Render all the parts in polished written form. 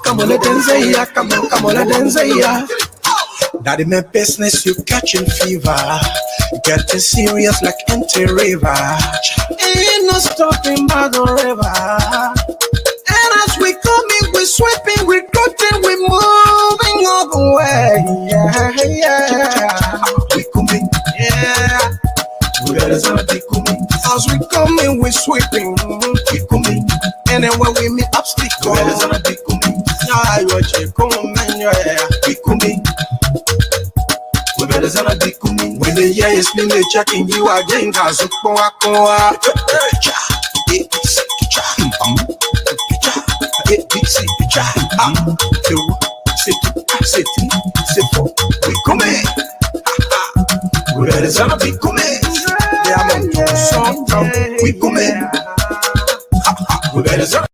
Come on, let them say ya. Come on, let them say ya. Daddy, my business, you catching fever. Getting serious like empty river. Ain't no stopping by the river. And as we coming, we sweeping, we cutting, we moving all the way. Yeah. We coming, yeah. We better start be coming. As we coming, we sweeping, we coming. And then when we meet obstacles, we better start be coming. Yeah, you come man, yeah. We coming. We better start be coming. When the year is me checking you again, cause you come on. We coming. We better start be coming. We coming. We better start.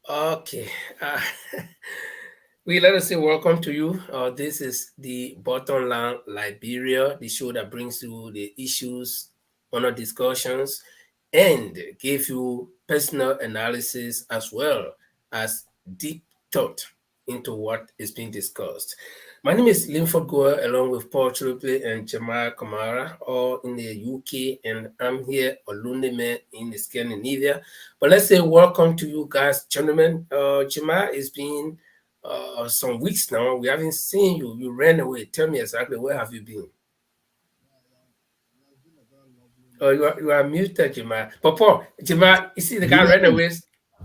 Okay. We let us say welcome to you. This is the Bottom Line Liberia, the show that brings you the issues, honor discussions, and give you personal analysis as well as deep thought into what is being discussed. My name is Linford Goa, along with Paul Tripley and Jamal Kamara, all in the UK, and I'm here, Olundeme, in Scandinavia. But let's say welcome to you guys, gentlemen. Jamal, it's been some weeks now. We haven't seen you. You ran away. Tell me exactly, where have you been? Oh, you are muted, Jamal. But Paul, Jamal, you see the guy ran away.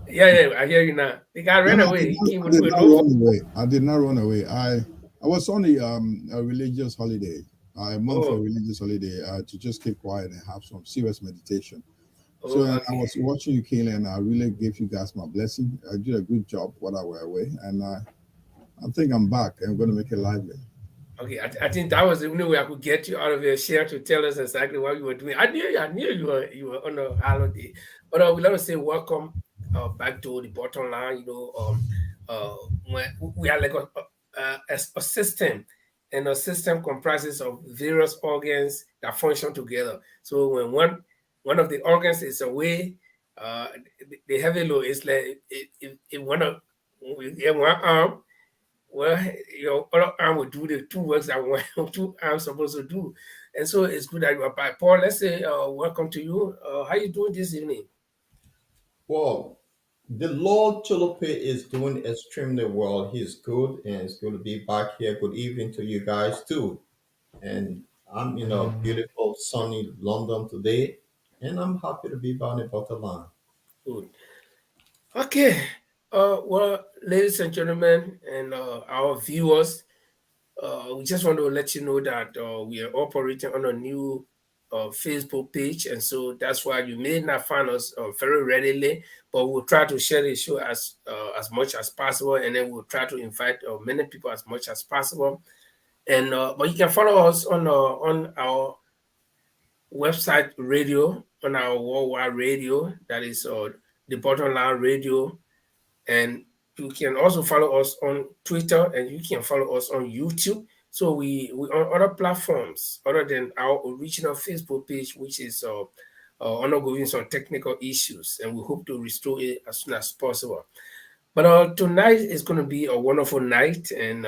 Yeah, I hear you now. The guy ran away. I did not run away. I was on a religious holiday. I went for a religious holiday to just keep quiet and have some serious meditation. So I was watching you, Kayla, and I really gave you guys my blessing. I did a good job while I were away, and I think I'm back. I'm going to make it lively. Okay, I think that was the only way I could get you out of your share to tell us exactly what you were doing. I knew you were on a holiday, but we let us say welcome back to the Bottom Line. You know, we are like a system, and a system comprises of various organs that function together. So when one of the organs is away, the heavy load is like if one arm. Well, your other arm will do the two works that one two arms supposed to do, and so it's good that you are back. Paul, let's say welcome to you. How you doing this evening? Well, the Lord Cholope is doing extremely well. He's good, and it's good to be back here. Good evening to you guys too. And I'm in a beautiful sunny London today, and I'm happy to be back in Bottom. Good. Okay. Well, ladies and gentlemen, and our viewers, we just want to let you know that we are operating on a new Facebook page, and so that's why you may not find us very readily, but we'll try to share the show as much as possible, and then we'll try to invite many people as much as possible. And but you can follow us on our website radio, on our worldwide radio, that is the Bottom Line Radio, and you can also follow us on Twitter, and you can follow us on YouTube. So we on other platforms other than our original Facebook page, which is undergoing some technical issues, and we hope to restore it as soon as possible. But tonight is going to be a wonderful night, and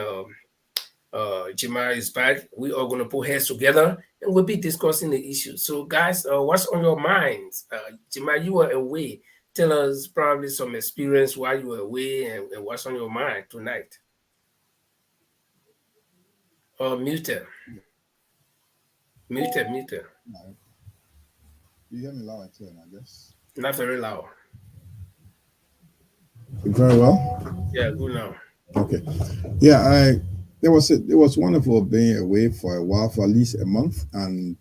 Jamal is back. We are going to put heads together, and we'll be discussing the issues. So, guys, what's on your minds? Jamal, you were away. Tell us probably some experience while you were away, and what's on your mind tonight. Muted. You hear me loud and clear, I guess. Not very loud. Very well. Yeah, good now. Okay. Yeah, it was wonderful being away for a while, for at least a month, and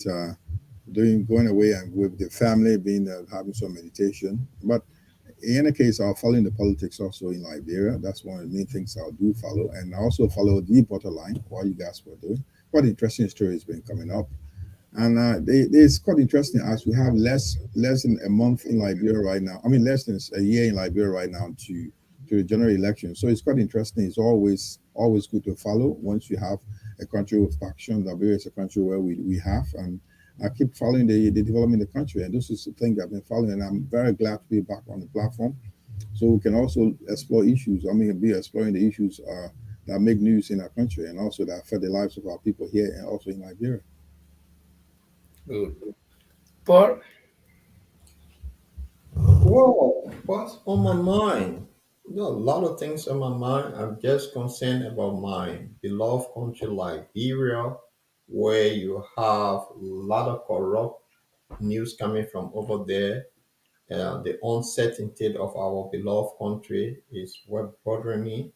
going away and with the family, having some meditation. But in any case, I'll follow in the politics also in Liberia. That's one of the main things I'll do follow, and I also follow the Bottom Line while you guys were doing. Quite interesting story has been coming up. And it's quite interesting as we have less than a month in Liberia right now. I mean, less than a year in Liberia right now to the general election. So it's quite interesting. It's always good to follow once you have a country with faction. Liberia is a country where we have, and I keep following the development of the country. And this is the thing I've been following, and I'm very glad to be back on the platform. So we can also explore issues. I mean, be exploring the issues that make news in our country and also that affect the lives of our people here and also in Liberia. Good. Paul? Well, what's on my mind? A lot of things on my mind. I'm just concerned about my beloved country, Liberia, where you have a lot of corrupt news coming from over there. The uncertainty of our beloved country is what bothering me.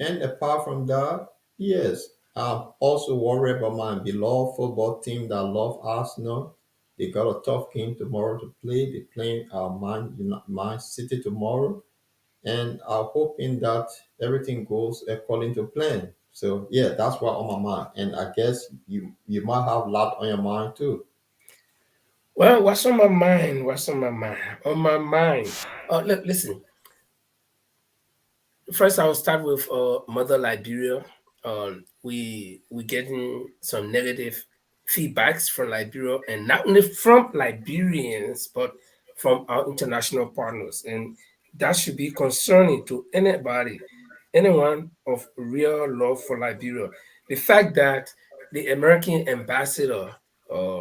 And apart from that, yes, I'm also worried about my beloved football team that love Arsenal. They got a tough game tomorrow to play. They playing Man City tomorrow, and I'm hoping that everything goes according to plan. So yeah, that's what on my mind, and I guess you might have a lot on your mind too. Well, what's on my mind? What's on my mind? On my mind. Look, listen. First, I'll start with Mother Liberia. We getting some negative feedbacks from Liberia, and not only from Liberians, but from our international partners, and that should be concerning to anybody, anyone of real love for Liberia. The fact that the American ambassador uh,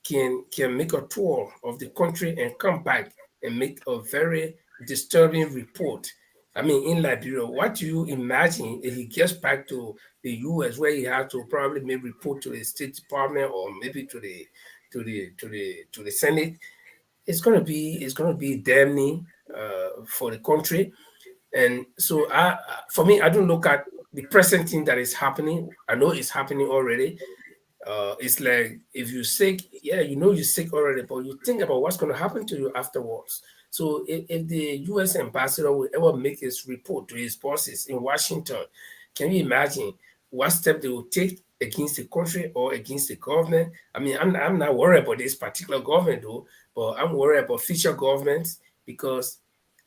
can make a tour of the country and come back and make a very disturbing report. I mean, in Liberia, what do you imagine if he gets back to the U.S. where he has to probably maybe report to the State Department or maybe to the Senate? It's gonna be damning for the country. And so, for me, I don't look at the present thing that is happening. I know it's happening already. It's like if you're sick, yeah, you know you're sick already, but you think about what's going to happen to you afterwards. So if the U.S. ambassador will ever make his report to his bosses in Washington, can you imagine what step they will take against the country or against the government? I mean, I'm not worried about this particular government though, but I'm worried about future governments because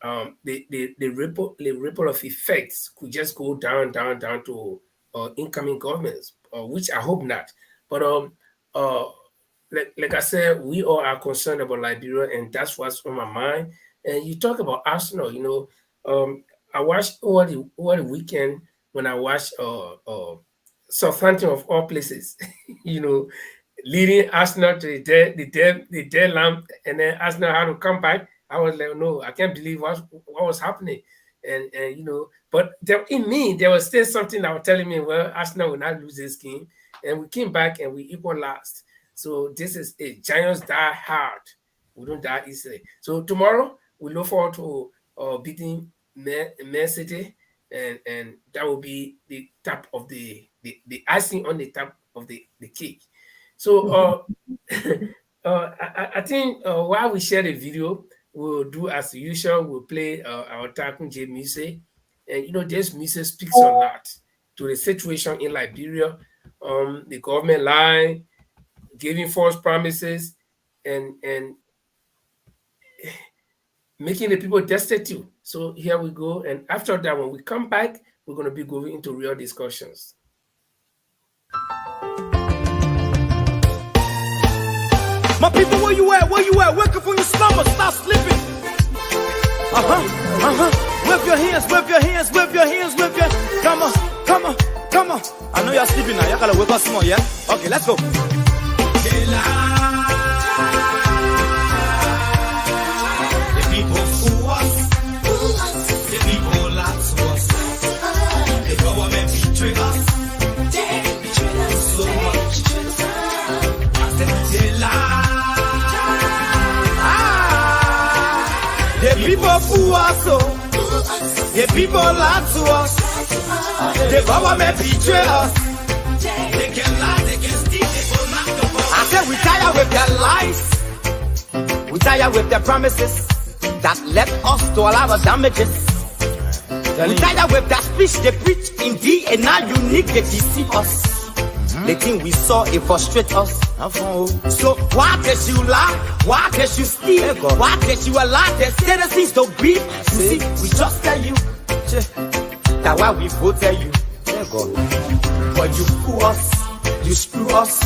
the ripple of effects could just go down to incoming governments, which I hope not. But uh, like I said, we all are concerned about Liberia, and that's what's on my mind. And you talk about Arsenal, I watched over the weekend when I watched Southampton of all places, you know, leading Arsenal to the dead lamp, and then Arsenal had to come back. I was like, no, I can't believe what was happening. And but in me, there was still something that was telling me, well, Arsenal will not lose this game. And we came back and we equalized. So this is a Giants die hard. We don't die easily. So tomorrow we look forward to beating Man City, and that will be the top of the icing on the top of the cake. So I think while we share the video, we'll do as usual. We'll play our Takun J music, and this music speaks a lot to the situation in Liberia. The government lie, giving false promises, and making the people destitute. So here we go. And after that, when we come back, we're going to be going into real discussions. My people, where you at? Where you at? Wake up from your slumber, stop sleeping. Wave your hands, wave your hands, wave your hands, wave your. Come on, come on, come on. I know you're sleeping now. You gotta wake up some more, yeah? Okay, let's go. The people who us, the people lie to us, the government betray us, so much. They lie. The people who us, the people lie to us, the government betray us. They can lie, they can steal, they will not the I said we tired with their lies, we tired with their promises that led us to all our damages. We tired with that speech they preach in D and now unique they deceive us. The thing we saw, it frustrate us. So why can't you lie? Why can't you steal? Why can't you allow the citizens to breathe? You see, we just tell you that why we voted you. But you fool us, you screw us,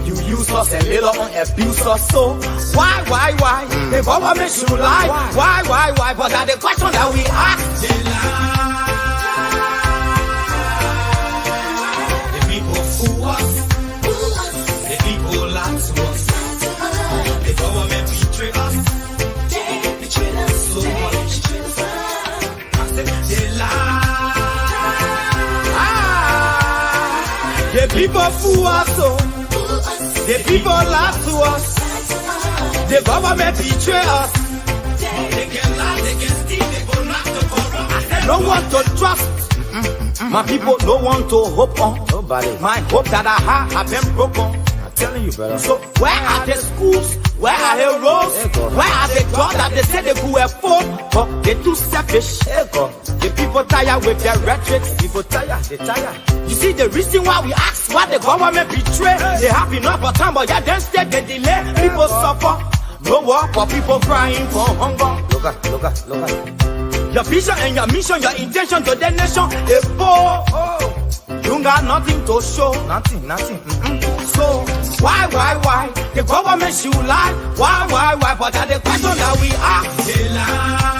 you use us and later on abuse us. So why? The government should lie. Why? But that's the question that we ask. They lie. The people fool us. The people lie to us. The government betray us. They betray us so much. I said they lie. The people fool us, the people lie to us, the government betray us. They can lie, they can steal, they go knock the corrupt. I said no one to trust. My people don't want to hope on. Nobody. My hope that I have been broken. I'm telling you, brother. So where are the schools? Where are the roads? Where are the jobs that they say they could afford? But they're too selfish. The people tired with their rhetoric. People tired, they tired. You see the reason why we ask why the government betray. They have enough of time, but yeah, then instead they delay. People suffer. No work for people crying for hunger. Look at. Your vision and your mission, your intention to the nation, they poor. You got nothing to show. Nothing. So why? The government should lie. Why? But that's the question that we ask. They lie.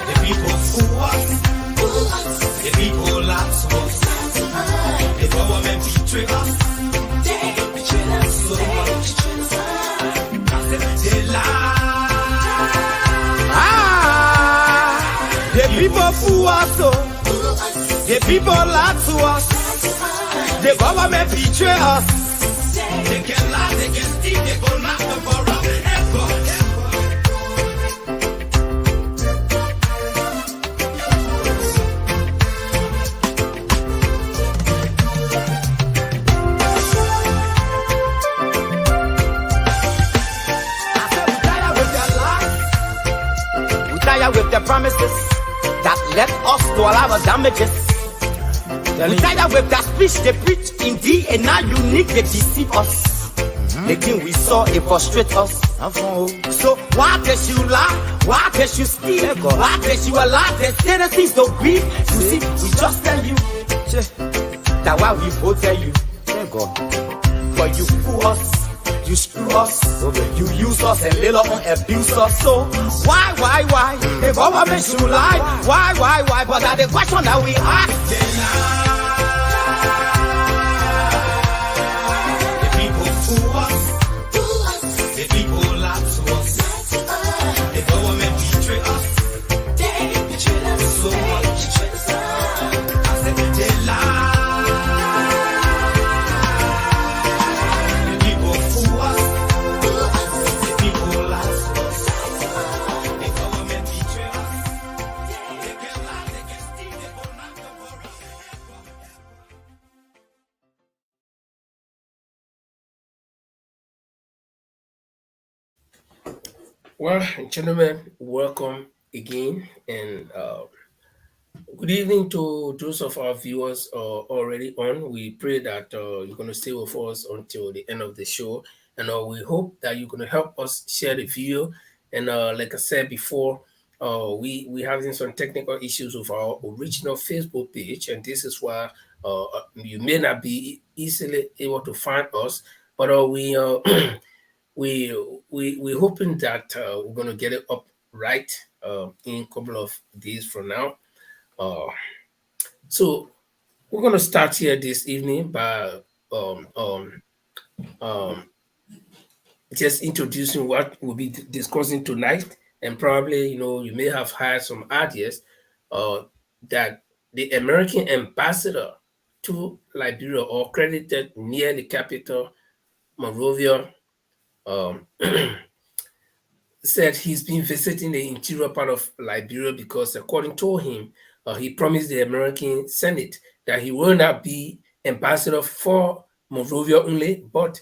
The people fool us. The people lie to us. The government betray us. They betray us so much. I said they lie. The people fool us, the people lie to us, the government betray us. They can lie, they can steal, they go knock the corrupt. We tired with their promises that led us to all our damages. We tired with that speech they preach indeed, and now unique they deceive us. The thing we saw, it frustrate us. So why can't you lie? Why can't you steal? Why can't you allow the citizens to breathe? You see, we just tell you that why we voted you. But you fool us. You screw us, you use us and later on abuse us. So why? The government should lie. Why? But that's the question that we ask. They lie. The people fool us. The people lie to us. The government betray us. They betray us so much. I said they lie. Well, gentlemen, welcome again, and good evening to those of our viewers already on. We pray that you're going to stay with us until the end of the show, and we hope that you're going to help us share the video. And like I said before, we having some technical issues with our original Facebook page, and this is why you may not be easily able to find us, but we're hoping that we're going to get it up right in a couple of days from now. So we're going to start here this evening by just introducing what we'll be discussing tonight, and probably you may have had some ideas that the American ambassador to Liberia, or credited near the capital, Monrovia, said he's been visiting the interior part of Liberia because, according to him, he promised the American Senate that he will not be ambassador for Monrovia only, but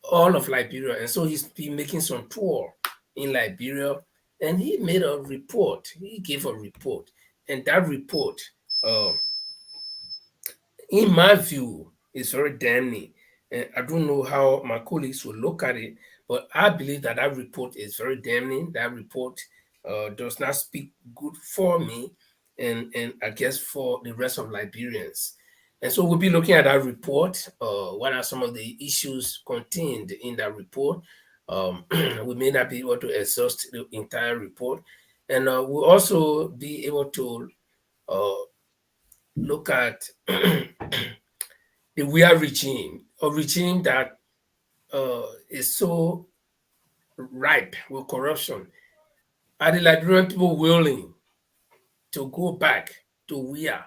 all of Liberia. And so he's been making some tour in Liberia, and he made a report. He gave a report, and that report in my view, is very damning. And I don't know how my colleagues will look at it, but I believe that that report is very damning. That report does not speak good for me, and I guess for the rest of Liberians. And so we'll be looking at that report. What are some of the issues contained in that report? We may not be able to exhaust the entire report, and we'll also be able to uh, look at the Weah regime, a regime that is so ripe with corruption. Are the Liberian people willing to go back to Weah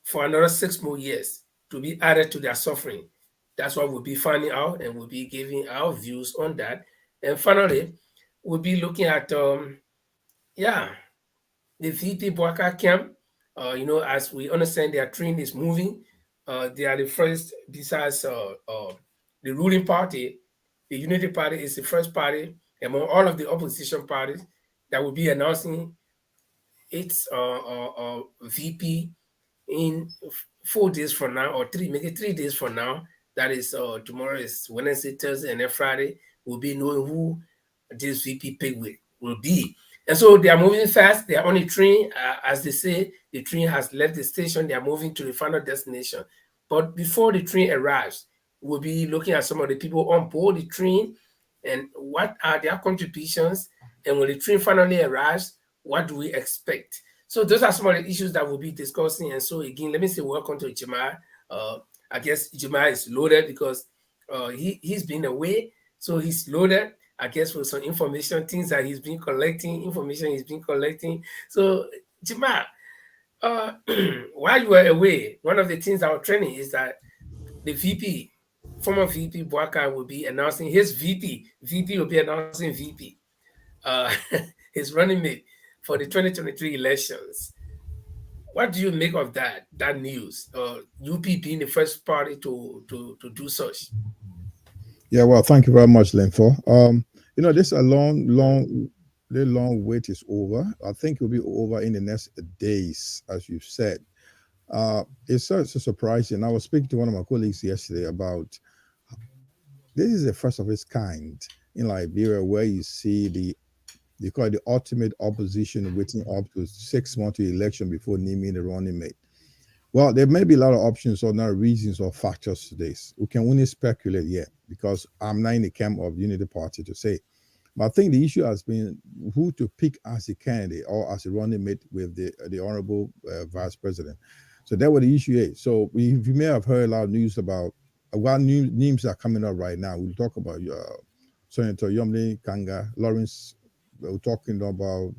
for another 6 more years to be added to their suffering? That's what we'll be finding out, and we'll be giving our views on that. And finally, we'll be looking at, the VP Boakai Camp. As we understand, their train is moving. They are the first, besides the ruling party, the Unity Party is the first party among all of the opposition parties that will be announcing its VP in 4 days from now, or maybe 3 days from now. That is, tomorrow is Wednesday, Thursday, and then Friday. We'll be knowing who this VP pick will be. And so they are moving fast. They are on a train. As they say, the train has left the station. They are moving to the final destination. But before the train arrives, we'll be looking at some of the people on board the train and what are their contributions. And when the train finally arrives, what do we expect? So those are some of the issues that we'll be discussing. And so again, let me say welcome to Ijima. I guess Ijima is loaded because he's been away. So he's loaded, I guess, with some information, things that he's been collecting, information he's been collecting. So Ijima, while you were away, one of the things I was training is that the VP, former VP Boakai, will be announcing his VP. VP will be announcing VP, his running mate for the 2023 elections. What do you make of that news? UP being the first party to do such. Yeah, well, thank you very much, Linfo. This a long wait is over. I think it will be over in the next days, as you've said. It's such a surprise, and I was speaking to one of my colleagues yesterday about this is the first of its kind in Liberia, where you see they call it the ultimate opposition waiting up to 6 months to election before naming the running mate. Well, there may be a lot of options or not reasons or factors to this. We can only speculate yet because I'm not in the camp of Unity Party to say. But I think the issue has been who to pick as a candidate or as a running mate with the Honorable Vice President. So that what the issue is. So you may have heard a lot of news about what new names are coming up right now. We'll talk about Senator Yomli Kanga, Lawrence. We're talking about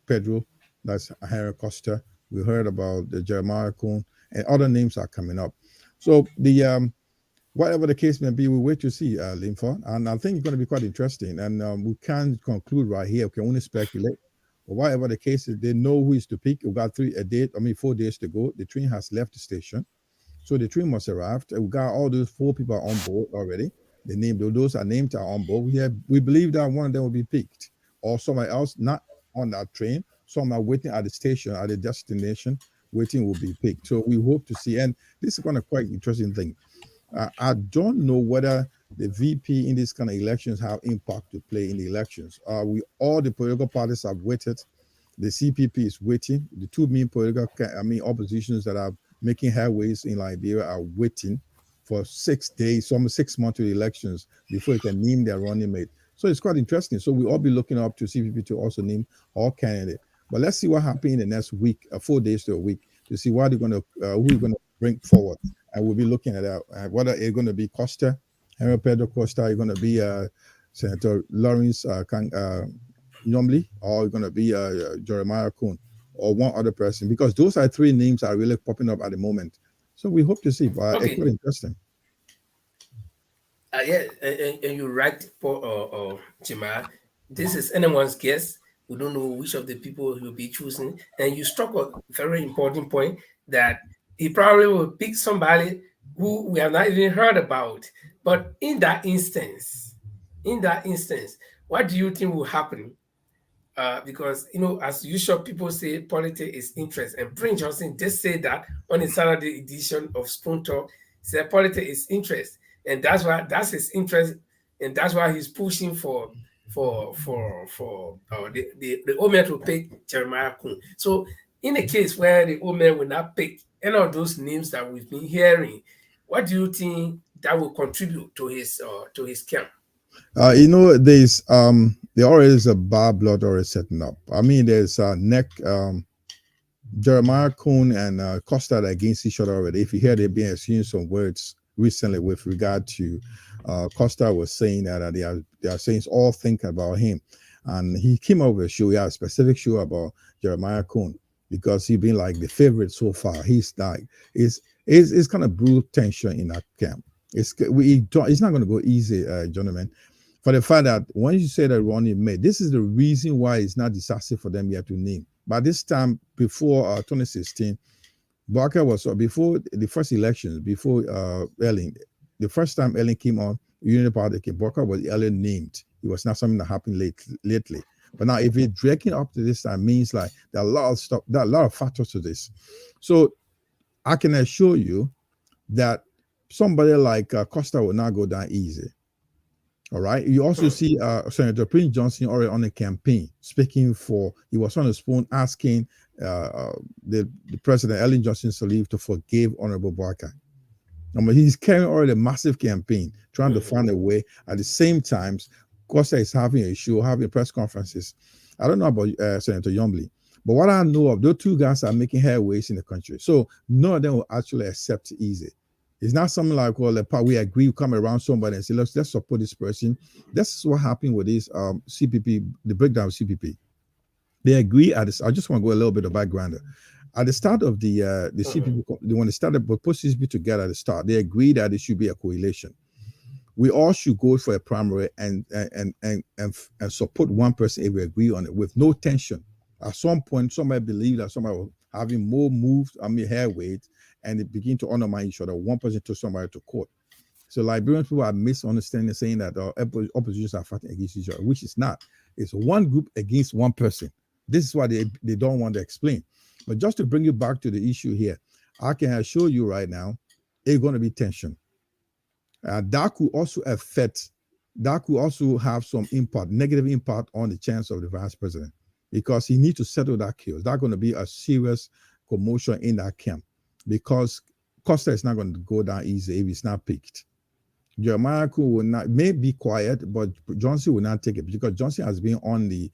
Pedro, that's Harry Costa. We heard about the Jeremiah Kuhn, and other names are coming up. So the whatever the case may be, we wait to see, Linford, and I think it's going to be quite interesting. And we can't conclude right here. We can only speculate. But whatever the case is, they know who is to pick. We've got 4 days to go. The train has left the station, so the train must arrive. We got all those 4 people on board already. The name, those are named are on board. We believe that one of them will be picked, or somebody else not on that train. Some are waiting at the station, at the destination, waiting will be picked. So we hope to see. And this is kind of quite interesting thing. I don't know whether the VP in these kind of elections have impact to play in the elections. All the political parties have waited. The CPP is waiting. The 2 main oppositions that are making headways in Liberia are waiting for 6 days, almost 6 months to the elections before they can name their running mate. So it's quite interesting. So we'll all be looking up to CPP to also name our candidate. But let's see what happens in the next week, 4 days to a week, to see what they're going to, who are going to bring forward. And we'll be looking at that. Whether it's going to be Costa, Henry Pedro Costa, it's going to be Senator Lawrence Nyomli, or it's going to be Jeremiah Kuhn, or one other person, because those are 3 names that are really popping up at the moment. So we hope to see. But it's quite interesting. Yeah, and you're right, Jima. This is anyone's guess. We don't know which of the people he'll be choosing. And you struck a very important point that he probably will pick somebody who we have not even heard about. But in that instance, what do you think will happen because, as usual, people say politics is interest. And Prince Johnson just said that on the Saturday edition of Spoon Talk. He said politics is interest. And that's his interest. And that's why he's pushing for the Omer to pick Jeremiah Kun. So in a case where the Omer will not pick any of those names that we've been hearing, what do you think that will contribute to his camp? There already is a bad blood already setting up. I mean, there's Jeremiah Kun and Costa against each other already. If you hear, they've been exchanging some words recently with regard to Costa was saying that they are saying all thinking about him, and he came up with a show. He had a specific show about Jeremiah Kun because he's been like the favorite so far. He's like it's kind of brutal tension in that camp. It's not going to go easy, gentlemen. For the fact that when you say that Ronnie made, this is the reason why it's not decisive for them yet to name. By this time, before 2016, Boakai was before the first elections, before Ellen, the first time Ellen came on Unity Party, Boakai was Ellen named. It was not something that happened lately. But now, if it's dragging up to this time, means like there are a lot of stuff, there are a lot of factors to this. So I can assure you that somebody like Costa will not go down easy. All right. You also see Senator Prince Johnson already on the campaign speaking for. He was on the Spoon asking the President Ellen Johnson Sirleaf to forgive Honorable Boakai. I mean, he's carrying already a massive campaign, trying to find a way. At the same time, Costa is having a show, having press conferences. I don't know about Senator Yombly, but what I know of, those two guys are making headways in the country. So none of them will actually accept it easy. It's not something like, well, we agree, we come around somebody and say, let's support this person. This is what happened with this CPP, the breakdown of CPP. They agree at this. I just want to go a little bit of background. At the start of the CPP, when they started put CPP together at the start, they agreed that it should be a coalition. We all should go for a primary and support one person if we agree on it with no tension. At some point, somebody believed that somebody was having more moves, headweight, and they begin to undermine each other. One person took somebody to court. So Liberian people are misunderstanding, saying that oppositions are fighting against each other, which is not. It's one group against one person. This is what they don't want to explain. But just to bring you back to the issue here, I can assure you right now, it's going to be tension. That could also have some negative impact on the chance of the vice president, because he needs to settle that chaos. That's going to be a serious commotion in that camp, because Costa is not going to go down easy if he's not picked. Jeremiah may be quiet, but Johnson will not take it, because Johnson has been on the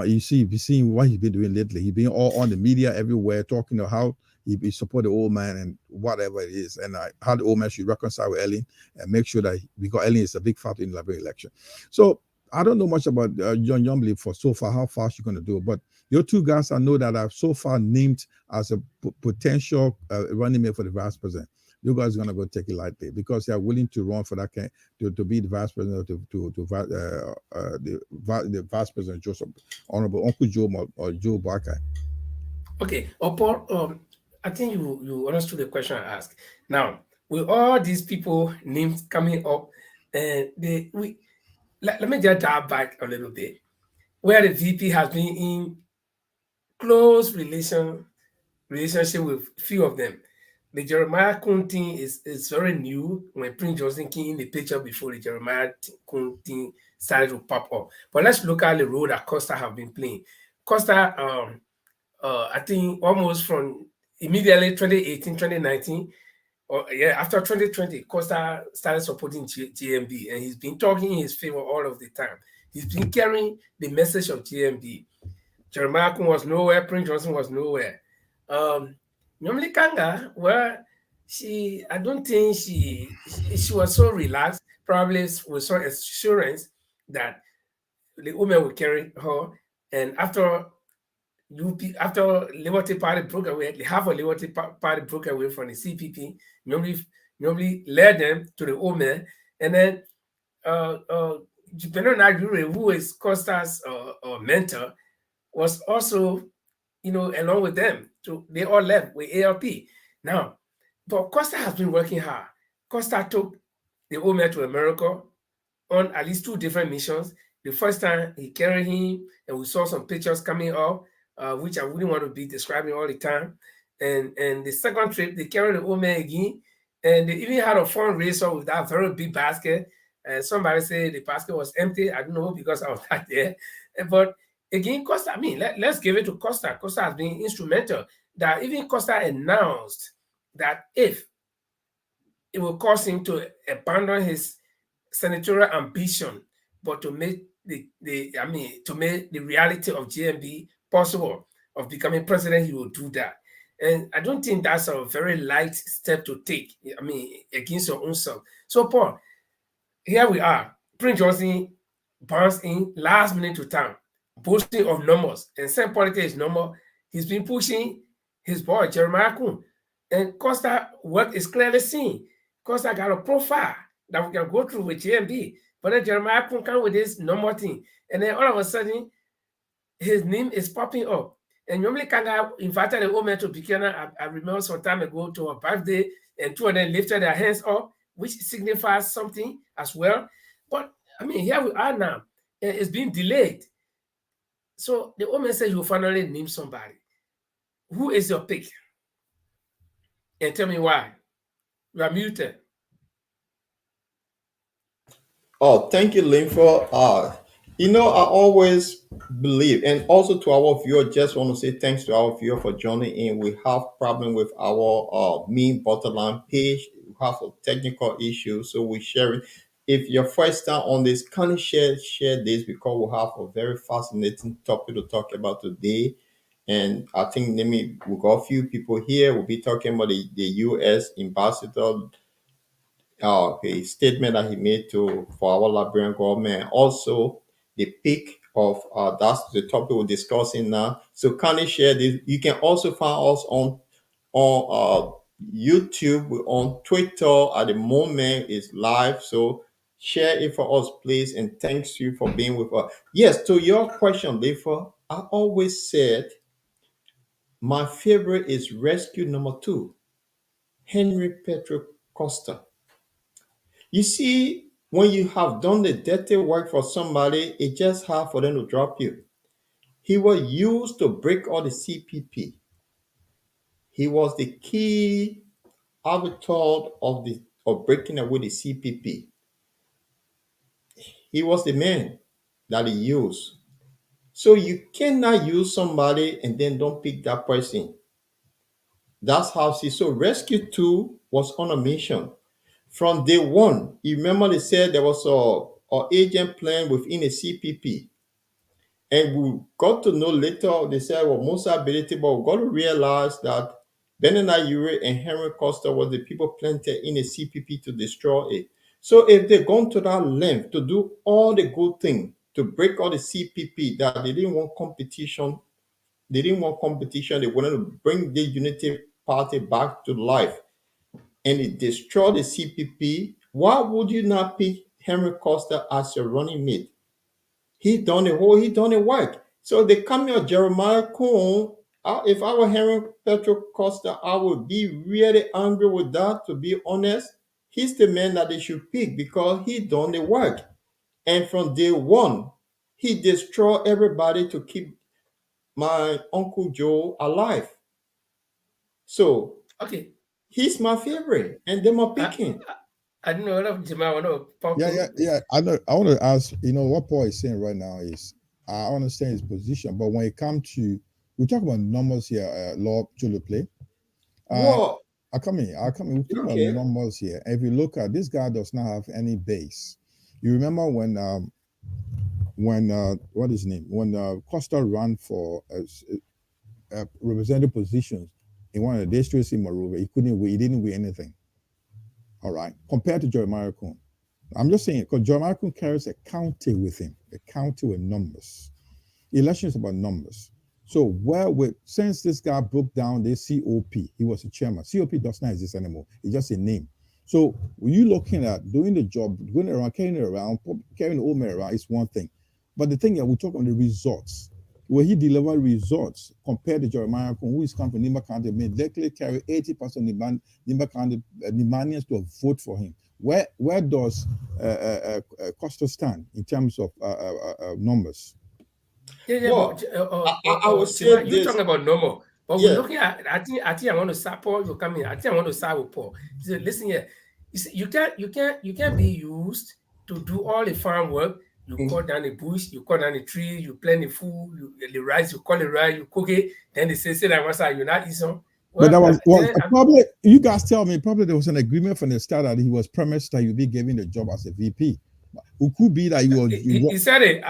you've seen what he's been doing lately. He's been all on the media everywhere, talking about how he support the old man and whatever it is, and how the old man should reconcile with Ellen and make sure that, because Ellen is a big factor in the Liberia election. So I don't know much about John Yombly for so far, how fast you're going to do it. But your two guys I know that I've so far named as a potential running mate for the vice president. You guys are going to go take it lightly, because they are willing to run for that to be the vice president, the vice president, Joseph, Honorable Uncle Joe or Joe Boakai. Okay, Paul, I think you understood the question I asked. Now, with all these people names coming up, and let me just dive back a little bit, where the VP has been in close relationship with few of them. The Jeremiah Kun thing is very new. When Prince Johnson came in the picture before the Jeremiah Kun thing started to pop up. But let's look at the role that Costa have been playing. Costa, I think almost from immediately 2018, 2019, after 2020, Costa started supporting GMB, and he's been talking in his favor all of the time. He's been carrying the message of GMB. Jeremiah Kun was nowhere, Prince Johnson was nowhere. Normally Kanga, where I don't think she was so relaxed, probably with some assurance that the woman would carry her. And after Liberty Party broke away, the half of Liberty Party broke away from the CPP, normally led them to the woman. And then Jupiter Nagure, who is Costa's mentor, was also, along with them. So they all left with ALP. Now, but Costa has been working hard. Costa took the woman to America on at least 2 different missions. The first time he carried him, and we saw some pictures coming up, which I wouldn't want to be describing all the time. And the second trip, they carried the old man again, and they even had a fundraiser with that very big basket. And somebody said the basket was empty. I don't know because I was not there. But again, Costa, I mean, let's give it to Costa. Costa has been instrumental. That even Costa announced that if it will cause him to abandon his senatorial ambition, but to make to make the reality of GMB possible, of becoming president, he will do that. And I don't think that's a very light step to take, I mean, against your own self. So, Paul, here we are. Prince Johnson bounced in last minute to town, boasting of numbers, and St. Politics is number. He's been pushing his boy, Jeremiah Kuhn. And Costa work is clearly seen. Costa got a profile that we can go through with GMB. But then Jeremiah Kuhn come with this number thing. And then all of a sudden, his name is popping up. And normally Kanga invited the old man to Buchanan. I remember some time ago to a birthday, and two of them lifted their hands up, which signifies something as well. But I mean, here we are now, and it's been delayed. So the old man said, "You finally name somebody. Who is your pick? And tell me why." You are muted. Oh, thank you, Linford. I always believe, and also to our viewer, just want to say thanks to our viewer for joining in. We have problem with our main bottom line page. We have a technical issue, so we share it. If you're first time on this, kindly share this, because we have a very fascinating topic to talk about today. And I think we got a few people here. We'll be talking about the U.S. ambassador, a statement that he made for our Liberian government. Also, the pick of that's the topic we're discussing now. So kindly share this. You can also find us on YouTube. We're on Twitter at the moment. It's live. So share it for us, please. And thanks you for being with us. Yes, to your question, Lefa, I always said my favorite is rescue number 2, Henry Petro Costa. You see, when you have done the dirty work for somebody, it's just hard for them to drop you. He was used to break all the CPP. He was the key arbiter of breaking away the CPP. He was the man that he used. So you cannot use somebody and then don't pick that person. That's how so Rescue 2 was on a mission. From day one, you remember they said there was a agent plan within a CPP. And we got to know later, they said, well, most ability, but we got to realize that Benena Ure and Henry Costa were the people planted in a CPP to destroy it. So if they've gone to that length to do all the good things, to break all the CPP, that they didn't want competition, they wanted to bring the Unity Party back to life, and it destroyed the CPP, why would you not pick Henry Costa as your running mate? He done the work. So they come here, Jeremiah Kuhn. If I were Henry Petro Costa, I would be really angry with that, to be honest. He's the man that they should pick because he done the work. And from day one, he destroyed everybody to keep my Uncle Joe alive. So Okay. he's my favorite, and them are picking. I don't know if Jamal want to pop. Yeah. I want to ask. What Paul is saying right now is, I understand his position, but when it comes to, we talk about numbers here, Lord Chuluple. Well, I come in. We talk about numbers here. If you look at, this guy does not have any base. You remember when what is his name? When Costa ran for representative positions in one of the districts in Maruba, he didn't win anything. All right, compared to Jeremiah Kuhn. I'm just saying, because Jeremiah Kuhn carries a county with him, a county with numbers. Election is about numbers. So since this guy broke down the COP, he was a chairman. COP does not exist anymore. It's just a name. So when you're looking at doing the job, going around, carrying the old man around is one thing. But the thing is, we talk on the results. Where he delivered results compared to Jeremiah Kuhn, who is come from Nimba County, may likely carry 80% of Nimba County Nimanians to vote for him. Where does Costa stand in terms of numbers? Yeah, Well, but I would say you're this. talking about normal. But we're Yeah. looking at. I think I want to start. Paul, you come in. I think I want to start with Paul. He said, "Listen here. You see, you can't be used to do all the farm work. You cut down the bush, you cut down the tree, you plant the food, the rice, you cut the rice, you cook it. Then they say that once you're not eating some. But that was then probably, you guys tell me, probably there was an agreement from the start that he was promised that you'll be given the job as a VP. It could be that he said it.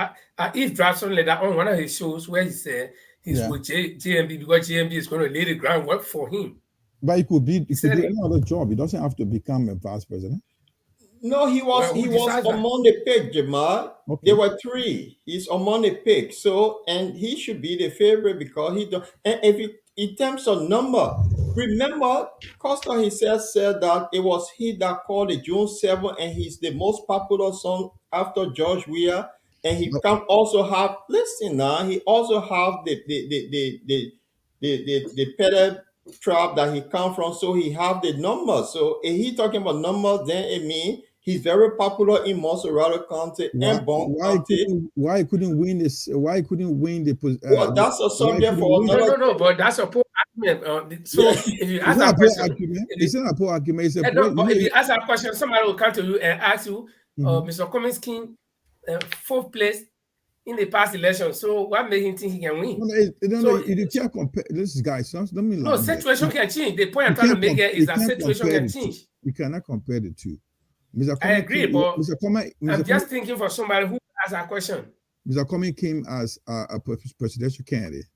If dropped something like that on one of his shows where he said he's with JMB because JMB is going to lay the groundwork for him. But it could be any other job. He doesn't have to become a vice president. No, he was among the pick, Jamal. Okay. There were 3. He's among the pick. So, and he should be the favorite because he don't. And if it, in terms of number, remember Costa himself said that it was he that called the June 7, and he's the most popular song after George Weah. And he can also have, listen now, he also have the petted tribe that he come from, so he have the numbers. So if he talking about numbers, then it means he's very popular in Monserrate County and Bon County. Why couldn't win this? Why couldn't win the? Well, that's a subject for another. No, but that's a poor argument. So if you ask that question, it's not a poor argument. But if you ask that question, somebody will come to you and ask you, Mr. Cummings King, 4th place in the past election. So what made him think he can win? You can't compare this guy. No, situation can change. The point I'm trying to make here is that situation can change. You cannot compare the two. I agree, but I'm just thinking for somebody who asked that question. Mr. Cummings came as a presidential candidate,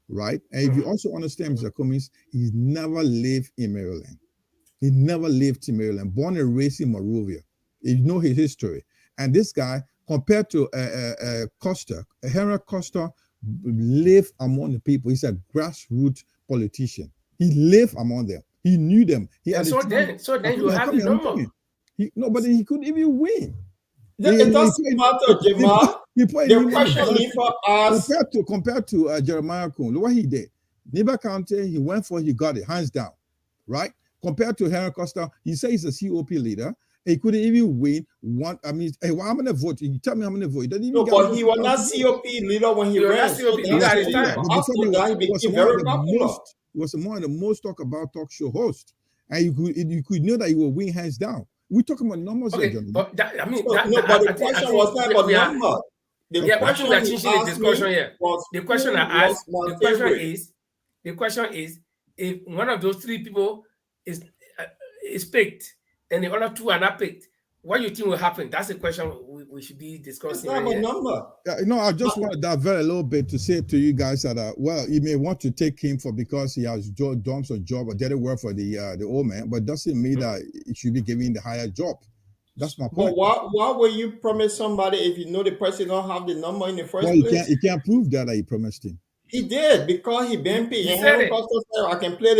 right? And if you also understand Mr. Cummings, he's never lived in Maryland. He never lived in Maryland. Born and raised in Monrovia. You know his history. And this guy, compared to Costa, Henry Costa lived among the people. He's a grassroots politician. He lived among them. He knew them. So then you have the number. But he couldn't even win. It doesn't matter, Jamal. The question for us compared to Jeremiah Kuhn, look what he did. Neighbor County, he went for, he got it, hands down, right? Compared to Henry Costa, he says he's a COP leader. He couldn't even win one. I mean, hey, well, I'm gonna vote. You tell me I'm gonna vote. No, but he was not COP leader when he ran. COP leader at the time. After that, he became very popular. He was one of the most talked about talk show hosts, and you could know that he will win hands down. We're talking about numbers, okay, here, but but the question was not about numbers. The question we are changing the discussion here. The question I asked, the question is, if one of those 3 people is picked and the other 2 are not picked, what do you think will happen? That's the question we should be discussing. It's not a number. I just want to divert a little bit to say to you guys that, well, you may want to take him because he has done some job or did it work for the old man, but doesn't mean that he should be given the higher job. That's my point. But why will you promise somebody if you know the person don't have the number in the first place? He can't prove that he promised him. He did because he been paid. And Henry Costa said, I can play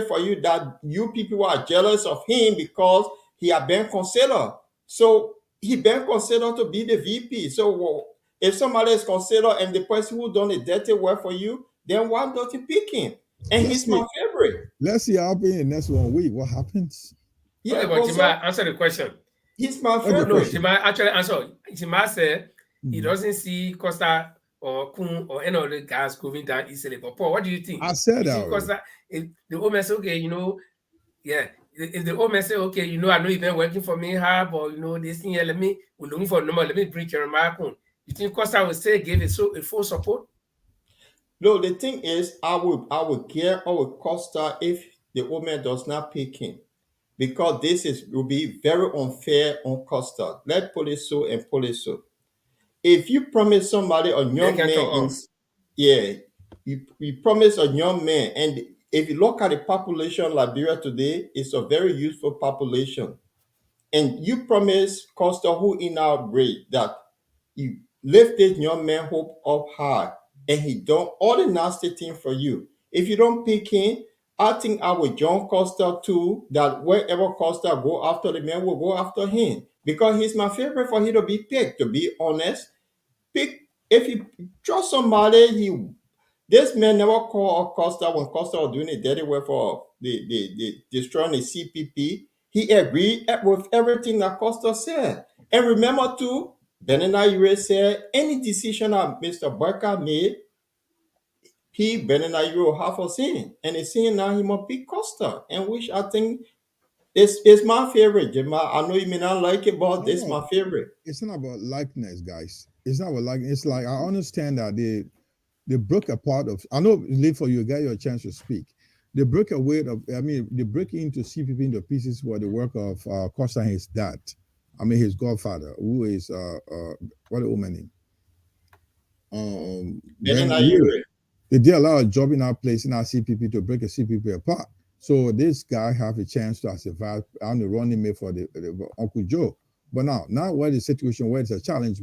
for you that you people are jealous of him because he had been considered. So he been considered to be the VP. So if somebody is considered and the person who done the dirty work for you, then why don't you pick him? And he's my favorite. Let's see how in the next 1 week what happens. Yeah, but Jima, answer the question. He's my favorite. No, Jima actually answered. Jima said he doesn't see Costa or Kun or any other guys going down easily. But Paul, what do you think? I said that. Costa, if the old man say, okay, if the old man say, okay, I know you've been working for me hard, but this thing here, we're looking for a number, let me bring Jeremiah Kun. You think Costa will say give it a full support? No, the thing is, I would gear up with Costa if the old man does not pick him. Because will be very unfair on Costa. Let's put it so and put it so. If you promise somebody a young man, you promise a young man, and if you look at the population of Liberia today, it's a very useful population. And you promise Costa, who in our breed, that you lift this young man hope up high, and he done all the nasty thing for you. If you don't pick him, I think I will join Costa too, that wherever Costa go after the man will go after him. Because he's my favorite for him to be picked, to be honest. If you trust somebody, this man never called Costa when Costa was doing the dirty work for the destroying the CPP. he agreed with everything that Costa said. And remember too, Benenayure said any decision that Mr. Boakai made, Benenayure have a saying. And he's saying now he must pick Costa, and which I think is my favorite, Jamal. I know you may not like it, but this is my favorite. It's not about likeness, guys. It's not about likeness. It's like, I understand that they broke a part of, I know, live for you, get your chance to speak. They broke a way of, they break into CPP into pieces for the work of Costa and his dad. His godfather, who is, what the woman name? They did a lot of job in our place in our CPP to break a CPP apart. So this guy have a chance to survive. I'm the running mate for the Uncle Joe. But now where the situation where it's a challenge,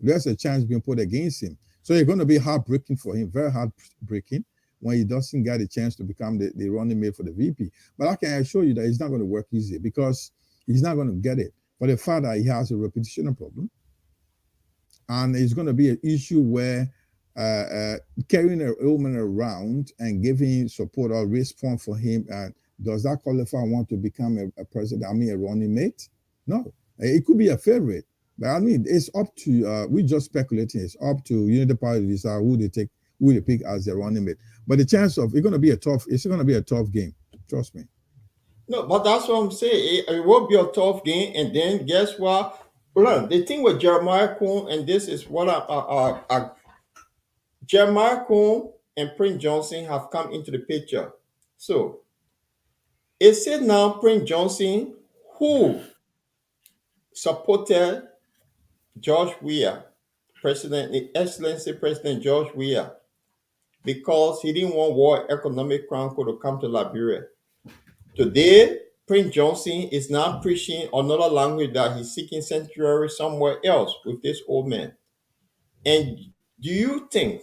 there's a chance being put against him. So it's going to be heartbreaking for him, very heartbreaking, when he doesn't get a chance to become the running mate for the VP. But I can assure you that it's not going to work easy, because he's not going to get it. For the fact that he has a repetition problem, and it's going to be an issue where carrying a woman around and giving support or response for him, and does that qualify one to become a president? A running mate? No, it could be a favorite, but it's up to we just speculating. It's up to the party to decide who they pick as their running mate. But the chance of it's going to be a tough game. Trust me. No, but that's what I'm saying. It will be a tough game, and then guess what? Well, the thing with Jeremiah Kuhn, and this is what Jeremiah Kuhn and Prince Johnson have come into the picture. So it said now Prince Johnson, who supported George Weah, President, Excellency President George Weah, because he didn't want World Economic Council to come to Liberia. Today, Prince Johnson is now preaching another language that he's seeking sanctuary somewhere else with this old man. And do you think,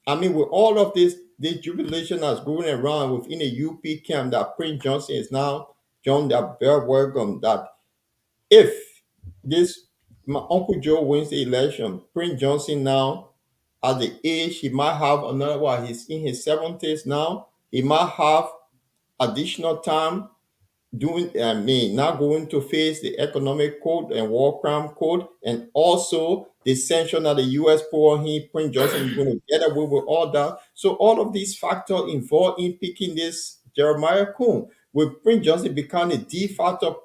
with all of this jubilation that's going around within the UP camp, that Prince Johnson is now joined that very welcome, that if my Uncle Joe wins the election, Prince Johnson now, at the age, he might have another, he's in his 70s now, he might have additional time not going to face the economic code and war crime code, and also the sanction that the U.S. put on him. Prince Johnson is going to get away with all that. So all of these factors involved in picking this Jeremiah Kuhn, with Prince Johnson becoming the de facto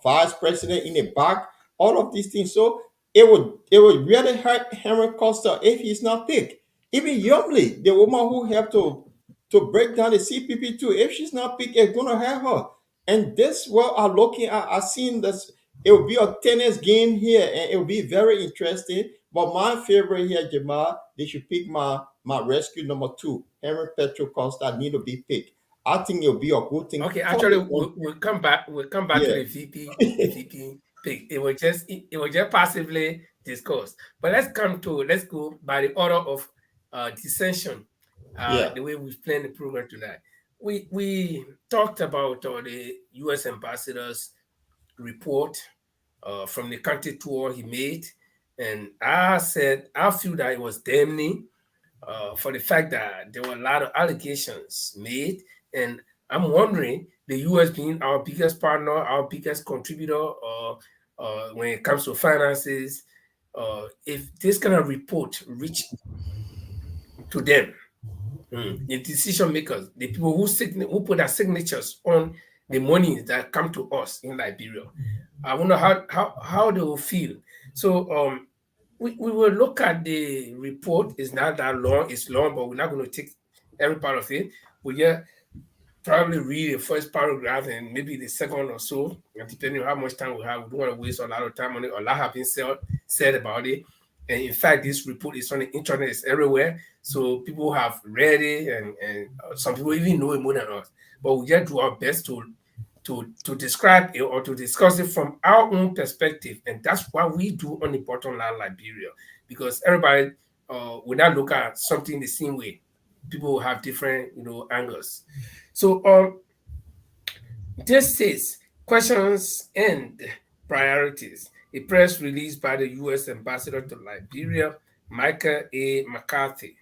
vice president in the back, all of these things. So it would really hurt Henry Costa if he's not picked. Even Yumley, the woman who helped to break down the CPP too, if she's not picked, it's going to hurt her. And this, what I'm looking at, I've seen this, it will be a tennis game here, and it will be very interesting. But my favorite here, Jamal, they should pick my rescue number 2, Henry Petro Costa, need to be picked. I think it'll be a good thing. Okay, actually, we'll come back. We'll come back to the VP pick. It was just passively discussed. But let's go by the order of dissension. The way we've planned the program tonight. We talked about the U.S. ambassador's report from the country tour he made, and I said I feel that it was damning for the fact that there were a lot of allegations made, and I'm wondering, the U.S. being our biggest partner, our biggest contributor when it comes to finances, if this kind of report reached to them. The decision makers, the people who put their signatures on the money that come to us in Liberia, I wonder how they will feel. So we will look at the report. It's not that long. It's long, but we're not going to take every part of it. We'll probably read the first paragraph and maybe the second or so, depending on how much time we have. We don't want to waste a lot of time on it. A lot have been said about it. And in fact, this report is on the internet, it's everywhere. So people have read it, and some people even know it more than us. But we just do our best to describe it or to discuss it from our own perspective. And that's what we do on the bottom line Liberia. Because everybody will not look at something the same way. People will have different, angles. So this says questions and priorities. A press release by the U.S. ambassador to Liberia, Michael A. McCarthy.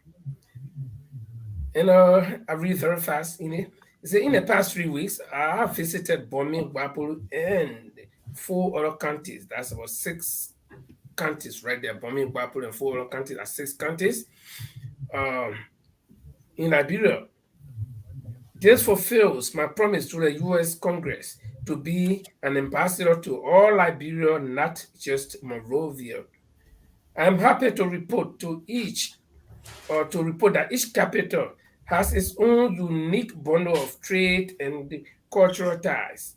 And I read very fast in it. So in the past 3 weeks, I have visited Bomi, Wapulu, and 4 other counties. That's about 6 counties right there. Bomi, Wapulu, and 4 other counties. That's 6 counties. In Liberia, this fulfills my promise to the U.S. Congress to be an ambassador to all Liberia, not just Monrovia. I'm happy to report that each capital has its own unique bundle of trade and cultural ties,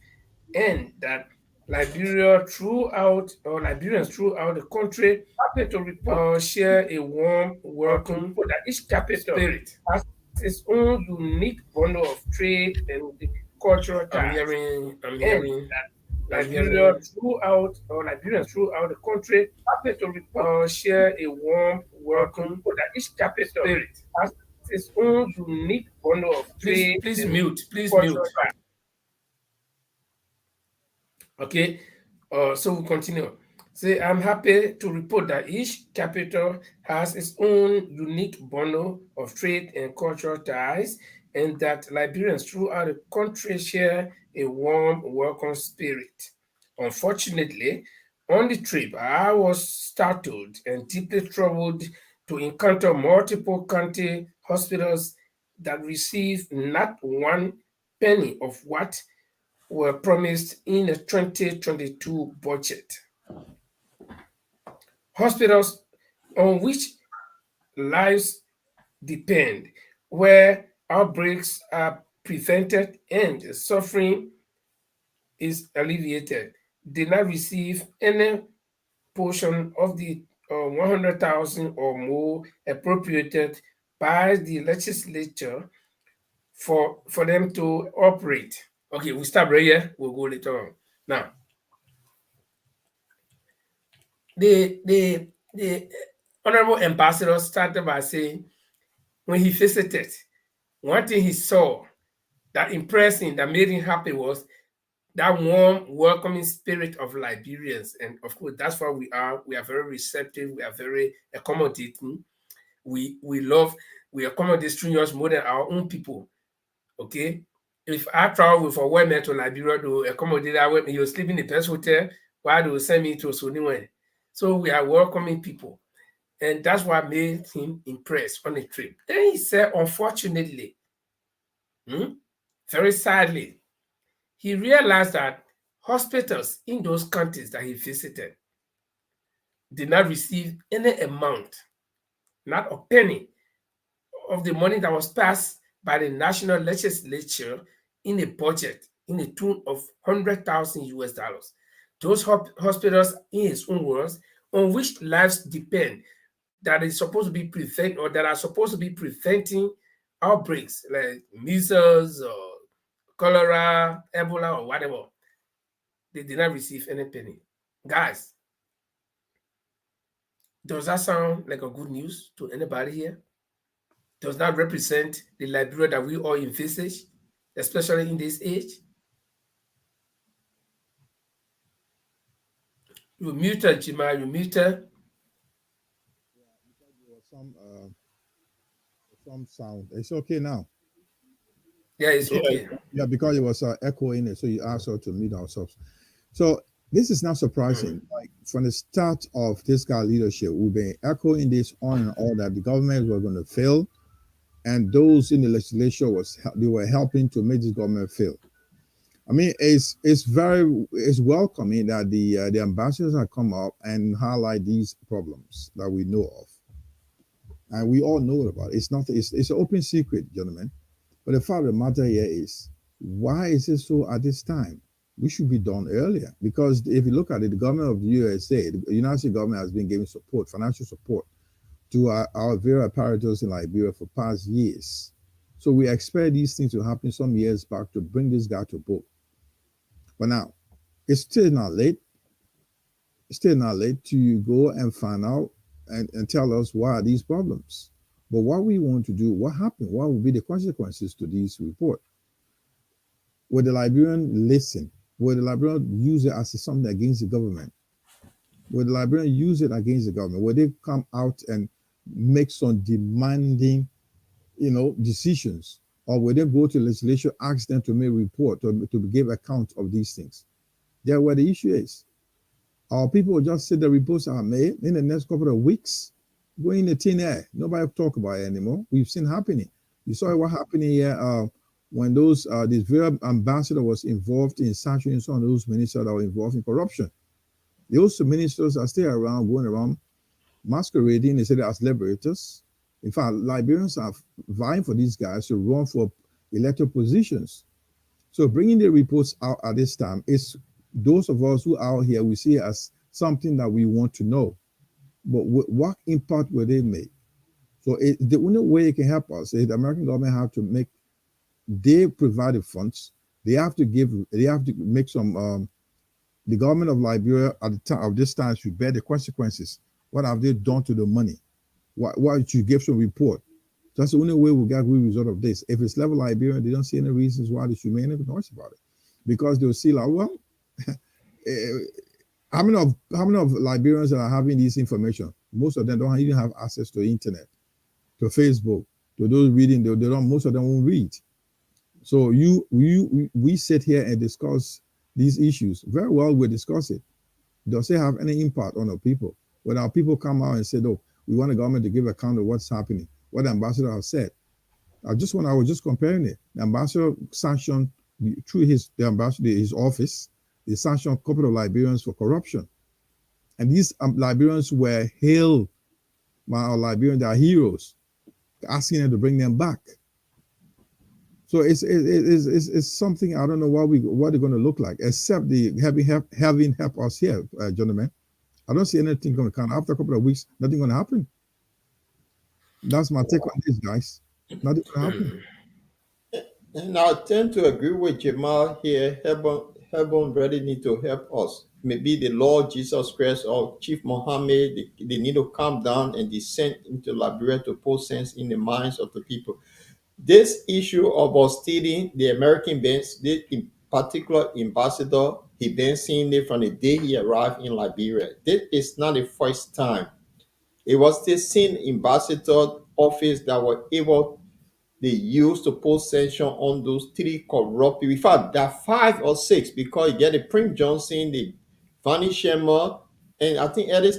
and that Liberians throughout the country share a warm, welcome spirit. Has its own unique bundle of trade and cultural ties. I'm hearing Liberians throughout the country share a warm, welcome that each capital spirit has its own unique bundle of trade. Please mute. Okay, so we continue. Say, I'm happy to report that each capital has its own unique bundle of trade and cultural ties, and that Liberians throughout the country share a warm, welcome spirit. Unfortunately, on the trip, I was startled and deeply troubled to encounter multiple county hospitals that received not one penny of what were promised in the 2022 budget. Hospitals on which lives depend, where outbreaks are prevented and suffering is alleviated, did not receive any portion of the 100,000 or more appropriated by the legislature for them to operate. Okay, we stop right here. We'll go later on. Now, the honorable ambassador started by saying when he visited, one thing he saw that impressed him, that made him happy was that warm, welcoming spirit of Liberians. And of course, that's what we are. We are very receptive. We are very accommodating. We accommodate strangers more than our own people. Okay? If I travel with a woman to Liberia to accommodate that woman, you'll sleep in the best hotel, while they will send me to Soniwe. So we are welcoming people. And that's what made him impressed on the trip. Then he said, unfortunately, very sadly, he realized that hospitals in those countries that he visited did not receive any amount, not a penny, of the money that was passed by the national legislature in a budget in the tune of 100,000 US dollars. Those hospitals, in his own words, on which lives depend, that is supposed to be that are supposed to be preventing outbreaks like measles or cholera, Ebola, or whatever, they did not receive any penny. Guys, does that sound like a good news to anybody here? Does that represent the Liberia that we all envisage, especially in this age? You're muted, Jima, you're muted. Some sound. It's okay now. Yeah, it's okay. Yeah, because it was echoing it, so you asked us to mute ourselves. So this is not surprising. Like from the start of this guy leadership, we've been echoing this on and on that the government was going to fail, and those in the legislature were helping to make this government fail. I mean, it's welcoming that the ambassadors have come up and highlight these problems that we know of, and we all know about it. It's an open secret, gentlemen. But the fact of the matter here is, why is it so at this time? We should be done earlier, because if you look at it, the government of the USA, the United States government has been giving support, financial support, to our various apparatus in Liberia for past years. So we expect these things to happen some years back to bring this guy to book. But now, it's still not late. It's still not late to go and find out and tell us why are these problems. But what we want to do, what happened, what will be the consequences to this report? Will the Liberian listen? Will the Liberian use it as something against the government? Will the Liberian use it against the government? Will they come out and make some demanding, decisions or will they go to the legislature, ask them to make a report, to give account of these things? That's where the issue is. Our people will just say the reports are made in the next couple of weeks, go in the thin air. Nobody talk about it anymore. We've seen happening. You saw what happened here when this very ambassador was involved in sanctioning some of those ministers that were involved in corruption. Those ministers are still around, going around masquerading. They say they are liberators. In fact, Liberians are vying for these guys to run for elected positions. So bringing the reports out at this time is those of us who are out here, we see it as something that we want to know. But what impact will they make? So the only way it can help us is the American government have to make, they provide the funds. They have to make some, the government of Liberia at the time of this time should bear the consequences. What have they done to the money? Why should give some report? That's the only way we'll get a good result of this. If it's level Liberia, they don't see any reasons why they should make any noise about it. Because they'll see like, well, how many of Liberians that are having this information? Most of them don't even have access to the internet, to Facebook, to those reading. They don't. Most of them won't read. So we sit here and discuss these issues. Very well, we discuss it. Does it have any impact on our people? When our people come out and say, "Oh, we want the government to give account of what's happening," what the ambassador has said. I was just comparing it. The ambassador sanctioned through his office. They sanctioned a couple of Liberians for corruption. And these Liberians were hailed by our Liberians, they are heroes, asking them to bring them back. So it's something, I don't know what they're going to look like, except the having help us here, gentlemen. I don't see anything going to come. After a couple of weeks, nothing going to happen. That's my take on this, guys. Nothing going to happen. And I tend to agree with Jamal here. Heaven really need to help us. Maybe the Lord Jesus Christ or Chief Mohammed, they need to come down and descend into Liberia to put sense in the minds of the people. This issue of us stealing the American banks, this in particular ambassador, he been seeing it from the day he arrived in Liberia. This is not the first time. It was the same ambassador office that were able, they used to put sanction on those three corrupt people. In fact, there are 5 or 6 because you get the Prince Johnson, the Fanny Shermer, and I think Alice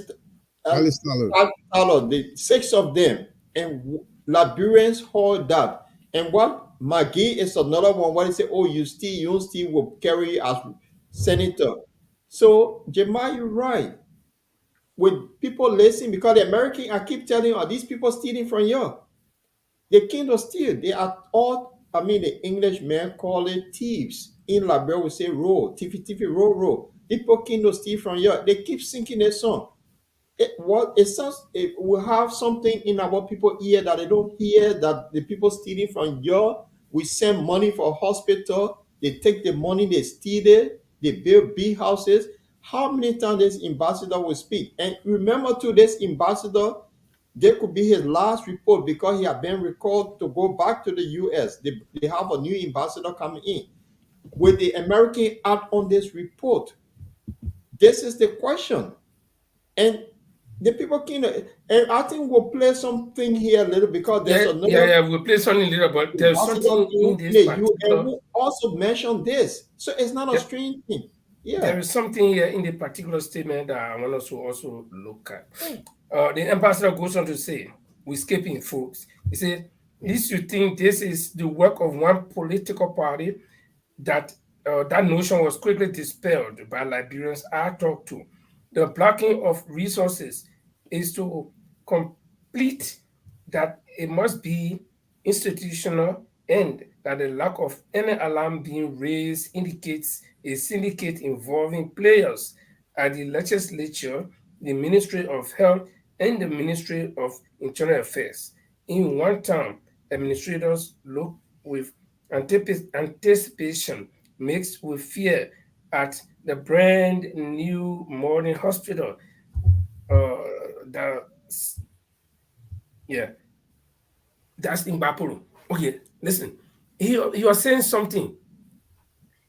Tyler, the 6 of them. And Liberians hold that. And what McGee is another one where they say, oh, you still will carry as senator. So, Jamal, you're right. With people listening, because the American, I keep telling you, are these people stealing from you? They cannot steal. They are all, the Englishmen call it thieves. In Liberia, we say roll, tiffy, roll. People cannot steal from you. They keep singing a song. It sounds, we have something in our people ear that they don't hear, that the people stealing from you. We send money for hospital. They take the money, they steal it. They build big houses. How many times this ambassador will speak? And remember too, this ambassador, there could be his last report because he had been recalled to go back to the U.S. They have a new ambassador coming in. Will the American act on this report? This is the question. And the people can, and I think we'll play something here a little because there's another. Yeah, we'll play something little, but there's something in this particular. And we also mentioned this. So it's not a strange thing. Yeah. There is something here in the particular statement that I want us to also look at. The ambassador goes on to say, we're skipping folks. He said, least you think this is the work of one political party, that that notion was quickly dispelled by Liberians I talked to. The blocking of resources is to complete that it must be institutional, and that the lack of any alarm being raised indicates a syndicate involving players at the legislature, the Ministry of Health, and the Ministry of Internal Affairs. In one term, administrators look with anticipation mixed with fear at the brand new modern hospital. That's in Bapuru. Okay, listen. He was saying something.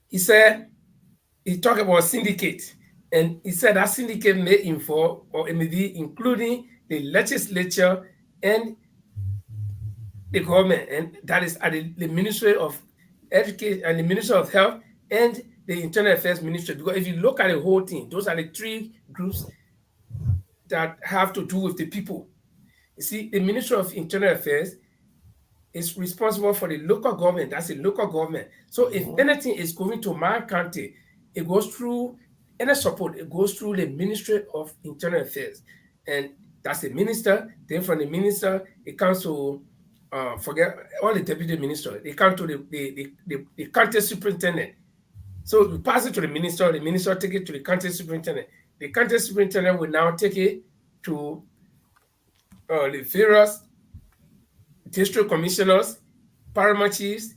He said, he talked about syndicate, and he said that syndicate may involve, or it may be including the legislature and the government, and that is at the Ministry of Education and the Ministry of Health and the Internal Affairs Ministry. Because if you look at the whole thing, those are the three groups that have to do with the people. You see, the Ministry of Internal Affairs is responsible for the local government. That's the local government. So if anything is going to my county, it goes through any support, it goes through the Ministry of Internal Affairs. And that's the minister. Then from the minister, it comes to forget all the deputy minister. They come to the county superintendent. So you pass it to the minister take it to the county superintendent. The county superintendent will now take it to the various district commissioners, paramount chiefs,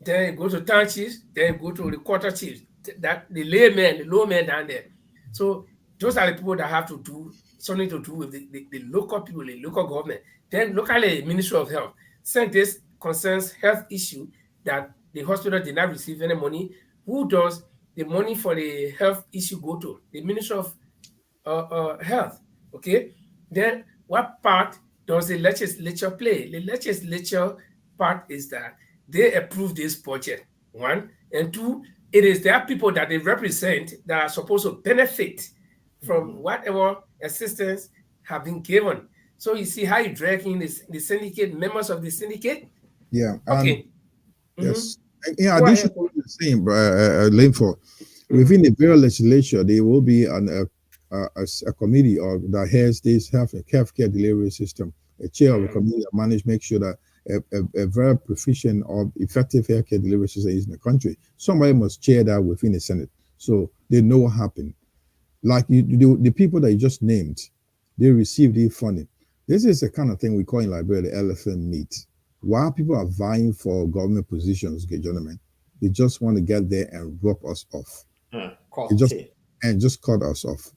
then go to town chiefs, then go to the quarter chiefs, that the laymen, the lowmen down there. So those are the people that have to do something to do with the local people, the local government. Then locally, Ministry of Health. Since this concerns health issue that the hospital did not receive any money, who does the money for the health issue go to? The Ministry of Health. Okay. Then what part does the legislature play? The legislature part is that they approve this budget, one, and two, it is their people that they represent that are supposed to benefit from whatever assistance have been given. So you see how you drag in the syndicate, members of the syndicate? Yeah. Okay. Yes. In addition to what you're saying, Linford, within the various legislature, there will be a committee that has this healthcare delivery system. A chair of a committee that manage make sure that a very proficient or effective healthcare delivery system is in the country. Somebody must chair that within the Senate, so they know what happened. Like the people that you just named, they receive the funding. This is the kind of thing we call in Liberia the elephant meat. While people are vying for government positions, gentlemen, they just want to get there and drop us off. Just cut us off.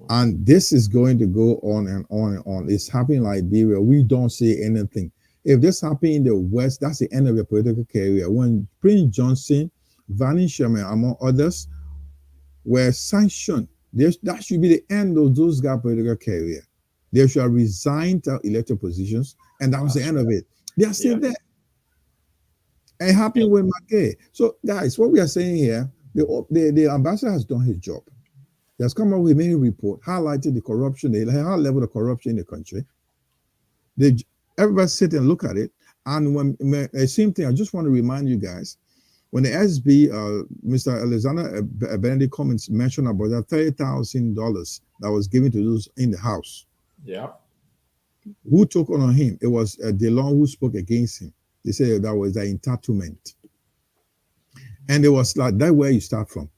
And this is going to go on and on and on. It's happening in Liberia. We don't say anything. If this happened in the West, that's the end of your political career. When Prince Johnson, Vanny Sherman, among others, were sanctioned, that should be the end of those guys' political career. They should have resigned to elected positions, and that was the end of it. They are still there. And it happened with McKay. So, guys, what we are saying here, the ambassador has done his job. He has come up with many reports highlighting the corruption, the high level of corruption in the country. Everybody sit and look at it. And when the same thing, I just want to remind you guys, when the SB, Mr. Alexander Benedict Cummins mentioned about that $30,000 that was given to those in the house. Yeah. Who took on him? It was DeLong who spoke against him. They said that was an entitlement. And it was like, that's where you start from.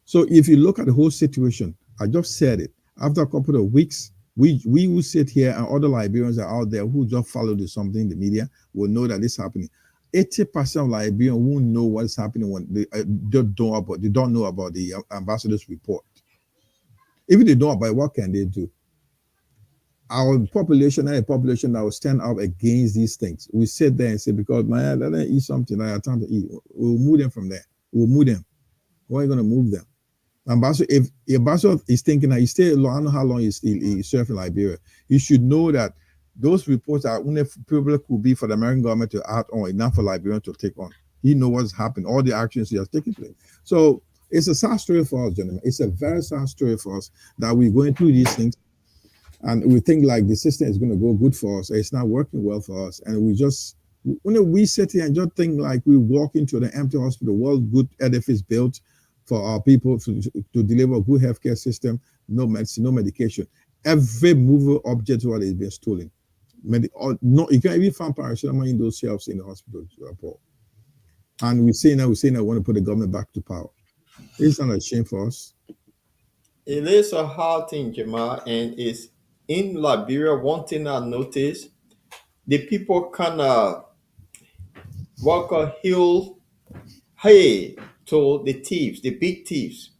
So if you look at the whole situation, I just said it. After a couple of weeks, we will sit here, and other Liberians are out there who just followed something in the media will know that this is happening. 80% of Liberians won't know what's happening when they don't know about the ambassador's report. If they don't know about it, what can they do? Our population and a population that will stand up against these things. We sit there and say, because man, let them eat something, I have time to eat. We'll move them from there. We'll move them. Why are you going to move them? Ambassador, if the ambassador is thinking that he stay long, I don't know how long he served in Liberia, he should know that those reports are only people could be for the American government to act on, enough for Liberia to take on. He knows what's happened, all the actions he has taken place. So it's a sad story for us, gentlemen. It's a very sad story for us that we're going through these things, and we think like the system is going to go good for us. It's not working well for us, and we sit here and just think like we walk into the empty hospital, world good edifice built for our people to deliver a good healthcare system, no medicine, no medication. Every movable object is being stolen. You can't even find paracetamol in those shelves in the hospital. And we're saying that we want to put the government back to power. It's not a shame for us. It is a hard thing, Jamal, and it's in Liberia. One thing I noticed, the people kind of walk a hill hey to the thieves, the big thieves.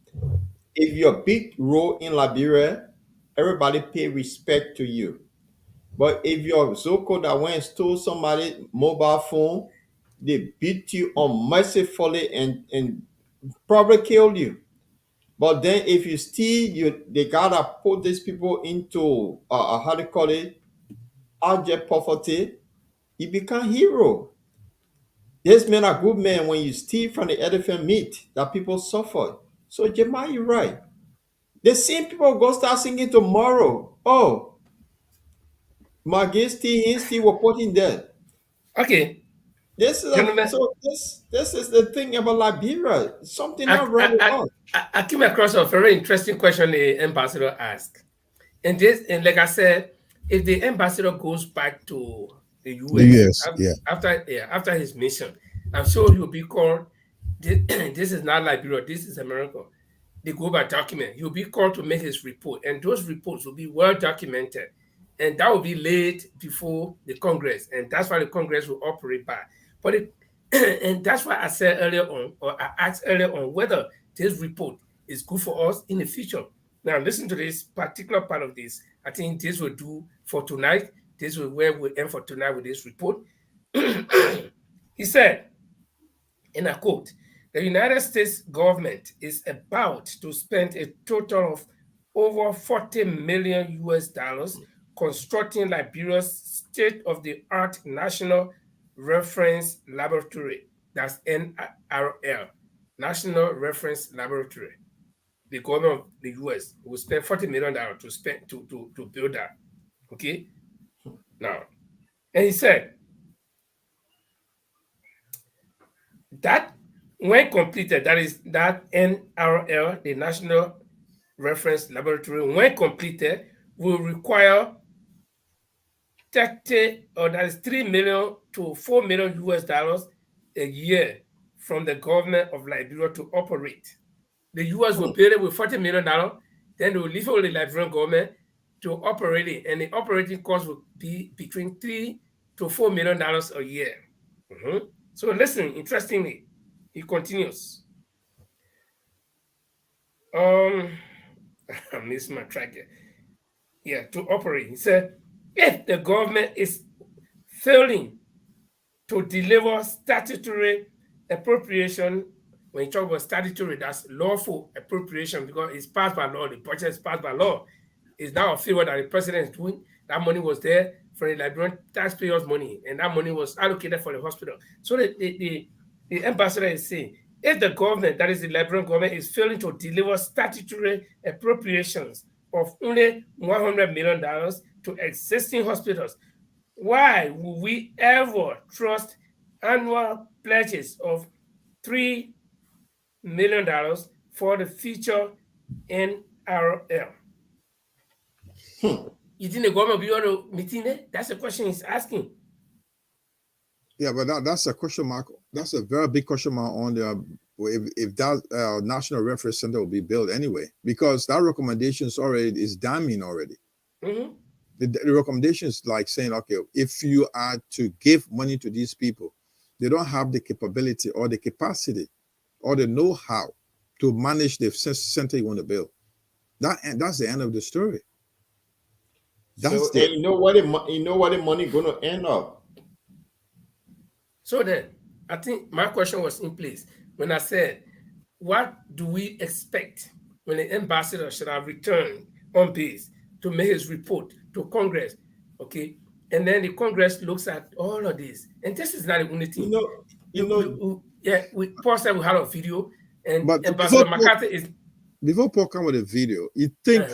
If you're a big role in Liberia, everybody pay respect to you. But if you're Zoko that went and stole somebody's mobile phone, they beat you unmercifully and probably killed you. But then if you steal, they gotta put these people into how do you call it, abject poverty. he become hero. This men are good men when you steal from the elephant meat that people suffer. So Jeremiah, you're right. The same people go start singing tomorrow. Oh, Majesty, he still reporting that. Okay, This is gentlemen, this is the thing about Liberia. Something not right with us. I came across a very interesting question the ambassador asked. And like I said, if the ambassador goes back to the US, after his mission, I'm sure he'll be called. This is not Liberia, this is America. They go by document. He'll be called to make his report, and those reports will be well documented, and that will be laid before the Congress, and that's why the Congress will operate by. But and that's why I said earlier on, or I asked earlier on, whether this report is good for us in the future. Now, listen to this particular part of this. I think this will do for tonight. This is where we'll end for tonight with this report. He said, and I quote, the United States government is about to spend a total of over 40 million US dollars constructing Liberia's state-of-the-art National Reference Laboratory. That's NRL, National Reference Laboratory. The government of the US will spend $40 million to build that. Okay? Now, and he said that when completed, that is that NRL, the National Reference Laboratory, when completed, will require 30, or that is 3 million to 4 million US dollars a year from the government of Liberia to operate. The US will pay it with $40 million, then they will leave it with the Liberian government to operate it, and the operating cost will be between $3 to $4 million a year. So listen, interestingly, he continues. I missed my track here. Yeah, to operate. He said, if the government is failing to deliver statutory appropriation, when you talk about statutory, that's lawful appropriation because it's passed by law, the budget is passed by law. It's now a favor that the president is doing. That money was there for the Liberian taxpayers' money, and that money was allocated for the hospital. So the ambassador is saying, if the government, that is the Liberian government, is failing to deliver statutory appropriations of only $100 million to existing hospitals, why would we ever trust annual pledges of $3 million for the future NRL? You think the government will be able to meet in it? That's the question he's asking. Yeah, but that's a question mark. That's a very big question mark on the if that National Reference Center will be built anyway, because that recommendation is damning already. The recommendation is like saying, okay, if you are to give money to these people, they don't have the capability or the capacity or the know-how to manage the center you want to build. That's the end of the story. And you know what the money going to end up. So then, I think my question was in place when I said, what do we expect when the ambassador should have returned on base to make his report to Congress? Okay, and then the Congress looks at all of this, and this is not the only thing. Paul said we had a video, and Ambassador McCarthy is. Before Paul come with a video, you think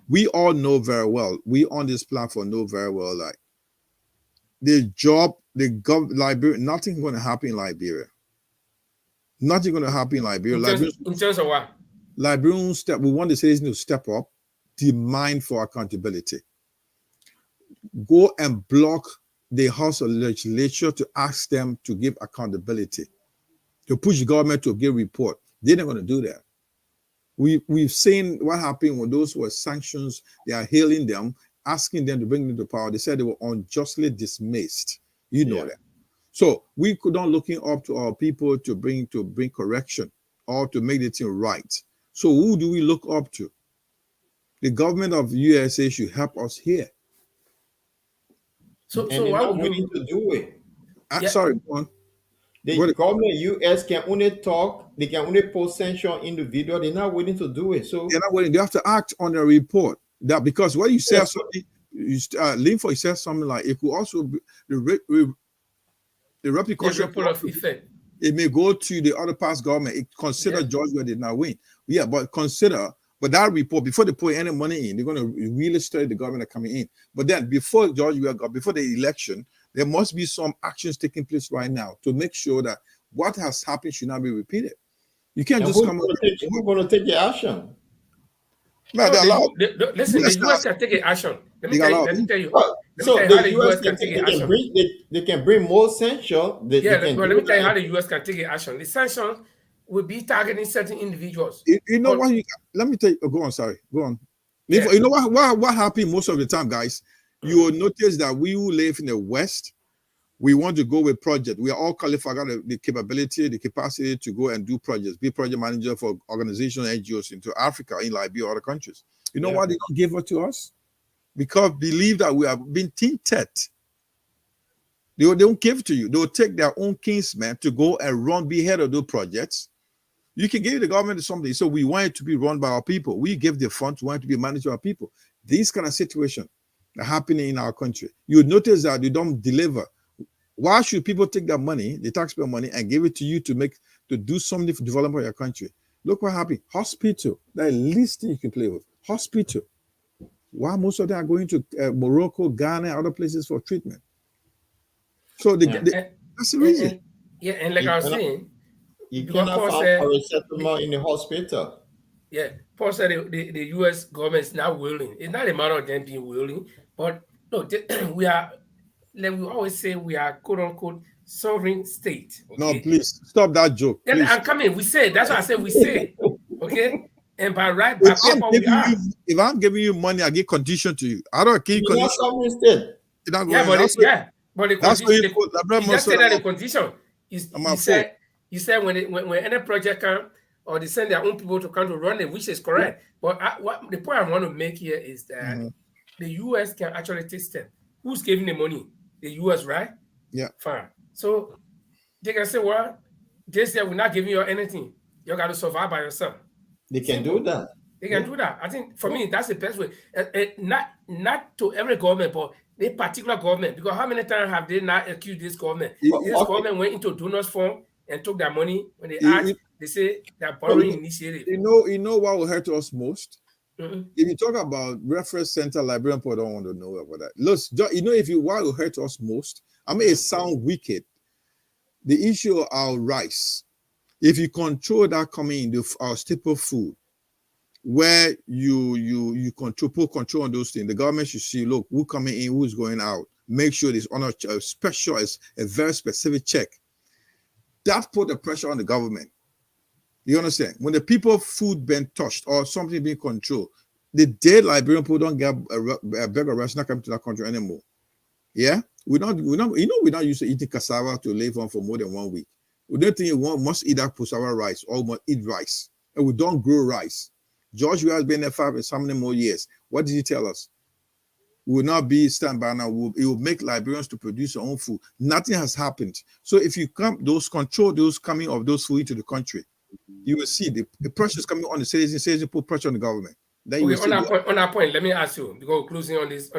we all know very well. We on this platform know very well, like Liberia, nothing going to happen in Liberia. Nothing going to happen in Liberia. In terms of what? Liberians we want the citizens to step up, demand for accountability. Go and block the House of Legislature to ask them to give accountability, to push the government to give report. They're not going to do that. We've seen what happened when those were sanctions. They are hailing them, asking them to bring them to power. They said they were unjustly dismissed. You know that. So we could not looking up to our people to bring correction or to make the thing right. So who do we look up to? The government of the USA should help us here. So they're not willing to do it. Sorry, go on. The government US can only talk, they can only post sanction individual, they're not willing to do it. So they're not willing, they have to act on a report. That because what you said something, Linford said something like it could also be The repercussion of effect. It may go to the other past government. It consider George Weah did not win. Yeah, but consider, but that report, before they put any money in, they're going to really study the government coming in. But then before George Weah got, before the election, there must be some actions taking place right now to make sure that what has happened should not be repeated. You can't just come up. Who's going to take the action? Man, listen, the US can take action. Let me tell you. So the US can take action. They can bring more sanctions. Let me tell you how the US can take action. The sanctions will be targeting certain individuals. You know what? Let me tell you. Oh, go on. Sorry. Go on. Yeah. You know what happened most of the time, guys? You will notice that we who live in the West, we want to go with project. We are all qualified, got the capability, the capacity to go and do projects, be project manager for organizational NGOs into Africa, in Liberia, other countries. You know why they don't give it to us? Because believe that we have been tinted. They don't give to you. They will take their own kinsmen to go and be head of those projects. You can give the government something. So we want it to be run by our people. We give the funds, we want it to be managed by our people. These kind of situations are happening in our country. You would notice that you don't deliver. Why should people take that money, the taxpayer money, and give it to you to do something for development of your country? Look what happened. Hospital, the least thing you can play with. Hospital. Why most of them are going to Morocco, Ghana, other places for treatment? So that's the reason. And like I was saying, you cannot find a resettlement in the hospital. Yeah, Paul said the U.S. government is not willing. It's not a matter of them being willing, but no, we are. Like we always say, we are quote unquote sovereign state. Okay? No, please stop that joke. Then I'm coming. We say that's what I said. We say, okay. And by right, by paper, we are. If I'm giving you money, I give condition to you. I don't give condition. Sovereign state. But the condition. You just say that the condition is. You said when any project come or they send their own people to come to run it, which is correct. But what the point I want to make here is that the U.S. can actually take steps. Who's giving the money? The U.S., right? Yeah. Fine. So they can say, well, this year we're not giving you anything. You got to survive by yourself. They can do that. They can do that. I think for me, that's the best way. Not to every government, but the particular government. Because how many times have they not accused this government? Government went into donors fund and took their money. When they asked, they say they're borrowing initiative. You know what will hurt us most? If you talk about reference center, Liberian people don't want to know about that. Look, what will hurt us most? I mean, it sounds wicked. The issue of our rice. If you control that coming in, our staple food, where you put control on those things, the government should see, look, who's coming in, who's going out. Make sure there's on a special, a very specific check. That put the pressure on the government. You understand? When the people food been touched or something being controlled, the dead Liberian people don't get a bag of rice not coming to that country anymore. Yeah, we're not used to eating cassava to live on for more than 1 week. We don't think one must eat that cassava rice or must eat rice, and we don't grow rice. George Weah has been there 5 and so many more years. What did he tell us? We will not be stand by now. It will make Liberians to produce their own food. Nothing has happened. So if you control those coming of those food into the country, you will see the pressure is coming on the citizens put pressure on the government. Then on that point, let me ask you, because we're closing on this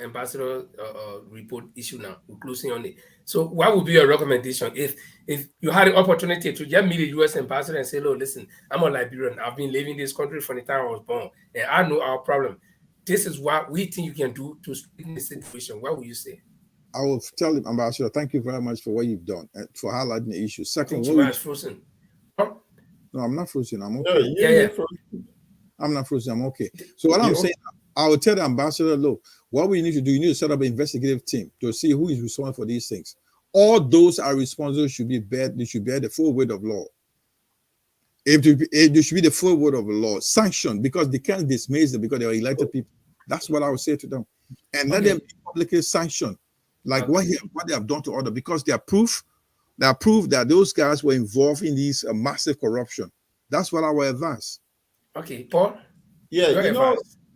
ambassador report issue now. We're closing on it. So what would be your recommendation if you had the opportunity to just meet the U.S. ambassador and say, look, listen, I'm a Liberian. I've been living in this country from the time I was born, and I know our problem. This is what we think you can do to speed this situation. What would you say? I will tell the ambassador, thank you very much for what you've done and for highlighting the issue. Second, frozen. No, I'm not frozen. I'm okay. I'm not frozen. I'm okay. So what I'm saying, I will tell the ambassador, look, what we need to do, you need to set up an investigative team to see who is responsible for these things. All those are responsible they should bear the full weight of law. There should be the full weight of the law, sanctioned, because they can't dismiss them because they are elected people. That's what I would say to them. And let them be publicly sanctioned, like what they have done to others, because they are proof that those guys were involved in this massive corruption. That's what I would advise. Okay, Paul? Yeah,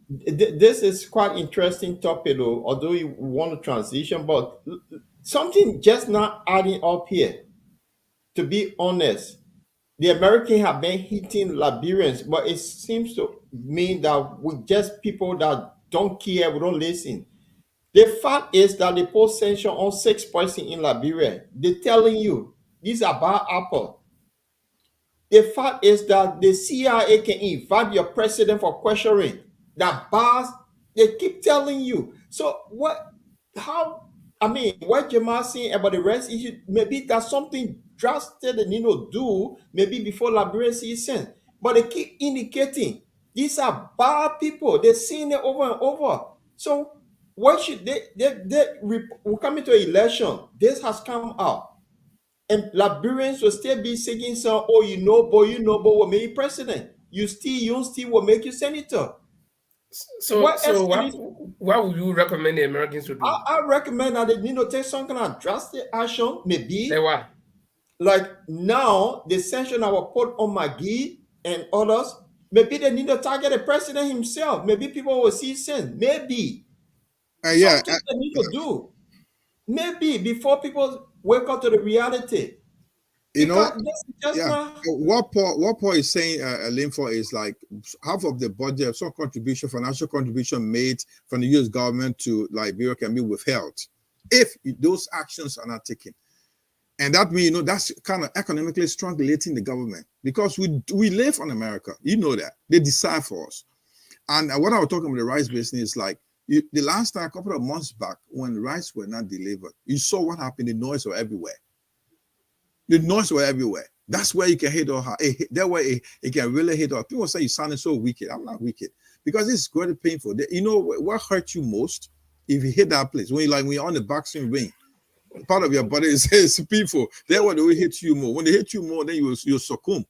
this is quite interesting topic, though, although you want to transition, but something just not adding up here. To be honest, the Americans have been hitting Liberians, but it seems to mean that we just people that don't care, we don't listen. The fact is that they put sanction on 6 persons in Liberia. They're telling you these are bad apple. The fact is that the CIA can invite your president for questioning. That bars, they keep telling you. So what? How? I mean, what Jamal saying about the rest issue? Maybe that's something drastic they need to do. Maybe before Liberia sees sense. But they keep indicating these are bad people. They're seeing it over and over. So what should we're coming to an election. This has come out. And Liberians will still be singing some, oh, you know, boy, will make you president. You still will make you senator. So, what would you recommend the Americans to do? I recommend that they need to take some kind of drastic action, maybe. Like what? Like now, the sanction that were put on McGee and others, maybe they need to target the president himself. Maybe people will see sense. Maybe. Something they need to do. Maybe before people wake up to the reality. What Paul is saying, Linford, is like half of the budget, some contribution, financial contribution made from the U.S. government to Liberia can be withheld if those actions are not taken. And that means, that's kind of economically strangulating the government, because we live on America. You know that. They decide for us. And what I was talking about the rice business, like the last time, a couple of months back, when rice were not delivered, you saw what happened. The noise were everywhere. The noise were everywhere. That's where you can hit or that way it can really hit or people say you sounded so wicked. I'm not wicked, because it's very painful. You know what hurts you most if you hit that place when you're on the boxing ring. Part of your body is painful. That way they will hit you more. When they hit you more, then you succumb.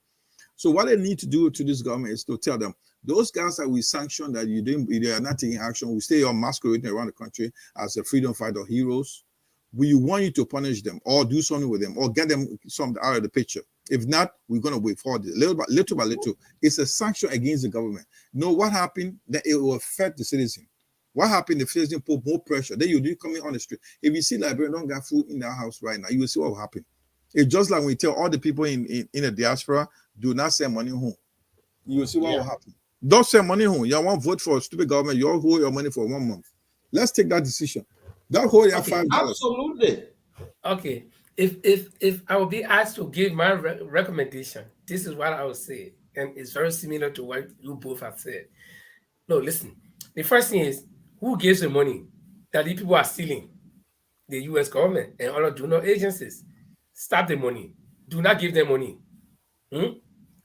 So what they need to do to this government is to tell them, those guys that we sanction that they are not taking action, we stay on masquerading around the country as a freedom fighter heroes. We want you to punish them or do something with them or get them some out of the picture. If not, we're going to wait for it little by little. It's a sanction against the government. Know what happened? That it will affect the citizen. What happened? The citizen put more pressure. Then you do coming on the street. If you see Liberia don't got food in their house right now, you will see what will happen. It's just like when we tell all the people in the diaspora, do not send money home. You will see what will happen. Don't send money home. You won't vote for a stupid government. You all hold your money for 1 month. Let's take that decision. That whole year $5. Absolutely. Okay. If I will be asked to give my recommendation, this is what I would say, and it's very similar to what you both have said. No, listen. The first thing is, who gives the money that the people are stealing? The U.S. government and other donor agencies. Stop the money. Do not give them money.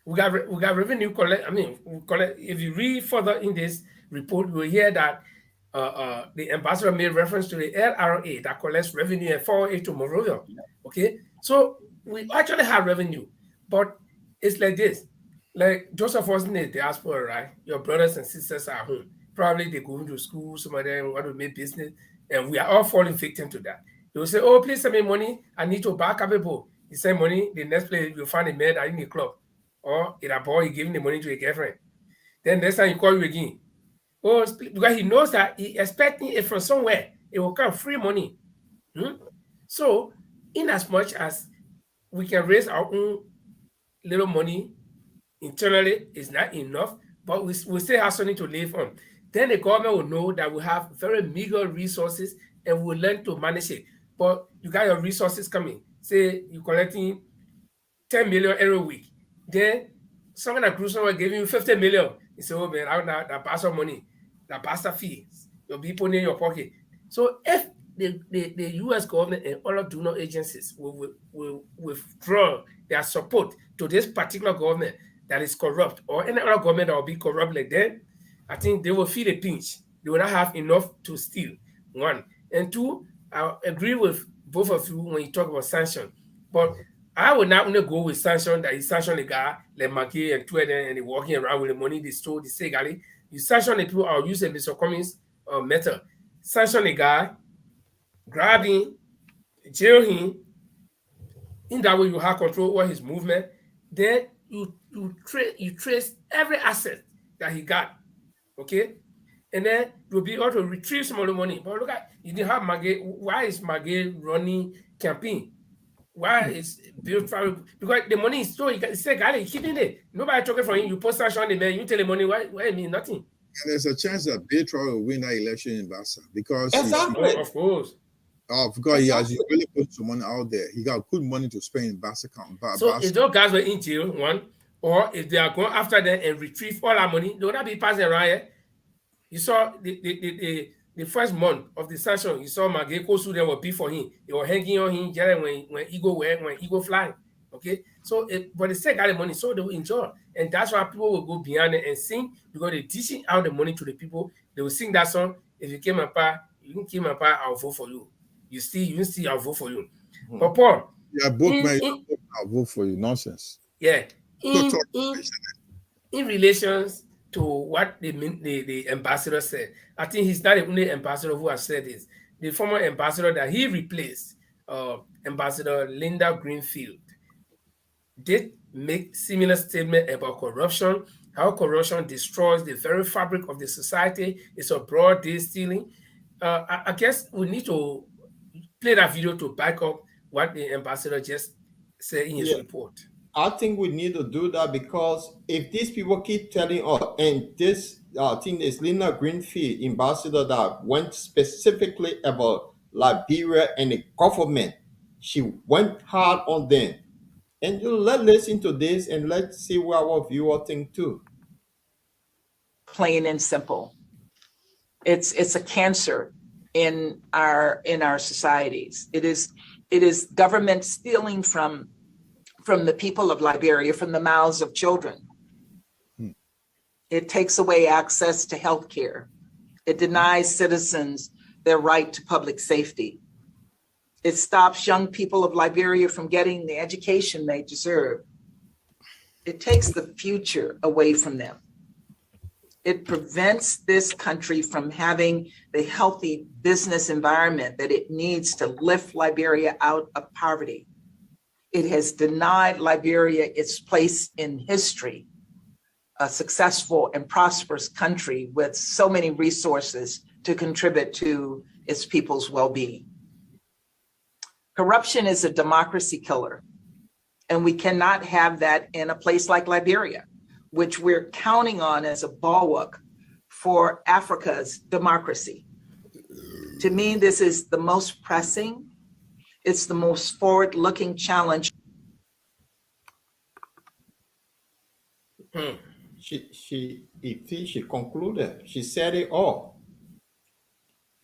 We got revenue collect. I mean, we collect. If you read further in this report, you will hear that the ambassador made reference to the LRA that collects revenue and forward it to Monrovia. Okay, so we actually have revenue, but it's like this. Like those of us in the diaspora, right? Your brothers and sisters are home. Probably they go to school, some of them want to make business, and we are all falling victim to that. They will say, oh, please send me money. I need to back up a boat. You send money, the next place you'll find a man in the club. Or in a boy giving the money to a girlfriend. Then next time you call you again. Oh, because he knows that he expecting it from somewhere. It will come free money. So, in as much as we can raise our own little money internally, is not enough, but we still have something to live on. Then the government will know that we have very meager resources and we'll learn to manage it. But you got your resources coming. Say you're collecting 10 million every week. Then someone at Cruise will give you 50 million. You say, oh man, that pastor money, that pastor fees, you'll be putting in your pocket. So if the U.S. government and other donor agencies will withdraw their support to this particular government that is corrupt, or any other government that will be corrupt like that, I think they will feel a pinch. They will not have enough to steal, one. And two, I agree with both of you when you talk about sanction. But I would not want to go with sanction that you sanction the guy, like Maki and Twitter, and they're walking around with the money they stole, they say, Gali. You sanction the people, I'll use a Mr. Cummings method. Sanction the guy, grab him, jail him. In that way, you have control over his movement. Then you trace every asset that he got. Okay? And then you'll be able to retrieve some of the money. But look at, you didn't have Maggie. Why is Maggie running campaign? Why is Bill travel? Because the money is stored. You say, guy, keeping it. Nobody talking from him. You post sanction on the man. You tell the money, why I mean nothing. there's a chance that Beatrice will win that election in Bassa because Exactly. Of course. because he has really put some money out there. He got good money to spend in Bassa County. So if those guys were in jail, one, or if they are going after them and retrieve all our money, they would not be passing around here. You saw the first month of the session, you saw Mageko Su there were beef for him. They were hanging on him when he go flying. Okay, so but they still got the money, so they will enjoy, and that's why people will go behind it and sing because they're teaching out the money to the people. They will sing that song. If you came apart, you can came apart, I'll vote for you. You see, I'll vote for you. But Paul, yeah, both men, I'll vote for you. Nonsense. yeah, in relations to what the ambassador said, I think he's not the only ambassador who has said this. The former ambassador that he replaced, Ambassador Linda Greenfield, did make similar statement about corruption, how corruption destroys the very fabric of the society. It's a broad day stealing. I guess we need to play that video to back up what the ambassador just said in his report. I think we need to do that because if these people keep telling us, and this, I think it's Linda Greenfield, ambassador, that went specifically about Liberia and the government. She went hard on them. And let's listen to this and let's see what our viewer think too. Plain and simple. It's a cancer in our societies. It is government stealing from the people of Liberia, from the mouths of children. It takes away access to health care. It denies citizens their right to public safety. It stops young people of Liberia from getting the education they deserve. It takes the future away from them. It prevents this country from having the healthy business environment that it needs to lift Liberia out of poverty. It has denied Liberia its place in history, a successful and prosperous country with so many resources to contribute to its people's well-being. Corruption is a democracy killer, and we cannot have that in a place like Liberia, which we're counting on as a bulwark for Africa's democracy. To me, this is the most pressing, it's the most forward-looking challenge. She concluded, she said it all.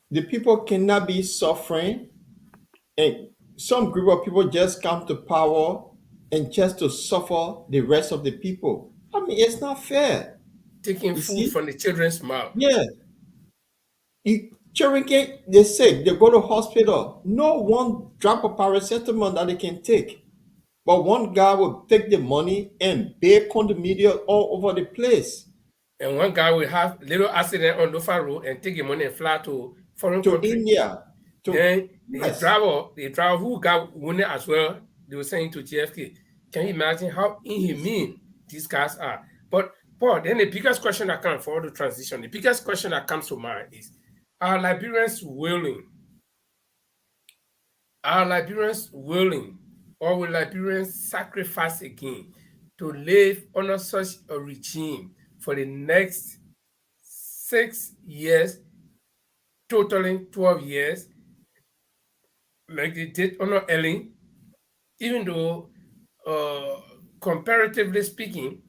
The people cannot be suffering, and some group of people just come to power and just to suffer the rest of the people. I mean, it's not fair. Taking food from the children's mouth. Yeah. Children they're sick, they go to hospital. No one drop of paracetamol that they can take. But one guy will take the money and bake on the media all over the place. And one guy will have little accident on Lofa Road and take the money and fly to foreign country. India. Then the driver who got wounded as well, they were saying to GFK. Can you imagine how inhumane these guys are? But Paul, then the biggest question that comes for the transition, the biggest question that comes to mind is, are Liberians willing? Are Liberians willing, or will Liberians sacrifice again to live under such a regime for the next 6 years, totaling 12 years, like they did under Ellen, even though, comparatively speaking,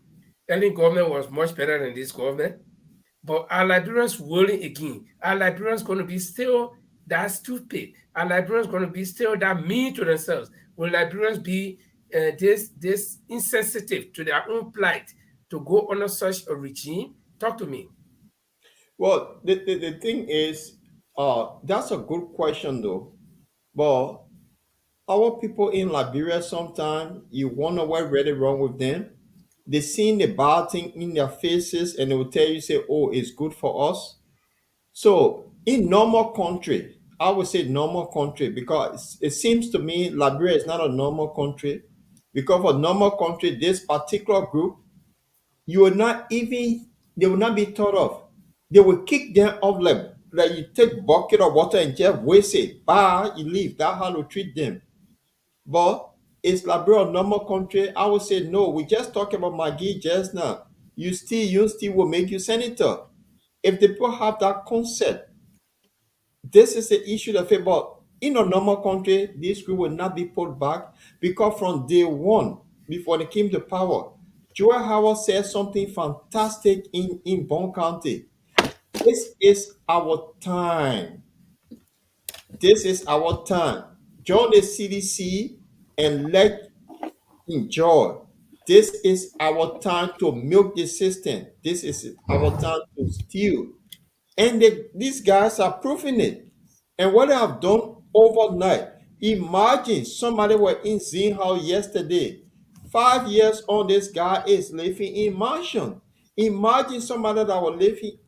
Ellen government was much better than this government. But are Liberians willing again? Are Liberians going to be still that stupid? Are Liberians going to be still that mean to themselves? Will Liberians be this insensitive to their own plight to go under such a regime? Talk to me. Well, the thing is, that's a good question though. But our people in Liberia, sometimes you wonder what's really wrong with them. They see the bad thing in their faces and they will tell you, say, oh, it's good for us. So in normal country, I would say normal country, because it seems to me Liberia is not a normal country. Because for normal country, this particular group, they will not be thought of. They will kick them off like you take bucket of water and just waste it. Bah, you leave. That's how to treat them. But is Liberia a normal country? I would say no. We just talked about Maggie just now. You still will make you senator. If the people have that concept, this is the issue of it. But in a normal country, this group will not be put back because from day one, before they came to power, Joel Howard said something fantastic in Bond County. This is our time. This is our time. Join the CDC and let enjoy. This is our time to milk the system. This is our time to steal. And these guys are proving it. And what they have done overnight, imagine somebody were in Zinhao yesterday. 5 years on, this guy is living in mansion. Imagine somebody that was living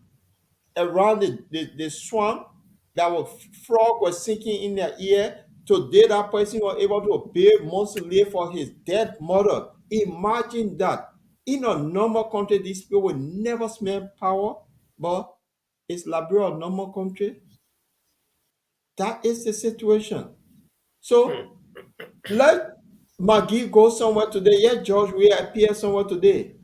around the swamp, that was frog was sinking in their ear. Today, that person was able to pay monthly for his dead mother. Imagine that. In a normal country, these people will never smell power, but is Liberia a normal country? That is the situation. So let Maggie go somewhere today. Yeah, George will appear somewhere today.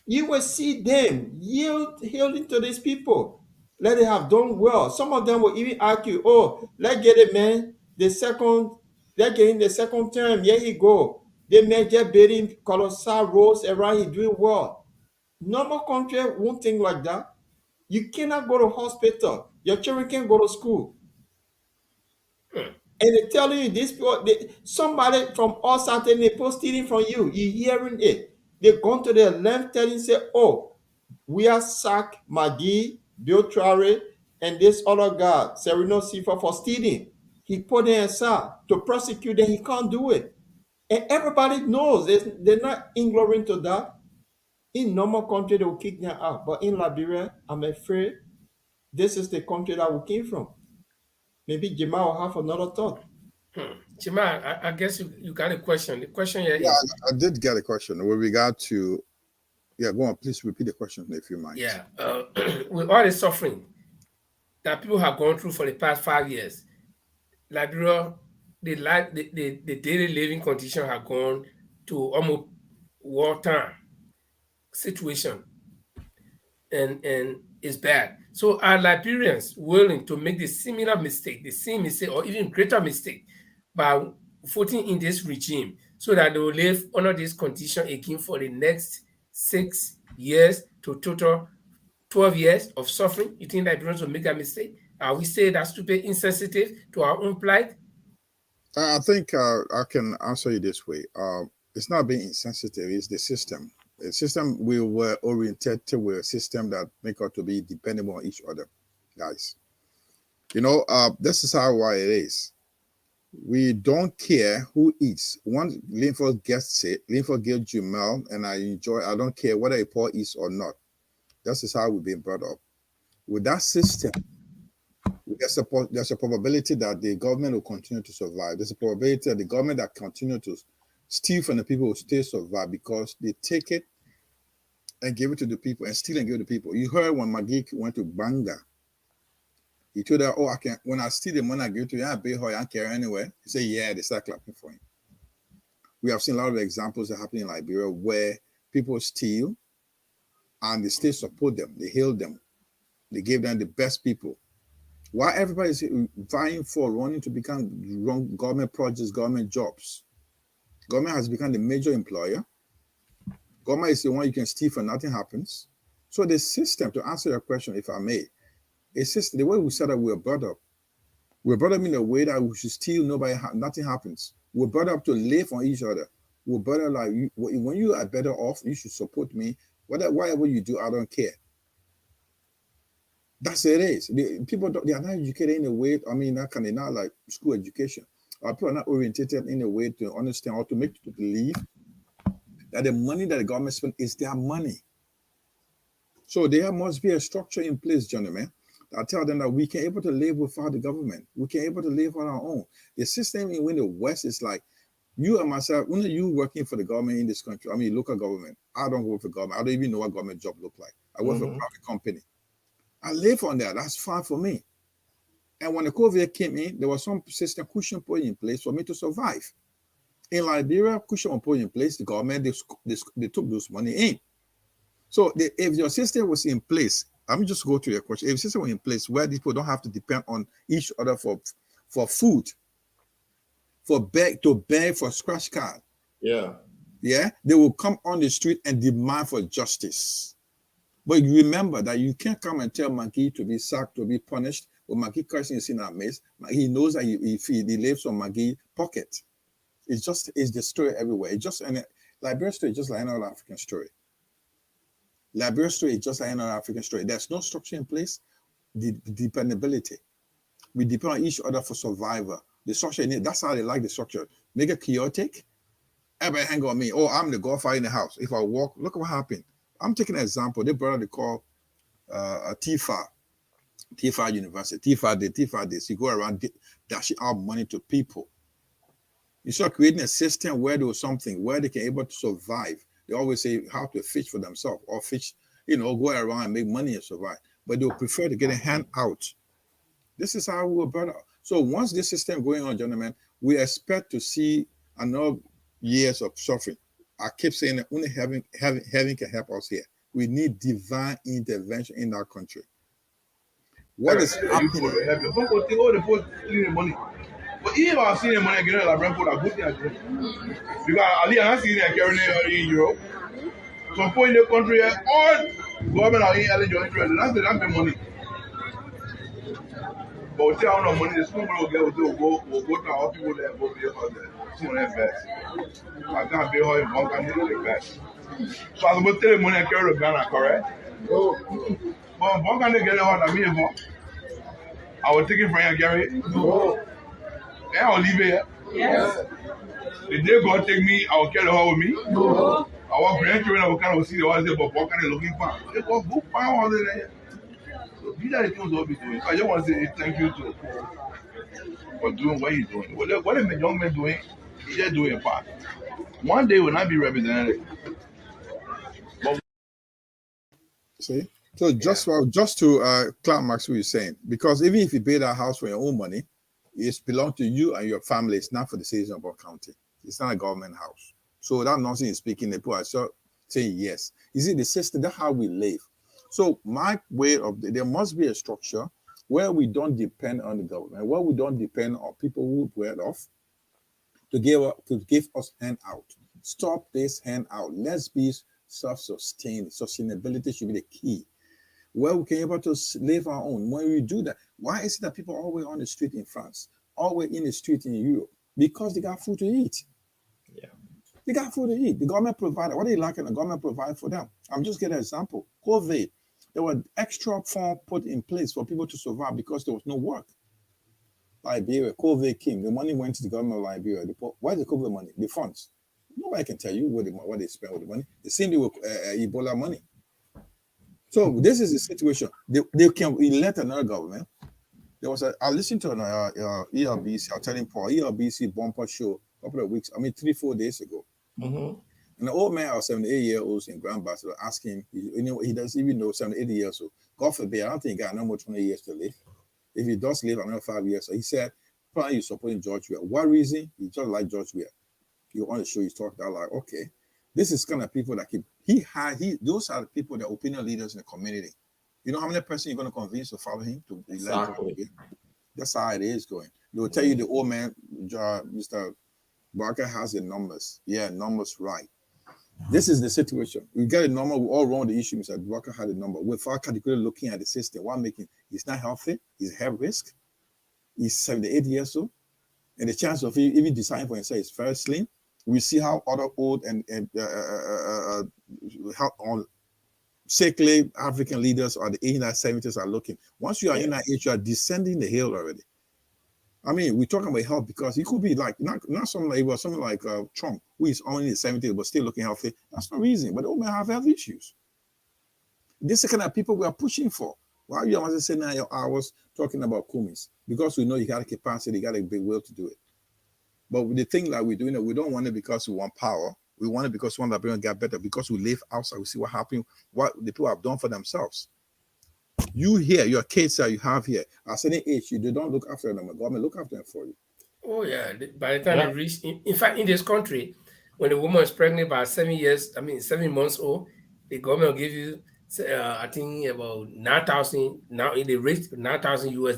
You will see them yielding to these people. Let they have done well. Some of them will even argue, oh, let's get a man let's get in the second term. Here he go. The man just building colossal roads around, he doing well. Normal country won't think like that. You cannot go to hospital. Your children can't go to school. And they're telling you this people, somebody from us out there, they stealing from you. You're hearing it. They've gone to their length telling, say, oh, we are sacked Maggie, Bill Traore, and this other guy, Sereno Sifa, for stealing. He put them aside to prosecute them. He can't do it. And everybody knows they're not ignorant to that. In normal country, they will kick them out. But in Liberia, I'm afraid this is the country that we came from. Maybe Jamal will have another thought. Jamal, I guess you got a question. The question here is... I did get a question with regard to... Yeah, go on. Please repeat the question if you mind. Yeah. With all the suffering that people have gone through for the past 5 years, Liberia, the daily living condition have gone to almost wartime situation, and it's bad. So are Liberians willing to make the similar mistake, the same mistake, or even greater mistake by voting in this regime so that they will live under this condition again for the next 6 years to total 12 years of suffering? You think Liberians will make that mistake? Are we saying that's stupid, insensitive to our own plight? I think I can answer you this way. It's not being insensitive, it's the system. The system, we were oriented to a system that make us to be dependable on each other, guys. You know, this is why it is. We don't care who eats. Once Linford gets it, Linford gives Jamal, and I don't care whether a poor eats or not. This is how we've been brought up. With that system, there's a probability that the government will continue to survive. There's a probability that the government that continue to steal from the people will still survive because they take it and give it to the people and steal and give it to people. You heard when Magik went to Banga, he told her, oh, when I steal the money, I give it to you, I pay her, I don't care anywhere. He said, yeah, they start clapping for him. We have seen a lot of examples that happen in Liberia where people steal and the state support them, they hail them, they give them the best people. While everybody is vying for running to become government projects, government jobs, government has become the major employer. Government is the one you can steal for, nothing happens. So the system, to answer your question, if I may, it's just the way we said that we're brought up in a way that we should steal, nothing happens. We're brought up to live on each other. We're brought up like, when you are better off, you should support me. Whatever you do, I don't care. That's it is. People, they are not educated in a way, they're not like school education. People are not orientated in a way to understand or to make people believe that the money that the government spends is their money. So there must be a structure in place, gentlemen, that tell them that we can able to live without the government. We can able to live on our own. The system in the West is like, you and myself, when you working for the government in this country, local government, I don't work for government. I don't even know what government job look like. I work for a private company. I live on that. That's fine for me. And when the COVID came in, there was some system cushion put in place for me to survive. In Liberia, cushion was put in place. The government, they took those money in. So if your system was in place let me just go to your question. If a system were in place where people don't have to depend on each other for food, to beg for scratch card, they will come on the street and demand for justice. But you remember that you can't come and tell Maggie to be sacked, to be punished. When Maggie cursing is in our midst, he knows that if he lives on Maggie's pocket, it's the story everywhere. It's just Liberia story is just like another African story. Liberia story is just like another African story. There's no structure in place. The dependability. We depend on each other for survival. The structure, that's how they like the structure. Make it chaotic. Everybody hang on me. Oh, I'm the golfer in the house. If I walk, look what happened. I'm taking an example. They brother they call TFA University. TFA this. You go around dashing out money to people. You start creating a system where there was something where they can able to survive. They always say how to fish for themselves or fish, go around and make money and survive. But they'll prefer to get a hand out. This is how we were brought up. So once this system going on, gentlemen, we expect to see another years of suffering. I keep saying that only heaven can help us here. We need divine intervention in our country. What is happening? But even I've seen money getting like Brentford, I put it because Ali and I see them carrying in Europe. Some point in the country, all government are in eligible interest, and that's the money. But we tell no money, the school will go to our people there, go pay for the school invest. I can't pay her in one country to invest. So I was going to tell the money and carry the Ghana, correct? But one country get it on me, I will take it from you, Gary. And I'll leave it. Yes. The day God take me, I will carry her with me. No. Our grandchildren, I will kind of see the ones there, but what kind of looking for? They go book power there. So these are the things we'll be doing. I just want to say thank you to for doing what he's doing. What the young man doing? He's just doing a part. One day will not be represented. But see? So just to climax what you're saying, because even if you build a house for your own money, it belongs to you and your family. It's not for the citizens of our county. It's not a government house. So that nonsense is speaking. The people are saying yes. You see, the system, that's how we live. So my way of, there must be a structure where we don't depend on the government, where we don't depend on people who wear off to give us handout. Stop this handout. Let's be self-sustained. Sustainability should be the key. Where we can be able to live our own. When we do that, why is it that people are always on the street in France, always in the street in Europe? Because they got food to eat. Yeah. They got food to eat. The government provided. What are they lacking? The government provide for them. I'm just getting an example. COVID, there were extra funds put in place for people to survive because there was no work. Liberia, COVID came. The money went to the government of Liberia. Why the COVID money? The funds. Nobody can tell you what they spent with the money. The same thing with Ebola money. So this is the situation. They can elect another government. I listened to an ELBC. I'll tell him Paul, ELBC bumper show a couple of weeks, 3-4 days ago. Mm-hmm. And the old man of 78 years old in Grand Bassa asking, he doesn't even know 78 years old. God forbid, I don't think he got no more 20 years to live. If he does live another 5 years, so he said, probably he's supporting George Weah. What reason? He just like George Weah. You on the show, he's talking about like, okay, this is kind of people that those are the people, the opinion leaders in the community. You know how many person you're going to convince to follow him to elect George Weah? That's how it is going. They will tell you the old man, Mr. Boakai has the numbers. Yeah, numbers right. This is the situation. We get a number, we all wrong the issue. Mr. Boakai had a number. Without categorically looking at the system, he's not healthy, he's health risk, he's 78 years old, and the chance of him even deciding for himself is very slim. We see how other old and sickly African leaders or the 80s, 70s are looking. Once you are in that age, you are descending the hill already. I mean, we're talking about health because he could be like, not something like Trump, who is only in his 70s but still looking healthy. That's no reason. But the old man have health issues. This is the kind of people we are pushing for. Why you want to say 9 hours talking about Kumis? Because we know you got a capacity, you got a big will to do it. But the thing that we're doing it, we don't want it because we want power. We want it because we want to get better. Because we live outside, we see what happened, what the people have done for themselves. You here, your kids that you have here, at a certain age, you don't look after them. The government look after them for you. Oh yeah. By the time they reach, in fact, in this country, when a woman is pregnant by 7 months old, the government will give you I think about 9,000 now in the rate $9,000 Let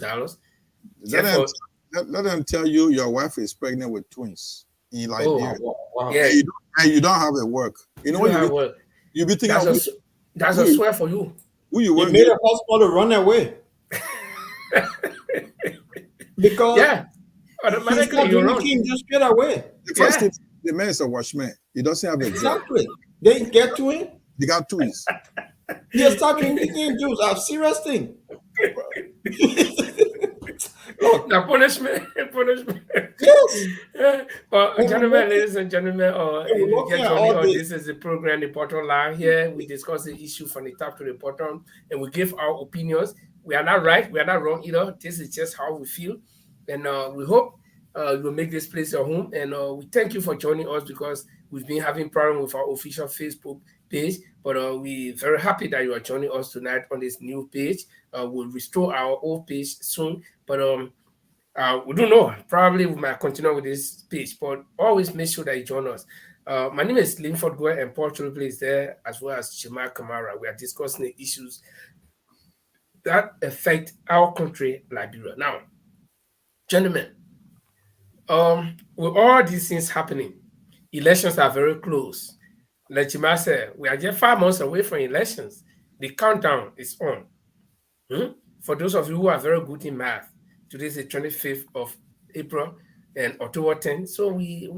just them, for let them tell you your wife is pregnant with twins in oh Liberia, Wow. yeah, and you don't have a work. You you know don't what have work. you be thinking That's a who, s- that's a who, swear for you. who you It work made with. a husband to run away because Yeah, he's automatically not you doing run. anything just straight away. The first Yeah, thing, the man is a watchman. He doesn't have a job. Exactly. They get to him. He got twins. He is talking. He didn't do a serious thing. Look, the punishment, punishment. yes. Well, And we're gentlemen, looking, ladies and gentlemen, and if we're you looking get at joining all us, this. this is the program, the bottom line here. We discuss the issue from the top to the bottom, and we give our opinions. We are not right, we are not wrong either. This is just how we feel, and we hope you will make this place your home. And we thank you for joining us because we've been having problem with our official Facebook page, but we're very happy that you are joining us tonight on this new page. We'll restore our old page soon, but we don't know. Probably we might continue with this page, but always make sure that you join us. My name is Linford Goy and Paul Chuluple is there as well as Shema Kamara. We are discussing the issues that affect our country, Liberia. Now, gentlemen, with all these things happening, elections are very close. Like Shema said, we are just 5 months away from elections. The countdown is on. Hmm? For those of you who are very good in math, today is the 25th of April and October 10th. So we're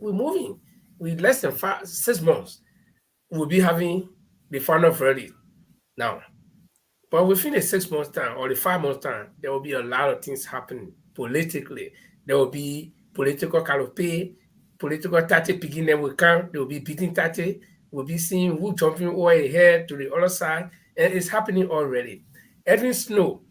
moving. We less than 6 months. We'll be having the final verdict. Now, but within the 6 months time or the 5 months time, there will be a lot of things happening politically. There will be political kind of pay, political tactic picking them will come. There will be beating tactic. We'll be seeing who jumping over ahead to the other side, and it's happening already. Edwin Snow.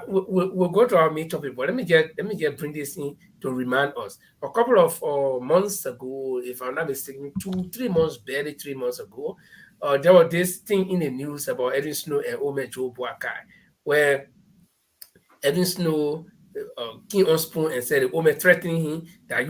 We'll go to our main topic, but let me get bring this in to remind us. A couple of months ago, if I'm not mistaken, 2 3 months, barely 3 months ago, there was this thing in the news about Edwin Snow and Ome Joe Boakai, where Edwin Snow came on spoon and said Ome threatening him that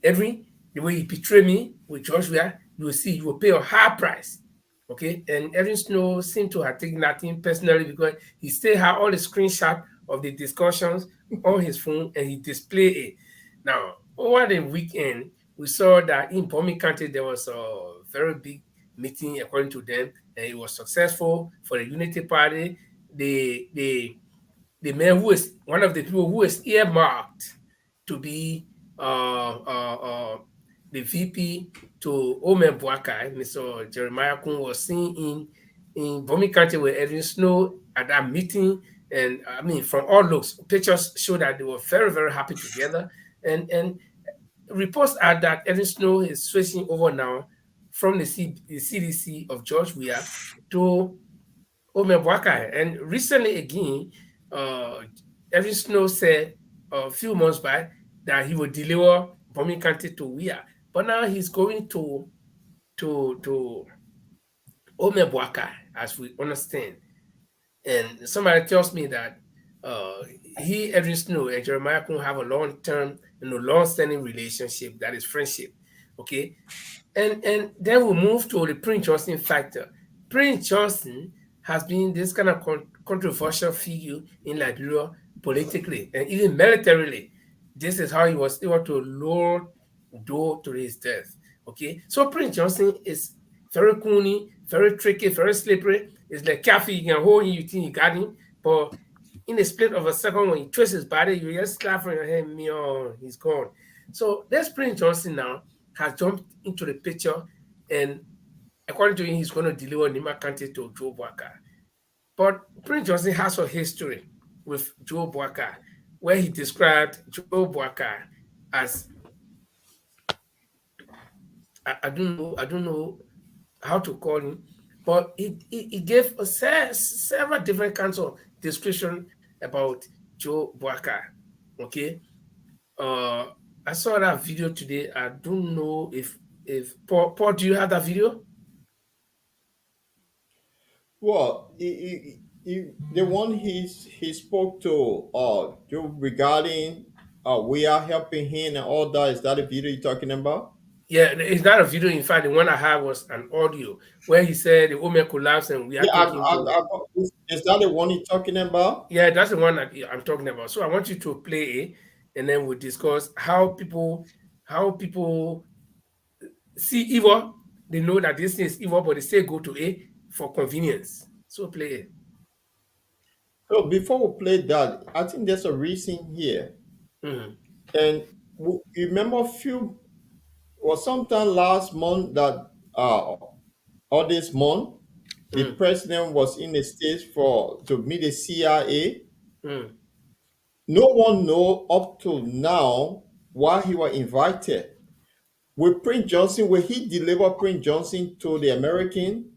Edwin, the way you betray me with Joshua, you will see, you will pay a high price. Okay, and Edwin Snow seemed to have taken that thing personally because he still had all the screenshots of the discussions on his phone and he displayed it. Now, over the weekend, we saw that in Bomi County there was a very big meeting according to them, and it was successful for the Unity Party. The man who is one of the people who is earmarked to be the VP to Omen Boakai, Mr. Jeremiah Kun, was seen in Bomi County with Edwin Snow at that meeting. And I mean, from all looks, pictures show that they were very, very happy together. And reports are that Edwin Snow is switching over now from the CDC of George Weah to Omen Boakai. And recently again, uh, Edwin Snow said a few months back that he would deliver Bomi County to Weah. But now he's going to Omen Boakai, as we understand. And somebody tells me that Edwin Snow, and Jeremiah Kun have a long-term and a long-standing relationship that is friendship. Okay. And then we move to the Prince Johnson factor. Prince Johnson has been this kind of controversial figure in Liberia politically and even militarily. This is how he was able to lure Doe to his death. Okay, so Prince Johnson is very coony, very tricky, very slippery. It's like Kathy, you can hold him, you think you got him, but in a split of a second, when he twists his body, you just slap on your head, he's gone. So this Prince Johnson now has jumped into the picture, and according to him, he's going to deliver Nima County to Joe Boakai. But Prince Johnson has a history with Joe Boakai, where he described Joe Boakai as I don't know how to call him, but he gave several different kinds of description about Joe Boakai. Okay, uh, I saw that video today. I don't know if Paul, do you have that video? Well, the one he spoke to Joe regarding we are helping him and all that. Is that the video you're talking about? Yeah, it's not a video. In fact, the one I have was an audio where he said the woman collapsed and we had Yeah, to take him to. is that the one you're talking about? Yeah, that's the one that I'm talking about. So I want you to play it, and then we'll discuss how people see evil. They know that this thing is evil, but they still go to it for convenience. So play it. So before we play that, I think there's a reason here. Mhm. And you remember a few, or sometime last month that, or this month, the Mm. president was in the States to meet the CIA. Mm. No one know up to now why he was invited. With Prince Johnson, when he delivered Prince Johnson to the American,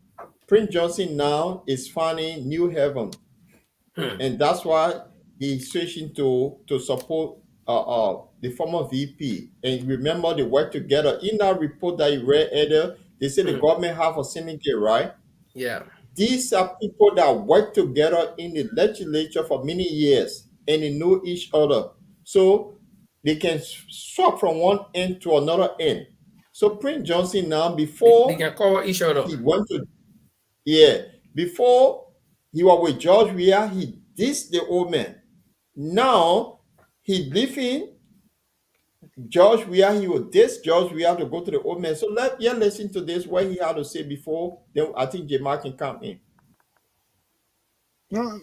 Prince Johnson now is finding new heaven. Mm. And that's why he's switching to support the former VP. And remember, they work together. In that report that you read earlier, they say the Mm. government have a syndicate, right? Yeah. These are people that work together in the legislature for many years and they know each other. So they can swap from one end to another end. So Prince Johnson now, They before can cover each other. he went to, yeah, before he was with George Weah, he dissed the old man. Now he leaving George Weah, he will diss George Weah to go to the old man. So listen to this, what he had to say before. Then I think J Mark can come in. No,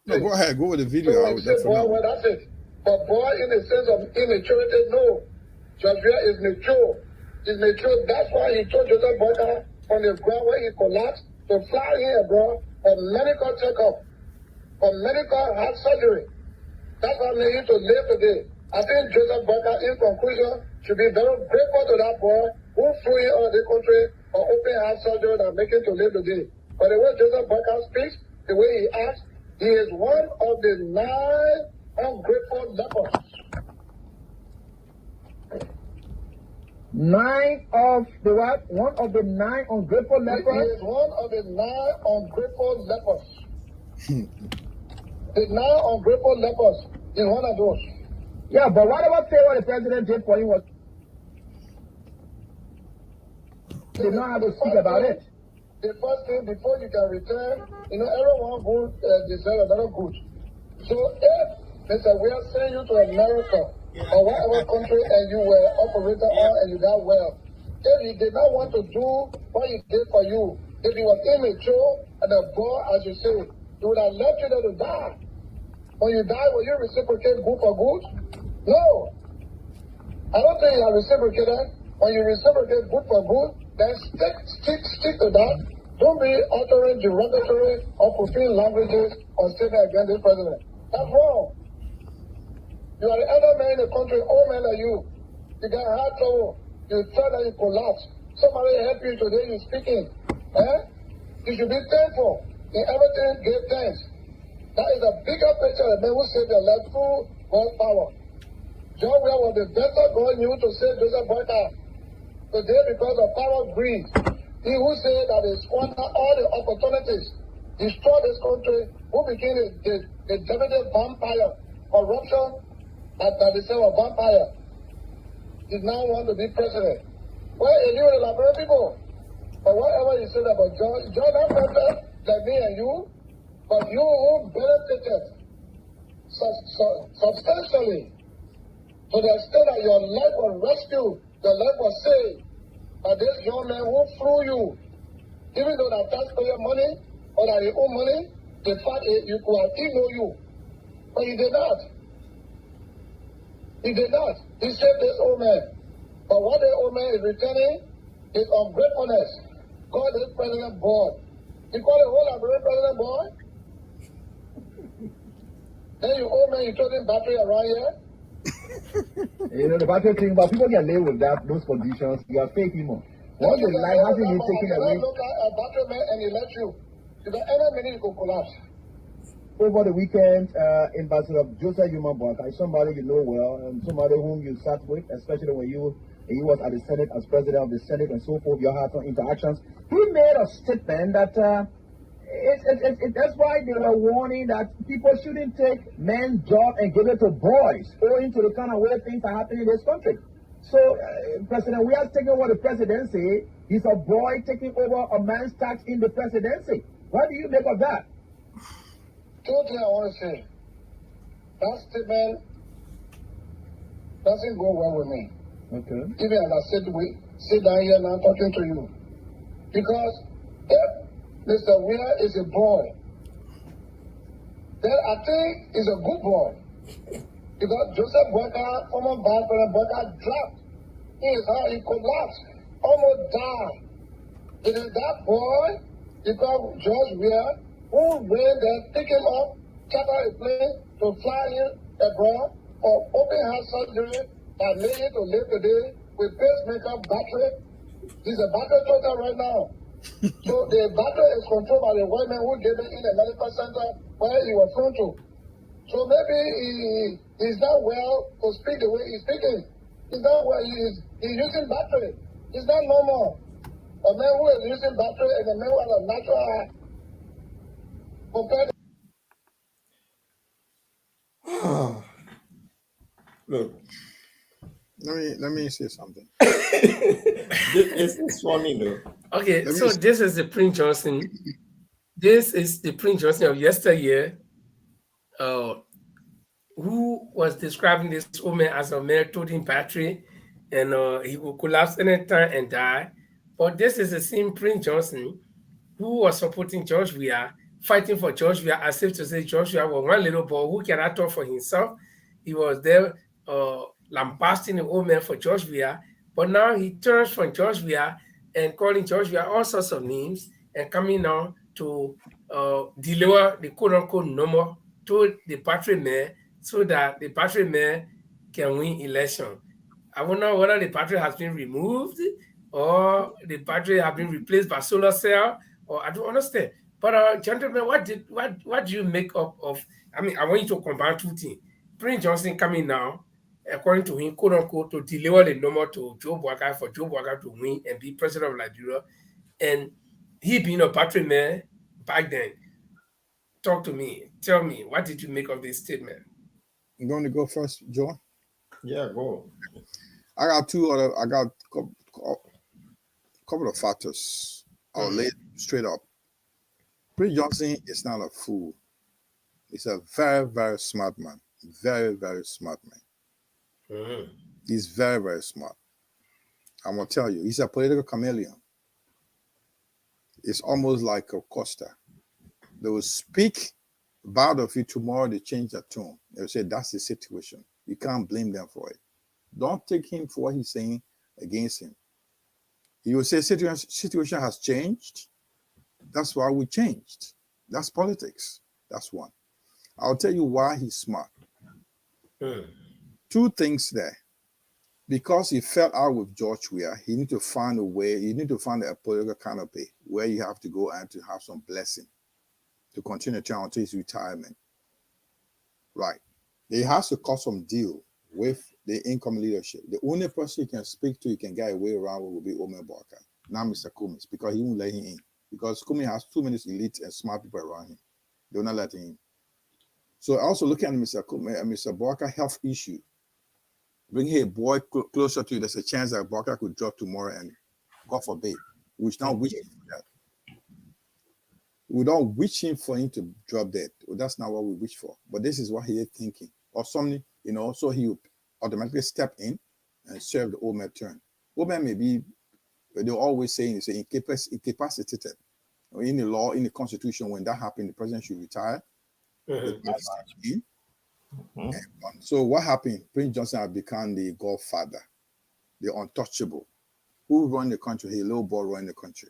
go ahead. Go with the video. So say, boy, well, that's it. But boy, in the sense of immaturity, no. Joshua is mature. He's mature. That's why he told Joseph Boakai on the ground where he collapsed to fly here, bro, for medical checkup, for medical heart surgery. That's why I need you to live today. I think Joseph Boakai, in conclusion, should be very grateful to that boy who flew in out of the country for open heart surgery and making to live today. But the way Joseph Boakai speaks, the way he acts, he is one of the 9 ungrateful lepers. 9 of the what? One of the 9 ungrateful lepers? He is one of the 9 ungrateful lepers. The 9 ungrateful lepers is one of those. Yeah, but what about say what the president did for him was did not have to speak about it. The first thing before you can return, everyone who deserves another good. So if Mr. We are sending you to America or whatever country and you were operator on and you got well, if he did not want to do what he did for you, if he was immature and a boy, as you say, he would have left you there to die. When you die, will you reciprocate good for good? No. I don't think you are reciprocated. When you reciprocate good for good, then stick to that. Don't be uttering derogatory or profane languages or statement against the president. That's wrong. You are the elder man in the country, old man like you. You got heart trouble. You thought that you collapse. Somebody help you today, you're speaking. You should be thankful. In everything, give thanks. That is a bigger picture of the man who saved your life through God's power. John Weah was the best God knew to save Joseph Boakai. Today, because of power greed, he who said that they squander all the opportunities, destroy this country, who became the definitive vampire, corruption, at the same of vampire, is now want to be president. Well, he knew the Liberian people. But whatever you said about John not perfect like me and you, but you who benefited substantially to the extent that your life was rescued, your life was saved by this young man who flew you. Even though that taxpayer money or that your own money, the fact is you could have emailed you. But he did not. He did not. He saved this old man. But what the old man is returning is ungratefulness. God is President Boy. He called the whole Liberian President Boy. Then you old man, you told him battery around here. The battle thing, but people can live with those conditions. You are fake anymore. Once the life hasn't been taken away. Look at a battery man and he let you. You got any minute you could collapse. Over the weekend, Ambassador Joseph Boakai, somebody you know well, and somebody whom you sat with, especially when he was at the Senate as president of the Senate and so forth, you had some interactions. He made a statement that that's why they were warning that people shouldn't take men's job and give it to boys, owing to the kind of way things are happening in this country. So President Weah taking over the presidency. He's a boy taking over a man's tax in the presidency. What do you make of that? Two things I want to say. That statement doesn't go well with me. Okay. Even as I sit down here now talking to you. Because if Mr. Weah is a boy, then I think he's a good boy. Because Joseph Boakai, former Vice President Boakai, dropped. He collapsed, almost died. It is that boy, because George Weah, who went there, pick him up, charter a plane to fly him abroad for open heart surgery and lay him to live today with pacemaker battery. He's a battery total right now. So the battery is controlled by the white man who gave it in the medical center where he was thrown to. So maybe he's not well to speak the way he's speaking. He's not well, he's using battery. It's not normal. A man who is using battery and a man who has a natural heart. Compared Look, let me say something. it's funny though. Okay, so this is the Prince Johnson. This is the Prince Johnson of yesteryear, who was describing this woman as a melting battery, and he will collapse anytime and die. But this is the same Prince Johnson who was supporting George Weah, fighting for George Weah, as if to say George Weah was one little boy who cannot talk for himself. He was there lambasting the old man for George Weah, but now he turns from George Weah and calling George Weah all sorts of names and coming now to deliver the quote-unquote number to the battery man so that the battery man can win election. I wonder whether the battery has been removed or the battery has been replaced by solar cell, or I don't understand. But gentlemen, what do you make up of? I mean, I want you to combine two things. Prince Johnson coming now, according to him, quote unquote, to deliver the number to Joe Boakai for Joe Boakai to win and be president of Liberia, and he being a battery man back then. Talk to me. Tell me, what did you make of this statement? You going to go first, Joe? Yeah, go. I got a couple of factors. I'll lay it straight up. Prince Johnson is not a fool. He's a very, very smart man. Very, very smart man. He's very, very smart. I'm going to tell you, he's a political chameleon. It's almost like a Costa. They will speak bad of you tomorrow, they change their tone. They'll say, that's the situation. You can't blame them for it. Don't take him for what he's saying against him. You will say situation has changed. That's why we changed. That's politics. That's one. I'll tell you why he's smart. Two things there. Because he fell out with George Weah, he need to find a way, you need to find a political canopy where you have to go and to have some blessing to continue to until his retirement. Right. He has to cut some deal with the incoming leadership. The only person he can speak to, he can get away around with will be Weah Boakai, not Mr. Cummings, because he won't let him in. Because Cummings has too many elite and smart people around him. They're not letting him in. So also looking at Mr. Boakai health issue, bring a boy closer to you, there's a chance that Boakai could drop tomorrow and God forbid, which not wishing for that. We don't wish him for him to drop dead. Well, that's not what we wish for. But this is what he is thinking. Or something, so he will automatically step in and serve the old man turn. Old man may be, they're always saying, incapacitated. In the law, in the constitution, when that happened, the president should retire. So what happened? Prince Johnson had become the godfather, the untouchable. Who run the country? He little boy run the country.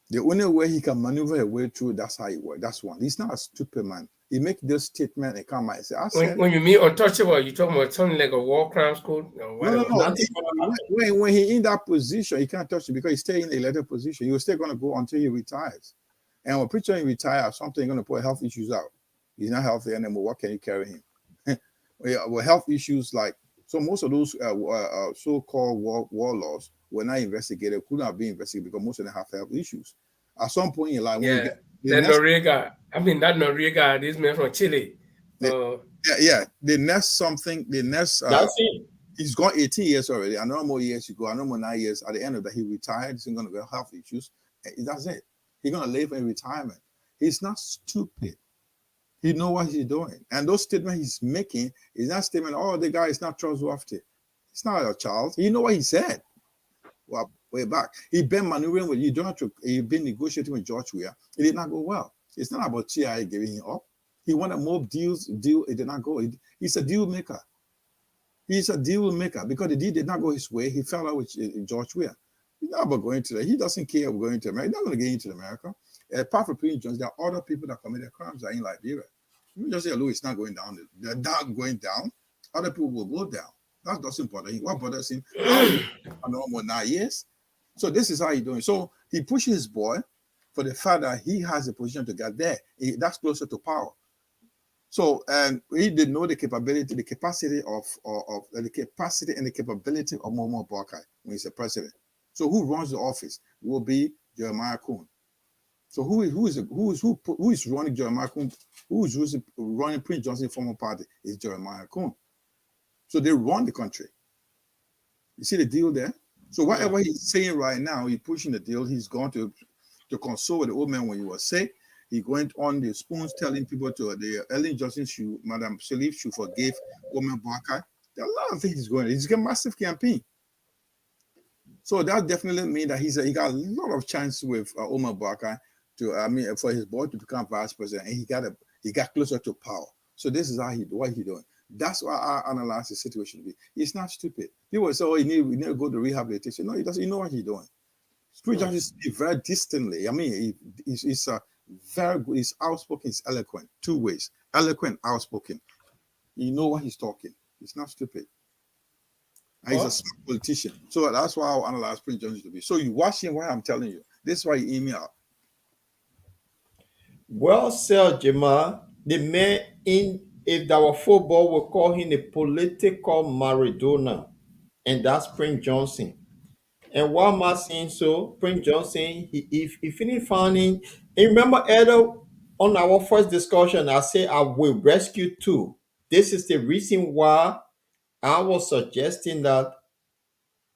The only way he can maneuver a way through, that's how it works. That's one. He's not a stupid man. He make this statement and come out and say, when you mean untouchable, you talking about something like a war crimes code? No. When he in that position, he can't touch it because he's staying in a elected position. He was still going to go until he retires. And when Prince Johnson retires, something going to put health issues out. He's not healthy anymore. What can you carry him? Well, health issues like, so most of those so-called warlords were not investigated, could not be investigated because most of them have health issues. At some point in life, that Noriega, this man from Chile. They nest something, that's it. He's gone 18 years already. I know more years to go. I know more 9 years. At the end of that, he retired. He's going to go health issues. That's it. He's going to live in retirement. He's not stupid. He knows what he's doing. And those statements he's making is not statement, oh, the guy is not trustworthy. It's not a child. You know what he said. Well, way back. He been maneuvering with you. He's been negotiating with George Weah. It did not go well. It's not about TIA giving him up. He wanted more deals. It did not go. He's a deal maker. He's a deal maker because the deal did not go his way. He fell out with George Weah. He's not about going to that. He doesn't care about going to America. He's not going to get into America. Apart from Prince Johnson, there are other people that committed crimes that are in Liberia. You just say, Louis, it's not going down. They're not going down. Other people will go down. That doesn't bother him. What bothers him? I know more 9 years. So this is how he's doing. So he pushes his boy for the fact that he has a position to get there. That's closer to power. So, and he did know the capability, the capacity and the capability of Momo Boakai when he's a president. So who runs the office will be Jeremiah Kuhn. So who is running Jeremiah Kuhn? Who is running Prince Johnson's former party is Jeremiah Kuhn. So they run the country. You see the deal there? So whatever he's saying right now, he's pushing the deal. He's going to console with the old man when he was sick. He went on the spoons telling people to the Ellen Johnson should, Madam Shalif should forgive woman Boakai. There are a lot of things he's going. He's got a massive campaign. So that definitely means that he got a lot of chance with Omar Boakai for his boy to become vice president, and he got closer to power. So this is what he's doing. That's why I analyze the situation to be. He's not stupid. People say, oh, he need to go to rehabilitation. No, he doesn't. He know what he's doing. Spirit Johnson speaks very distantly. I mean, he's very good. He's outspoken. He's eloquent. Two ways: eloquent, outspoken. You know what he's talking. He's not stupid. And he's a smart politician. So that's why I analyze Prince Johnson to be. So you watch him while I'm telling you. This is why he email out. Well, Sir Jamal, the man if our football will call him a political Maradona, and that's Prince Johnson. And why am I saying so? Prince Johnson, he finished finding. And remember, Edo, on our first discussion, I said I will rescue too. This is the reason why I was suggesting that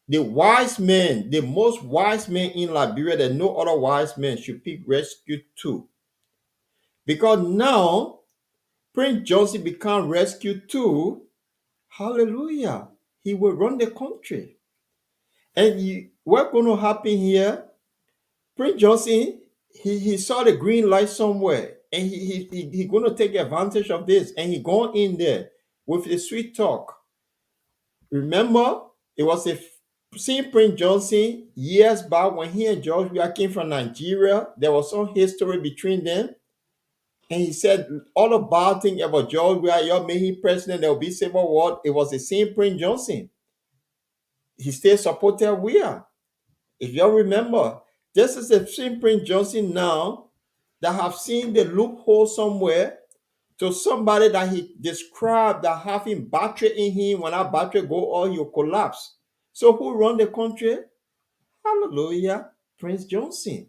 the wise men, the most wise men in Liberia, that no other wise men should pick rescue too. Because now Prince Johnson become rescue too. Hallelujah. He will run the country. And what's going to happen here? Prince Johnson, he saw the green light somewhere, and he going to take advantage of this, and he going in there with the sweet talk. Remember, it was seeing Prince Johnson years back when he and George Weah came from Nigeria. There was some history between them. And he said all about things about George Weah, y'all made him president, there will be civil war. It was the same Prince Johnson. He still supported Weah. If y'all remember, this is the same Prince Johnson now that have seen the loophole somewhere to somebody that he described that having battery in him. When that battery go all, you collapse. So who run the country? Hallelujah, Prince Johnson.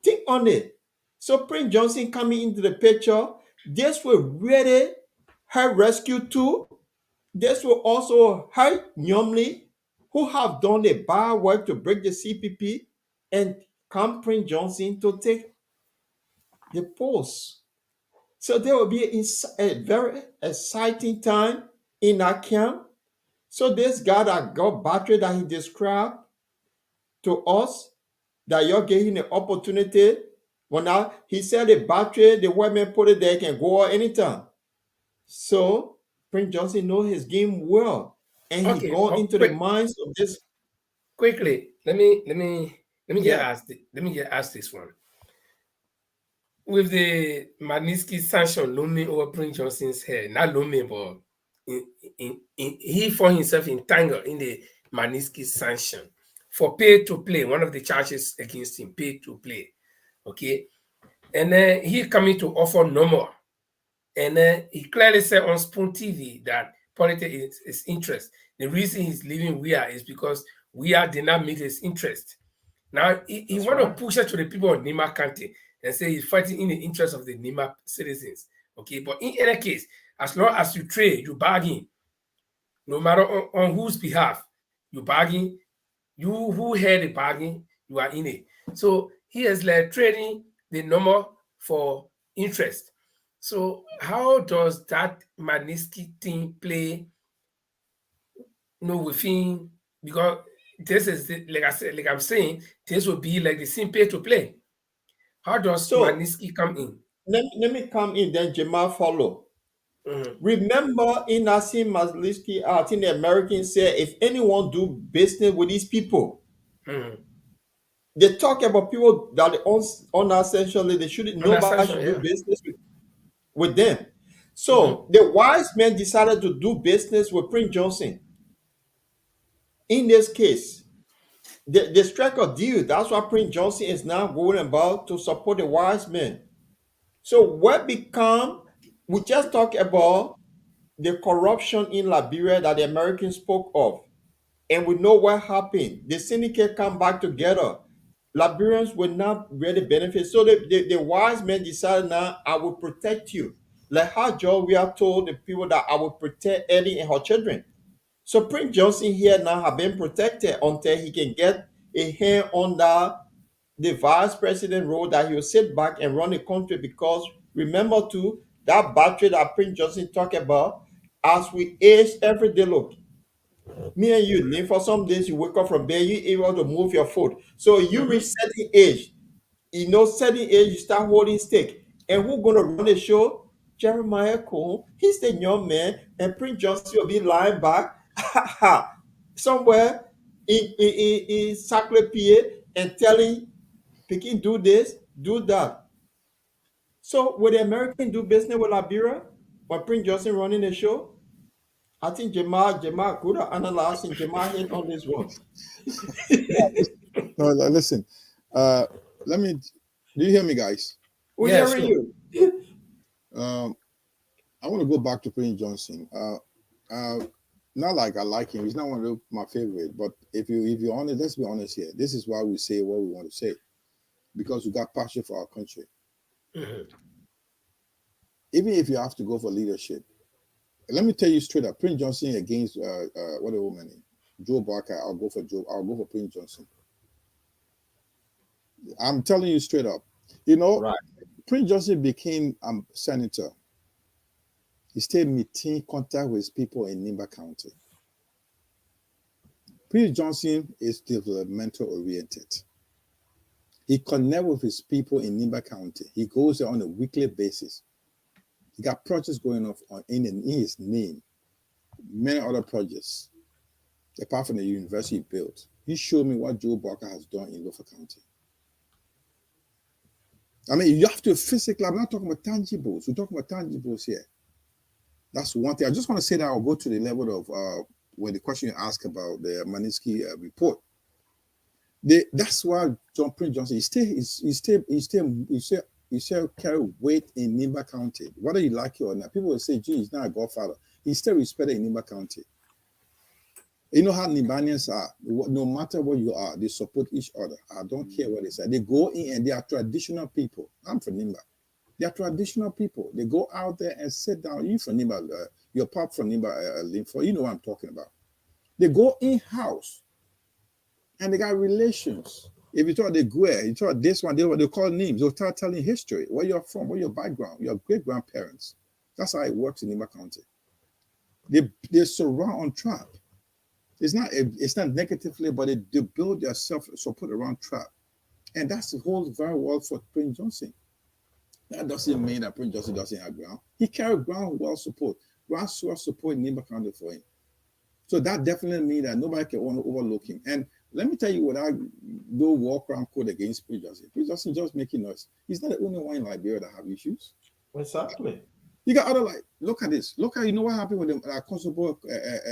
Think on it. So Prince Johnson coming into the picture, this will really help rescue too. This will also help Nyomli, who have done the bad work to break the CPP, and come Prince Johnson to take the post. So there will be a very exciting time in that camp. So this guy that got battery that he described to us, that you're getting the opportunity. When he said the battery, the women put it there, can go out anytime. So Prince Johnson knows his game well, and he gone into the minds of this. Quickly, let me get asked this one. With the Magnitsky sanction looming over Prince Johnson's head, not looming, but he found himself entangled in the Magnitsky sanction for pay to play. One of the charges against him, pay to play. Okay, and then he coming to offer no more, and then he clearly said on Spoon TV that politics is interest. The reason he's leaving Weah is because Weah did not meet his interest. Now he want to push it to the people of Nima County and say he's fighting in the interest of the Nima citizens. Okay, but in any case, as long as you trade, you bargain, no matter on whose behalf you bargain, you who heard the bargain, you are in it. So he is like trading the number for interest. So how does that Magnitsky thing play, within, because this is like I said, like I'm saying, this will be like the same pay to play. How does So Magnitsky come in? let me come in, then Jamal follow. Mhm, Remember in Nassim Magnitsky, I think the Americans say if anyone do business with these people, mhm. they talk about people that unessentially they shouldn't, An nobody assumption, should do yeah. business with them. Mhm, So the wise men decided to do business with Prince Johnson. In this case, they strike a deal. That's why Prince Johnson is now going about to support the wise men. So what become, we just talked about the corruption in Liberia that the Americans spoke of. And we know what happened. The syndicate come back together. Liberians will not really benefit. So the wise men decided, now I will protect you. Like how Joe we are told the people that I will protect Ellie and her children. So Prince Johnson here now have been protected until he can get a hand under the vice president role, that he will sit back and run the country. Because remember too, that battery that Prince Johnson talked about, as we age every day, look, me and you live for some days, you wake up from bed, you able to move your foot. So you reach mhm. certain age, certain age, you start holding stick. And who's gonna run the show? Jeremiah Cole, he's the young man, and Prince Johnson will be lying back somewhere in Sacre-Pied and telling Pekin, do this, do that. So would the American do business with Liberia when Prince Johnson running the show? I think Jamal could have analyzed, and Jamal hit on this one. No, listen. Let me. Do you hear me, guys? We Yeah, hearing sure. you. I want to go back to Prince Johnson. Not like I like him. He's not one of my favorite. But if you're honest, let's be honest here. This is why we say what we want to say, because we got passion for our country. Mhm, Even if you have to go for leadership, let me tell you straight up, Prince Johnson against what a woman name, Joe Boakai. I'll go for Joe. I'll go for Prince Johnson. I'm telling you straight up. Right. Prince Johnson became senator. He stayed maintaining contact with his people in Nimba County. Prince Johnson is developmental oriented. He connects with his people in Nimba County. He goes there on a weekly basis. He got projects going on in his name, many other projects, apart from the university he built. He showed me what Joe Barker has done in Lofa County. I mean, you have to physically, I'm not talking about tangibles. We're talking about tangibles here. That's one thing. I just want to say that I'll go to the level of when the question you asked about the Magnitsky report. That's why Prince Johnson, he still carry weight in Nimba County. Whether you like it or not, people will say, gee, he's not a godfather. He's still respected in Nimba County. You know how Nimbanians are. No matter what you are, they support each other. I don't care what they say. They go in and they are traditional people. I'm from Nimba. They are traditional people. They go out there and sit down. You from Nimba, your pop from Nimba, Linfo, you know what I'm talking about. They go in-house and they got relations. If you talk the Guer, you talk this one, they call names. They'll start telling history, where you're from, where your background, your great-grandparents. That's how it works in Nimba County. They surround on trap. It's not negatively, but they build their self-support around trap. And that's the whole very well for Prince Johnson. That doesn't mean that Prince Johnson doesn't have ground. He carried ground well support, groundswell support in Nimba County for him. So that definitely means that nobody can want to overlook him. And let me tell you what I do walk around code against Prince Johnson. Prince Johnson just making noise. He's not the only one in Liberia that have issues. Exactly. You got other look at this. Look at you know what happened when the Kosovo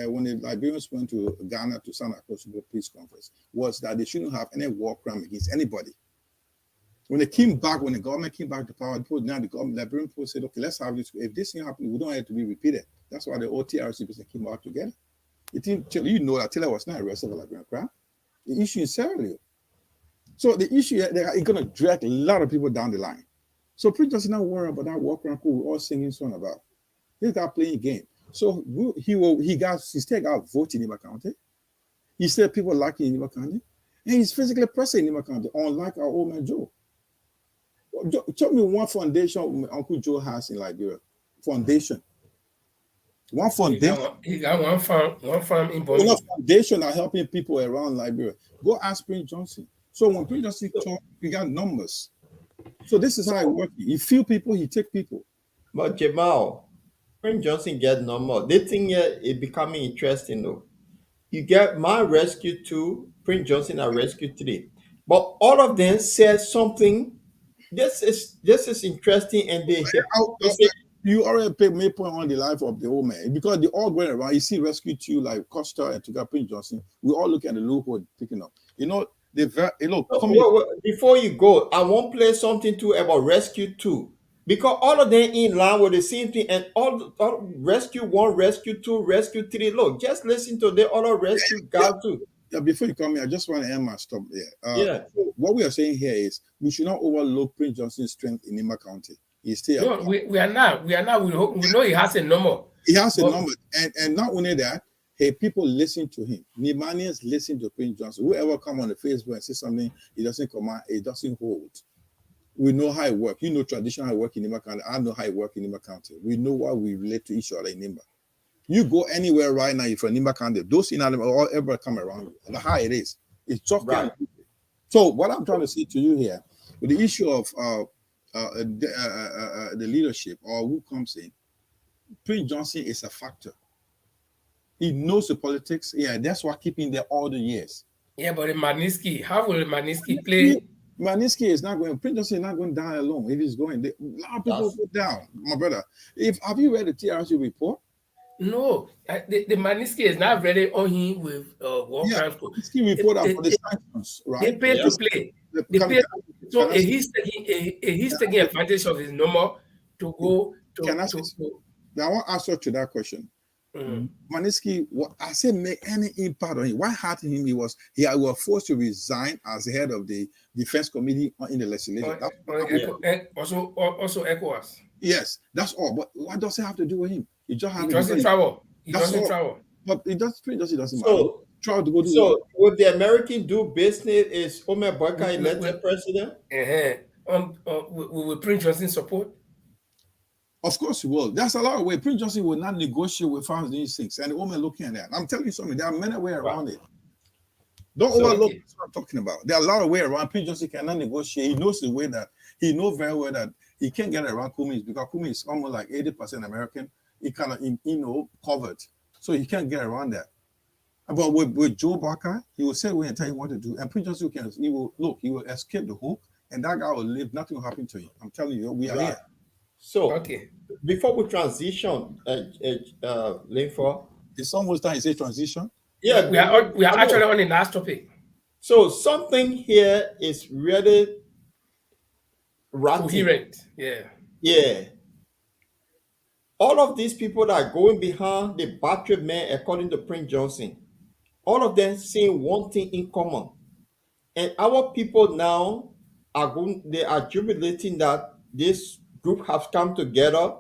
when the Liberians went to Ghana to sign a Kosovo peace conference was that they shouldn't have any war crime against anybody. When they came back, when the government came back to power, now the Liberian people said, okay, let's have this. If this thing happens, we don't have to be repeated. That's why the OTRC came out together. You know that Taylor was not arrested for Liberian crime. The issue in Sierra Leone. So the issue is going to drag a lot of people down the line. So Prince does not worry about that walk around who we're all singing song about. This guy playing a game. So he still got vote in Nima County. He still people like in Nima County. And he's physically present in Nima County, unlike our old man Joe. Tell me one foundation Uncle Joe has in Liberia. Foundation. One foundation. He got one farm in One Bonny. foundation are helping people around Liberia. Go ask Prince Johnson. So when Prince Johnson talk, he got numbers. So this is how it works. He feel people, he take people. But Jamal, Prince Johnson get number. They think it becoming interesting though. You get my rescue 2, Prince Johnson are rescue 3. But all of them said something. This is interesting, and they You already made point on the life of the old man because they all going around. You see, rescue 2 like Costa and to Prince Johnson. We all look at the loophole picking up. You know, before you go, I want to play something too about rescue 2 because all of them in line with the same thing, and all rescue 1, rescue 2, rescue 3. Look, just listen to the other rescue guy too. Yeah, before you come here, I just want to end my stop there. So what we are saying here is we should not overlook Prince Johnson's strength in Nima County. He's still. No, we are not. We know he has a number. He has a number, and not only that, hey, people listen to him. Nimanians listen to Prince Johnson. Whoever come on the Facebook and say something, it doesn't come out, it doesn't hold. We know how it works. You know traditional work in Nima County. I know how it works in Nima County. We know why we relate to each other in Nima. You go anywhere right now, if you're in Nima County, those in them all ever come around you. And how it is. It's just right. So what I'm trying to say to you here, with the issue of the leadership or who comes in, Prince Johnson is a factor. He knows the politics. Yeah, that's why keeping there all the years. Yeah, but Manisky, how will Manisky play? Manisky is not going. Prince Johnson is not going to die alone. If he's going, a lot of people go down. My brother, have you read the TRC report? No, the Manisky is not ready on him with war crimes. Manisky report for the sanctions, right? They pay to play. They pay. So he's taking advantage of his number to go to. Can I want to answer to that question. Manisky, I say make any impact on him. What happened to him? He was forced to resign as the head of the defense committee in the legislature. Also ECOWAS. Yes, that's all. But what does it have to do with him? He doesn't travel. He doesn't travel. But it doesn't matter. Try to go to so would the American do business? Is Boakai elected president? With Prince Johnson support? Of course he will. There's a lot of ways. Prince Johnson will not negotiate with farmers these things. And the woman looking at that. I'm telling you something. There are many ways around it. Don't overlook what I'm talking about. There are a lot of ways around. Prince Johnson cannot negotiate. He knows the way that he knows very well that he can't get around Kumi because Kumi is almost like 80% American. He kind of covered. So he can't get around that. But with Joe Boakai, he will say and tell you what to do. And Prince Johnson he will escape the hook, and that guy will live. Nothing will happen to him. I'm telling you, we are here. So before we transition, Linford, it's almost time. You say transition. Yeah, we are actually on the last topic. So something here is really coherent. Yeah. All of these people that are going behind the battery man, according to Prince Johnson, all of them seeing one thing in common. And our people now they are jubilating that this group has come together.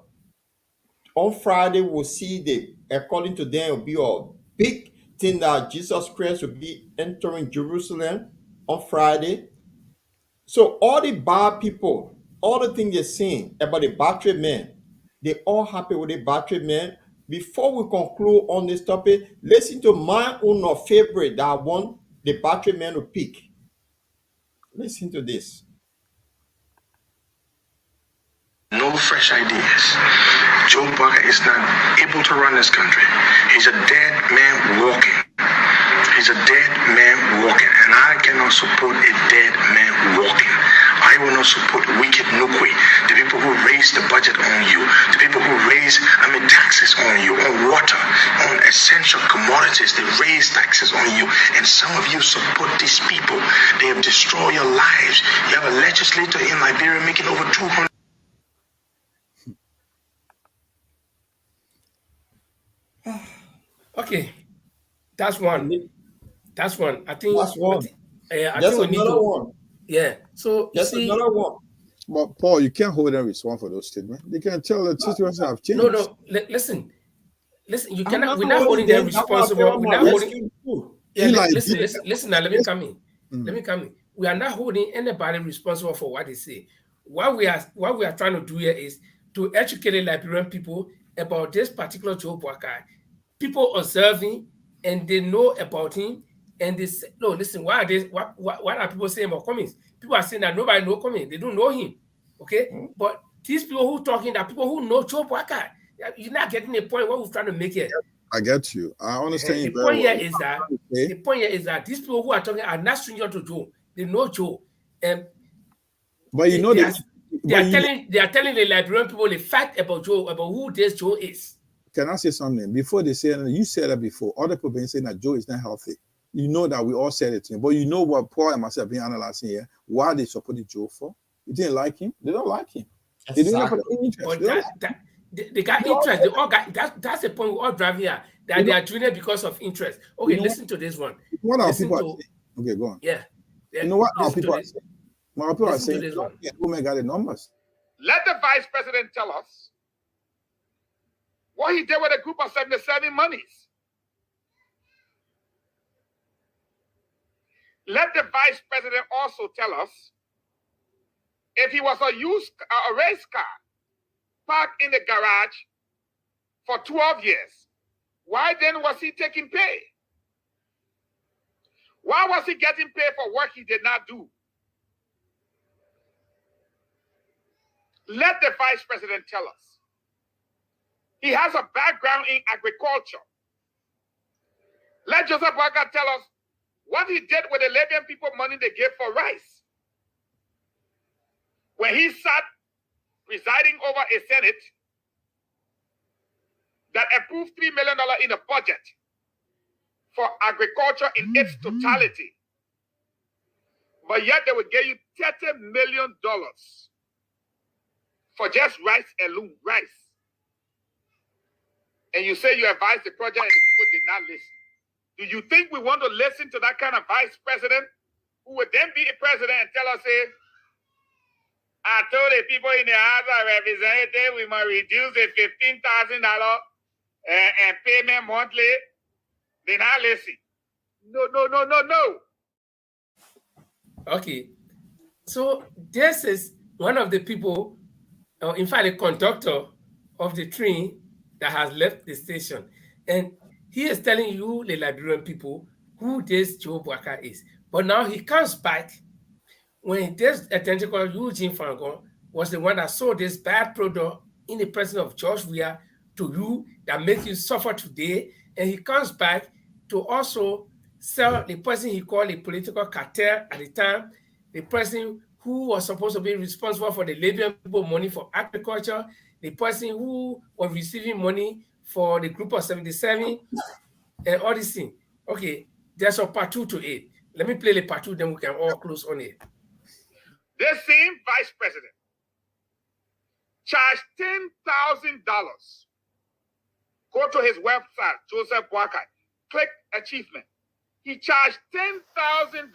On Friday, we'll see according to them, it will be a big thing that Jesus Christ will be entering Jerusalem on Friday. So all the bad people, all the things they're saying about the battery man, they're all happy with the battery man. Before we conclude on this topic, listen to my own favorite that I want the battery man to pick. Listen to this. No fresh ideas. Joe Boakai is not able to run this country. He's a dead man walking. He's a dead man walking. And I cannot support a dead man walking. I will not support wicked Nukwe, the people who raise the budget on you, the people who raise, taxes on you, on water, on essential commodities. They raise taxes on you. And some of you support these people. They have destroyed your lives. You have a legislator in Liberia making over 200. Okay, that's one. I think that's one. I think we need to. One. Yeah. So that's another one. But Paul, you can't hold them responsible for those statements. They can tell that situations have changed. No. Listen. listen, you cannot. We're not holding them responsible. We're not holding. Yeah, listen. Now, let me come in. Let me come in. We are not holding anybody responsible for what they say. What we are trying to do here is to educate the Liberian people about this particular Joe Boakai. People observing and they know about him, and they say, no, listen, what are people saying about Cummings? People are saying that nobody knows Cummings, they don't know him. Okay, but these people who talking are people who know Joe Boakai. You're not getting the point what we're trying to make here. I get you. I understand. The point here is that the point here is that these people who are talking are not strangers to Joe. They know Joe, and but you know they are telling the Liberian people the fact about Joe, about who this Joe is. Can I say something? Before they say, you said that before, other people been saying that Joe is not healthy. You know that we all said it to him, but you know what Paul and myself been analyzing here, why they supported Joe for? You didn't like him? They don't like him. They didn't have any interest. They got interest. They all got that's the point we're all driving here. That they are doing it because of interest. Okay, listen to this one. What are people okay, go on. Yeah. You know what our people are saying? My people are saying, women got the numbers. Let the vice president tell us what he did with a group of 77 monies. Let the vice president also tell us if he was a race car parked in the garage for 12 years, why then was he taking pay? Why was he getting paid for work he did not do? Let the vice president tell us. He has a background in agriculture. Let Joseph Boakai tell us what he did with the Liberian people money they gave for rice. When he sat presiding over a Senate that approved $3 million in a budget for agriculture in its totality. But yet they would give you $30 million for just rice alone, rice. And you say you advised the project and the people did not listen. Do you think we want to listen to that kind of vice president who would then be a president and tell us, say, I told the people in the House of Representatives we must reduce the $15,000 and payment monthly? They not listen. No. Okay. So this is one of the people, in fact, the conductor of the train that has left the station. And he is telling you, the Liberian people, who this Joe Boakai is. But now he comes back when this identical Eugene Fangon was the one that sold this bad product in the presence of George Weah to you that make you suffer today. And he comes back to also sell the person he called a political cartel at the time, the person who was supposed to be responsible for the Liberian people money for agriculture, the person who was receiving money for the group of 77, and all these things. Okay, there's a part 2 to it. Let me play the part 2, then we can all close on it. This same vice president charged $10,000. Go to his website, Joseph Boakai. Click achievement. He charged $10,000,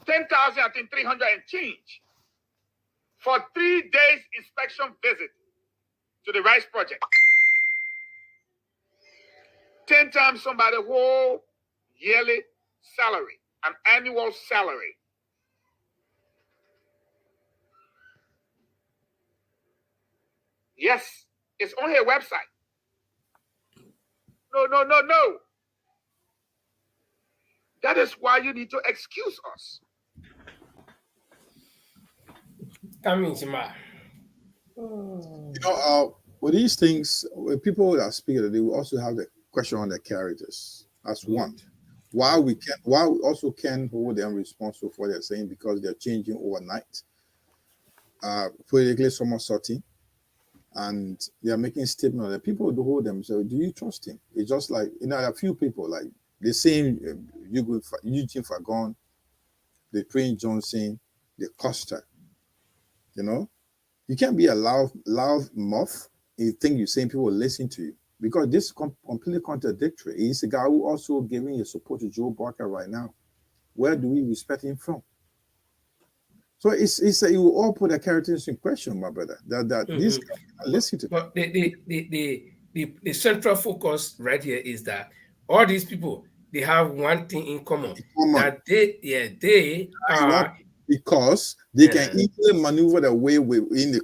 $10,300 and change for 3 days inspection visit to the rice project. 10 times somebody's whole yearly salary, an annual salary. Yes, it's on her website. No. That is why you need to excuse us. With these things, when people are speaking, they will also have the question on their characters. That's one. Why we also can hold them responsible for what they're saying because they're changing overnight. Politically somersaulting. And they are making statements that people do hold them. So, do you trust him? It's just like, a few people, like the same Eugene Fagon, the Prince Johnson, the Costa. You can't be a loud mouth and you think you're saying people will listen to you because this is completely contradictory. He's a guy who also giving his support to Joe Boakai right now. Where do we respect him from? So it's you will all put their characters in question, my brother. That this guy listen to. But the the central focus right here is that all these people, they have one thing in common, that they are, because they can easily maneuver their way in the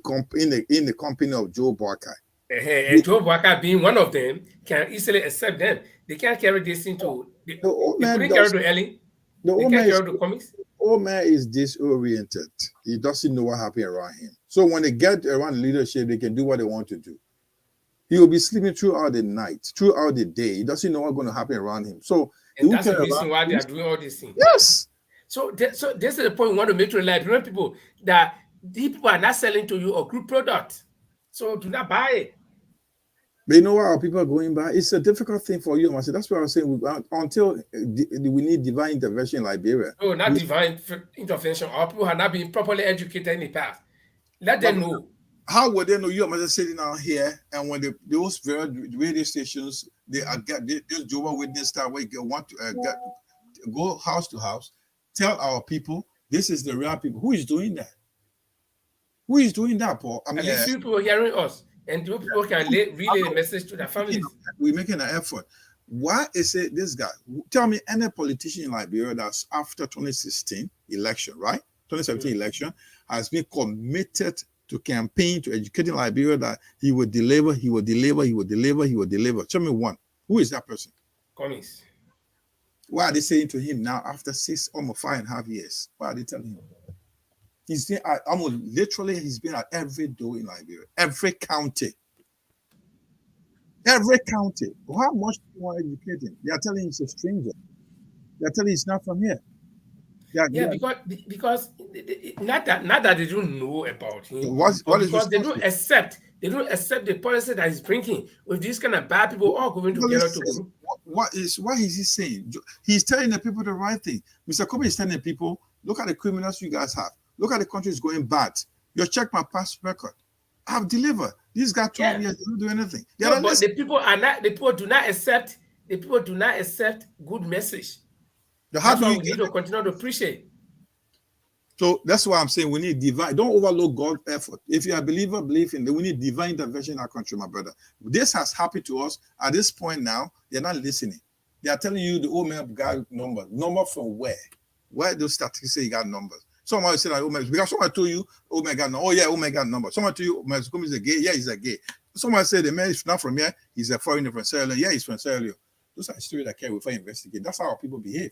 company of Joe Boakai. And Joe Boakai being one of them can easily accept them. They can't carry this into they couldn't carry to Ellen. They can't carry to comics. Old man is disoriented. He doesn't know what happened around him. So when they get around leadership, they can do what they want to do. He will be sleeping throughout the night, throughout the day. He doesn't know what's going to happen around him. So that's the reason why they are doing all these things. Yes. So this is the point we want to make to Liberian people, that these people are not selling to you a good product. So do not buy it. But you know what our people are going by? It's a difficult thing for you. I said, that's what I was saying. Until we need divine intervention in Liberia. No, not divine intervention. Our people have not been properly educated in the past. Let them know. How would they know? You are sitting out here, and when those very radio stations, this Jehovah's Witness that way want to go house to house, tell our people this is the real people. Who is doing that? Who is doing that, Paul? I mean, these people hearing us, and those people can relay the message to their families. We're making an effort. Why is it this guy? Tell me any politician in Liberia that's after 2016 election, right? 2017 election has been committed to campaign to educating Liberia that he will deliver, he will deliver, he will deliver, he will deliver. Tell me one. Who is that person? Cummings. Why are they saying to him now after almost 5.5 years? Why are they telling him? He's been he's been at every door in Liberia, every county. Every county. How much do you want to educate him? They are telling him he's a stranger. They are telling him he's not from here. Because not that they don't know about him, because they don't accept the policy that he's bringing with these kind of bad people all going together to. What is he saying? He's telling the people the right thing. Mr. Kobe is telling the people, look at the criminals you guys have. Look at the country is going bad. You check my past record. I've delivered. These guys 12 years, they don't do anything. No, but the people do not accept good message. How do we need to continue to appreciate? So that's why I'm saying we need divine. Don't overlook God's effort. If you're a believer, believe in that. We need divine intervention in our country, my brother. This has happened to us at this point now. They're not listening. They are telling you the old man got numbers. Number from where? Where those statistics say you got numbers? Someone said, oh man, because someone told you, oh my God, no. Oh yeah, oh my God, number. Someone told you, oh, man, he's a gay. Yeah, he's a gay. Someone said the man is not from here. He's a foreigner from Sierra Leone. Yeah, he's from Sierra Leone. Those are stories that carry before you investigate. That's how our people behave.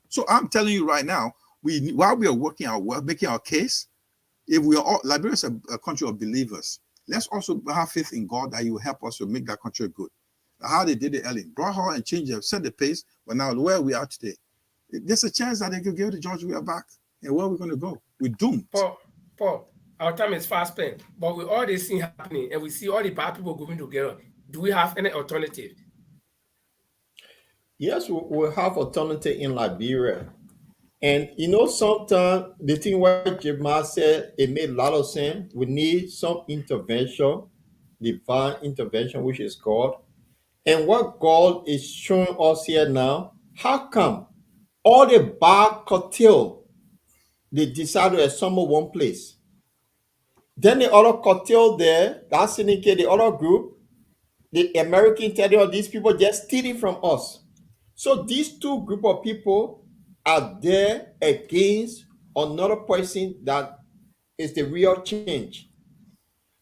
So I'm telling you right now, while we are working our work, making our case, if we are all, Liberia is a country of believers, let's also have faith in God that He will help us to make that country good. How they did it, Ellen, brought her and changed it, set the pace, but now where we are today, there's a chance that they could give the judge we are back. And where are we going to go? We're doomed. Paul, our time is fast spent, but with all this thing happening and we see all the bad people going together, do we have any alternative? Yes, we have alternative in Liberia. And you know, sometimes the thing what Jemma said, it made a lot of sense. We need some intervention, divine intervention, which is God. And what God is showing us here now, how come all the bad cartel, they decide to assemble one place? Then the other cartel there, that syndicate, the other group, the American tell you these people just stealing from us. So these two group of people are there against another person that is the real change.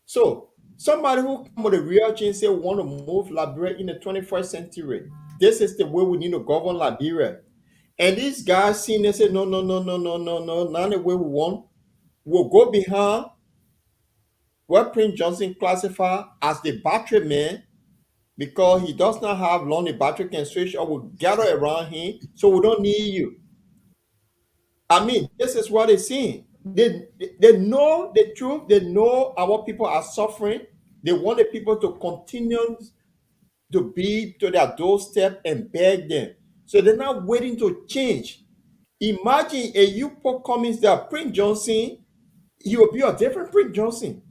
So somebody who come with a real change say we want to move Liberia in the 21st century. This is the way we need to govern Liberia. And these guys see they say no, not the way we want. We'll go behind what Prince Johnson classified as the battery man, because he does not have long the battery can switch or will gather around him, so we don't need you. I mean, this is what they're saying. They know the truth. They know our people are suffering. They want the people to continue to be to their doorstep and beg them. So they're not waiting to change. Imagine a you put comments that Prince Johnson, he will be a different Prince Johnson.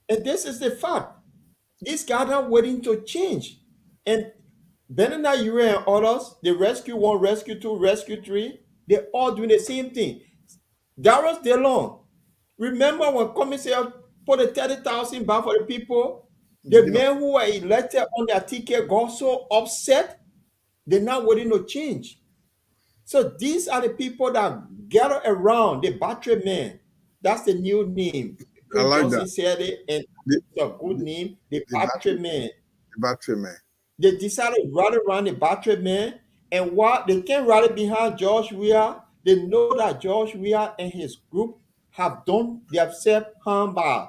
And this is the fact. These guys are waiting to change. And Benina Ure and others, the Rescue 1, Rescue 2, Rescue 3, they're all doing the same thing. Darius DeLong, remember when Commissaire put the 30,000 back for the people? The men who were elected on their ticket got so upset, they're not willing to change. So these are the people that gather around the battery men. That's the new name. I like Johnson that. said it, and it's a good name. The battery men. The battery man. They decided to rally around the battery man, and while they can't rally behind George Weah, they know that George Weah and his group have done themselves harm by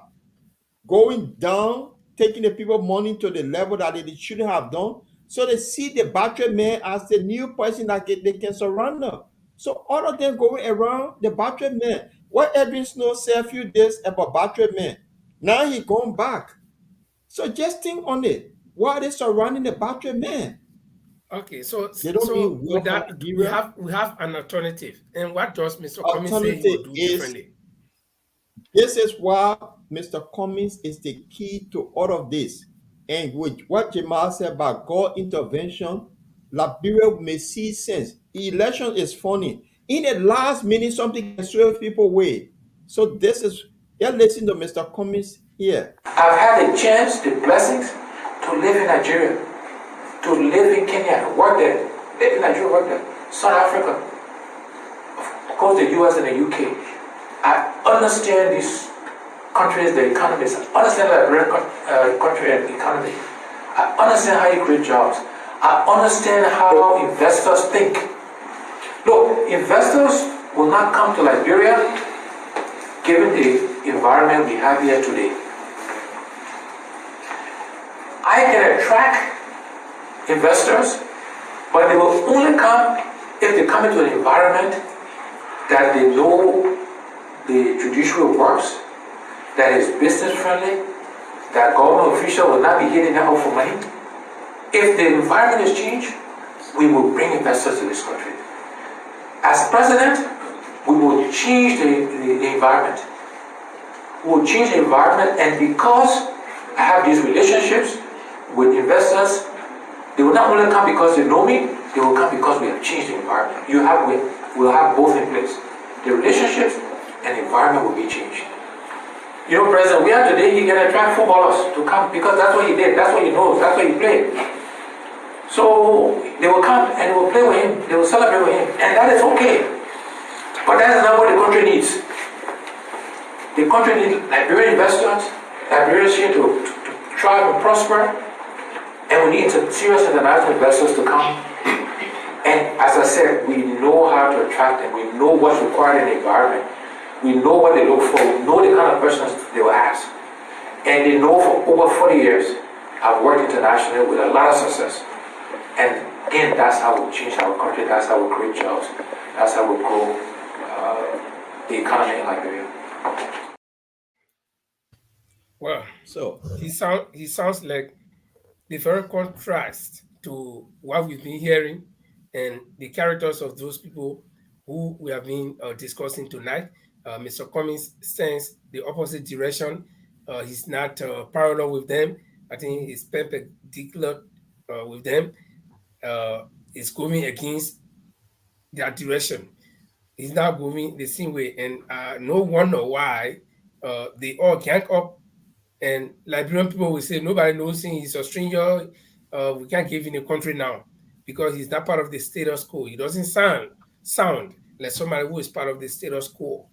going down, taking the people money to the level that they shouldn't have done. So they see the battery man as the new person that they can surrender. So all of them going around the battery man. What Edwin Snow said a few days about battery man, now he going back. So just think on it. Why are they surrounding the battery man? Okay, so They don't mean with that we have an alternative. And what does Mr. Cummings say he will do differently? This is why Mr. Cummings is the key to all of this. And with what Jamal said about God intervention, Liberia may see sense. Election is funny. In the last minute, something can sway people away. So this is, listen to Mr. Cummings here. I've had a chance, the blessings, to live in Nigeria, to live in Kenya, work there, live in Nigeria, work there, South Africa, of course the US and the UK. I understand these countries, the economies. I understand the Liberian country and the economy. I understand how you create jobs. I understand how investors think. Look, investors will not come to Liberia given the environment we have here today. I can attract investors, but they will only come if they come into an environment that they know the judiciary works, that is business friendly, that government officials will not be hitting them up for money. If the environment is changed, we will bring investors to this country. As president, we will change the environment. We will change the environment, and because I have these relationships with investors, they will not only come because they know me, they will come because we have changed the environment. We'll have both in place. The relationships and the environment will be changed. You know, President Weah today, he can attract footballers to come because that's what he did, that's what he knows, that's what he played. So they will come and they will play with him, they will celebrate with him, and that is okay. But that is not what the country needs. The country needs Liberian investors, Liberians here to thrive and prosper, and we need serious international investors to come. And as I said, we know how to attract them, we know what's required in the environment. We know what they look for. We know the kind of questions they will ask. And they know for over 40 years, I've worked internationally with a lot of success. And again, that's how we change our country. That's how we create jobs. That's how we grow the economy in Liberia. Well, so he sounds like the very contrast to what we've been hearing and the characters of those people who we have been discussing tonight. Mr. Cummings stands the opposite direction. He's not parallel with them. I think he's perpendicular with them. He's going against their direction. He's not going the same way. And no wonder why they all gang up. And Liberian people will say, nobody knows him, he's a stranger. We can't give him a country now because he's not part of the status quo. He doesn't sound like somebody who is part of the status quo.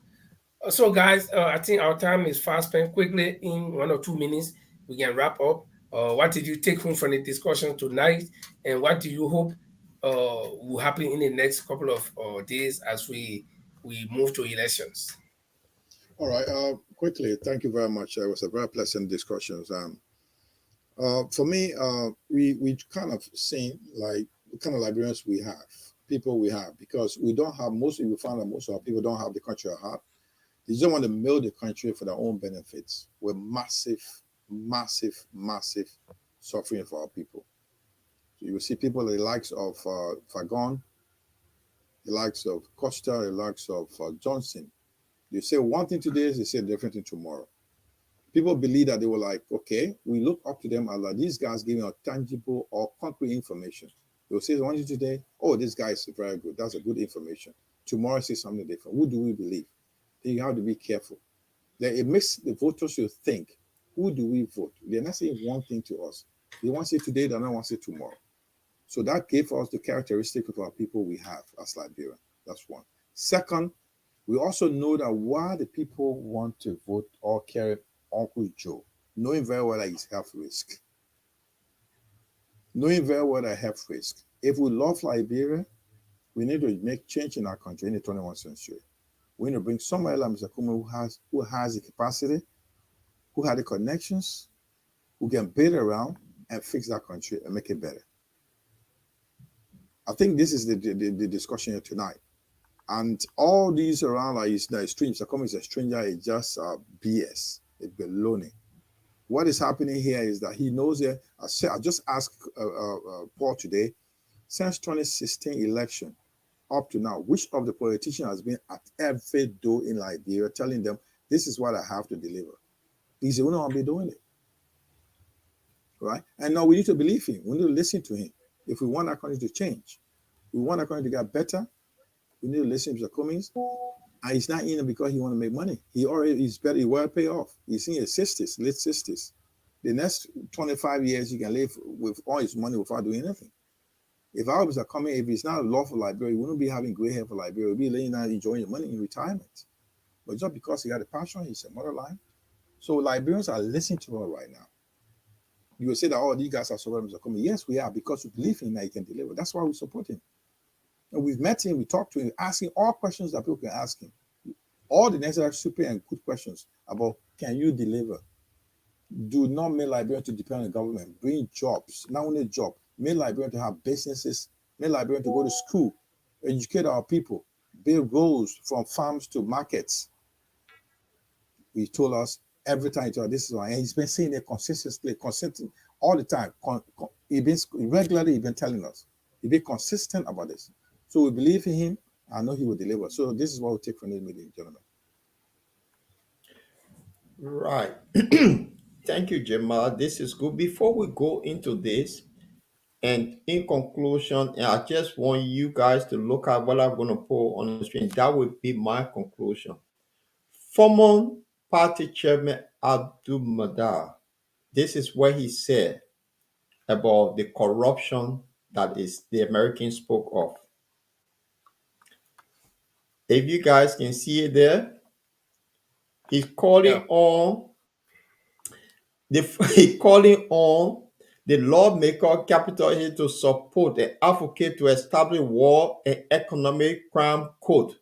So, guys, I think our time is fast spent. Quickly, in 1 or 2 minutes, we can wrap up. What did you take home from the discussion tonight, and what do you hope will happen in the next couple of days as we move to elections? All right. Quickly, thank you very much. It was a very pleasant discussion. For me, we kind of seen like the kind of Liberians we have, people we have, because we don't have we found that most of our people don't have the country at heart. They just want to milk the country for their own benefits with massive suffering for our people. So you will see people the likes of Fagon, the likes of Costa, the likes of Johnson. They say one thing today, they say a different thing tomorrow. People believe that they were like, okay, we look up to them as like these guys giving us tangible or concrete information. They'll say one thing today, oh, this guy is very good. That's a good information. Tomorrow say something different. Who do we believe? Then you have to be careful. Then it makes the voters to think, who do we vote? They're not saying one thing to us. They want to say today, they don't want to say tomorrow. So that gave us the characteristic of our people we have as Liberia. That's one. Second, we also know that why the people want to vote or carry Uncle Joe, knowing very well that he's health risk. Knowing very well that health risk. If we love Liberia, we need to make change in our country in the 21st century. We need to bring somebody like Mr. Kuma who has the capacity, who has the connections, who can build around and fix that country and make it better. I think this is the discussion here tonight. And all these around like streams, Mr. Kuma is a stranger, is just BS, it's baloney. What is happening here is that he knows that, I just asked Paul today, since 2016 election, up to now, which of the politicians has been at every door in Liberia telling them, this is what I have to deliver? He's the only one be doing it. Right? And now we need to believe him. We need to listen to him. If we want our country to change, we want our country to get better, we need to listen to Mr. Cummings. And he's not in it because he want to make money. He's better, he well pay off. He's in his 60s, late 60s. The next 25 years, he can live with all his money without doing anything. If I was coming, if it's not a law for Liberia, we wouldn't be having gray hair for Liberia. We'd be laying down enjoying your money in retirement. But just because he had a passion, he's a motherline. So Liberians are listening to her right now. You will say that, oh, these guys are supporting Mr. Cummings. Yes, we are, because we believe in that he can deliver. That's why we support him. And we've met him, we talked to him, asking all questions that people can ask him. All the necessary super and good questions about, can you deliver? Do not make Liberia to depend on the government. Bring jobs, not only job. Make Liberia to have businesses. Make Liberia to go to school. Educate our people. Build roads from farms to markets. He told us every time, this is why. And he's been saying it consistently, all the time. Regularly, he's been telling us. He's been consistent about this. So we believe in him. I know he will deliver. So this is what we take from this meeting, gentlemen. Right. Thank you, Jamal. This is good. Before we go into this, and in conclusion, I just want you guys to look at what I'm going to put on the screen. That would be my conclusion. Former party chairman Abdul Madar, this is what he said about the corruption that is the Americans spoke of. If you guys can see it there, he's calling on the lawmaker Capitol Hill to support and advocate to establish war and economic crime code.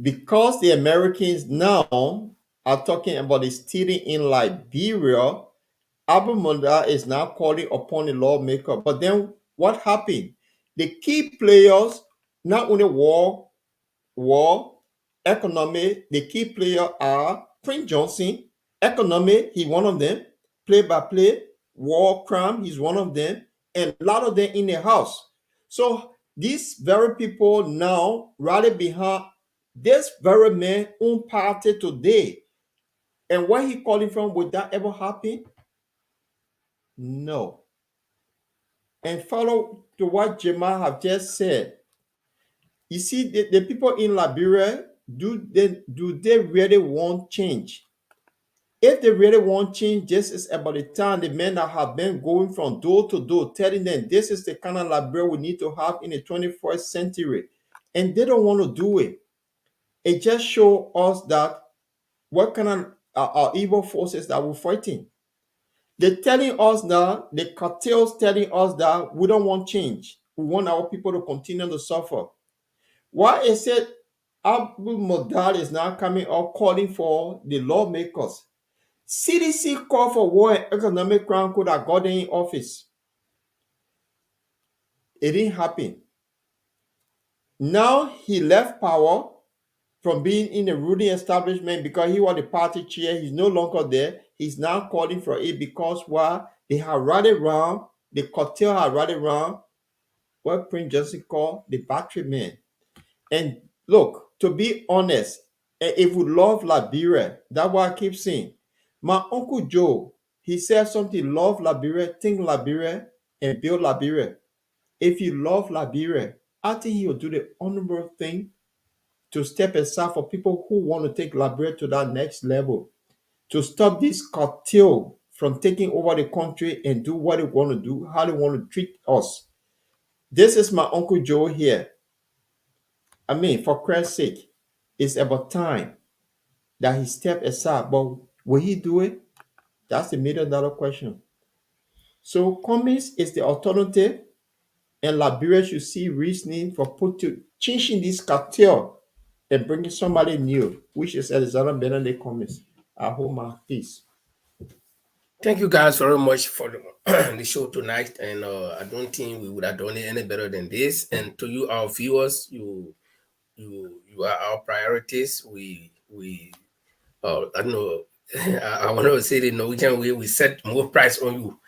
Because the Americans now are talking about the stealing in Liberia, Abu Munda is now calling upon the lawmaker. But then what happened? The key players, not only war, economy, the key players are Prince Johnson, economy, he's one of them, play-by-play, war crime, he's one of them, and a lot of them in the house. So these very people now rally behind this very man own party today. And where he calling from, would that ever happen? No. And follow to what Jamal have just said. You see, the people in Liberia, do they really want change? If they really want change, this is about the time the men that have been going from door to door, telling them this is the kind of Liberia we need to have in the 21st century. And they don't want to do it. It just shows us that what kind of evil forces that we're fighting. They're telling us that, the cartels telling us that we don't want change. We want our people to continue to suffer. Why is it Abu Modal is now coming up calling for the lawmakers? CDC called for war and economic crime could have gotten in office. It didn't happen. Now he left power from being in the ruling establishment because he was the party chair. He's no longer there. He's now calling for it because they have rallied around, the cartel have rallied around what Prince Johnson called the battery man. And look, to be honest, if we love Liberia, that's what I keep saying. My Uncle Joe, he said something, love Liberia, think Liberia, and build Liberia. If you love Liberia, I think he'll do the honorable thing to step aside for people who want to take Liberia to that next level. to stop this cartel from taking over the country and do what they want to do, how they want to treat us. This is my Uncle Joe here. I mean, for Christ's sake, it's about time that he step aside. But will he do it? That's the $1 million question. So Cummings is the alternative, and Liberia should see reasoning for changing this cartel and bringing somebody new, which is Alexander Benedict Cummings. I hold my peace. Thank you guys very much for the show tonight, and I don't think we would have done it any better than this. And to you, our viewers, you are our priorities. We I don't know. I want to say the Norwegian way. We set more price on you.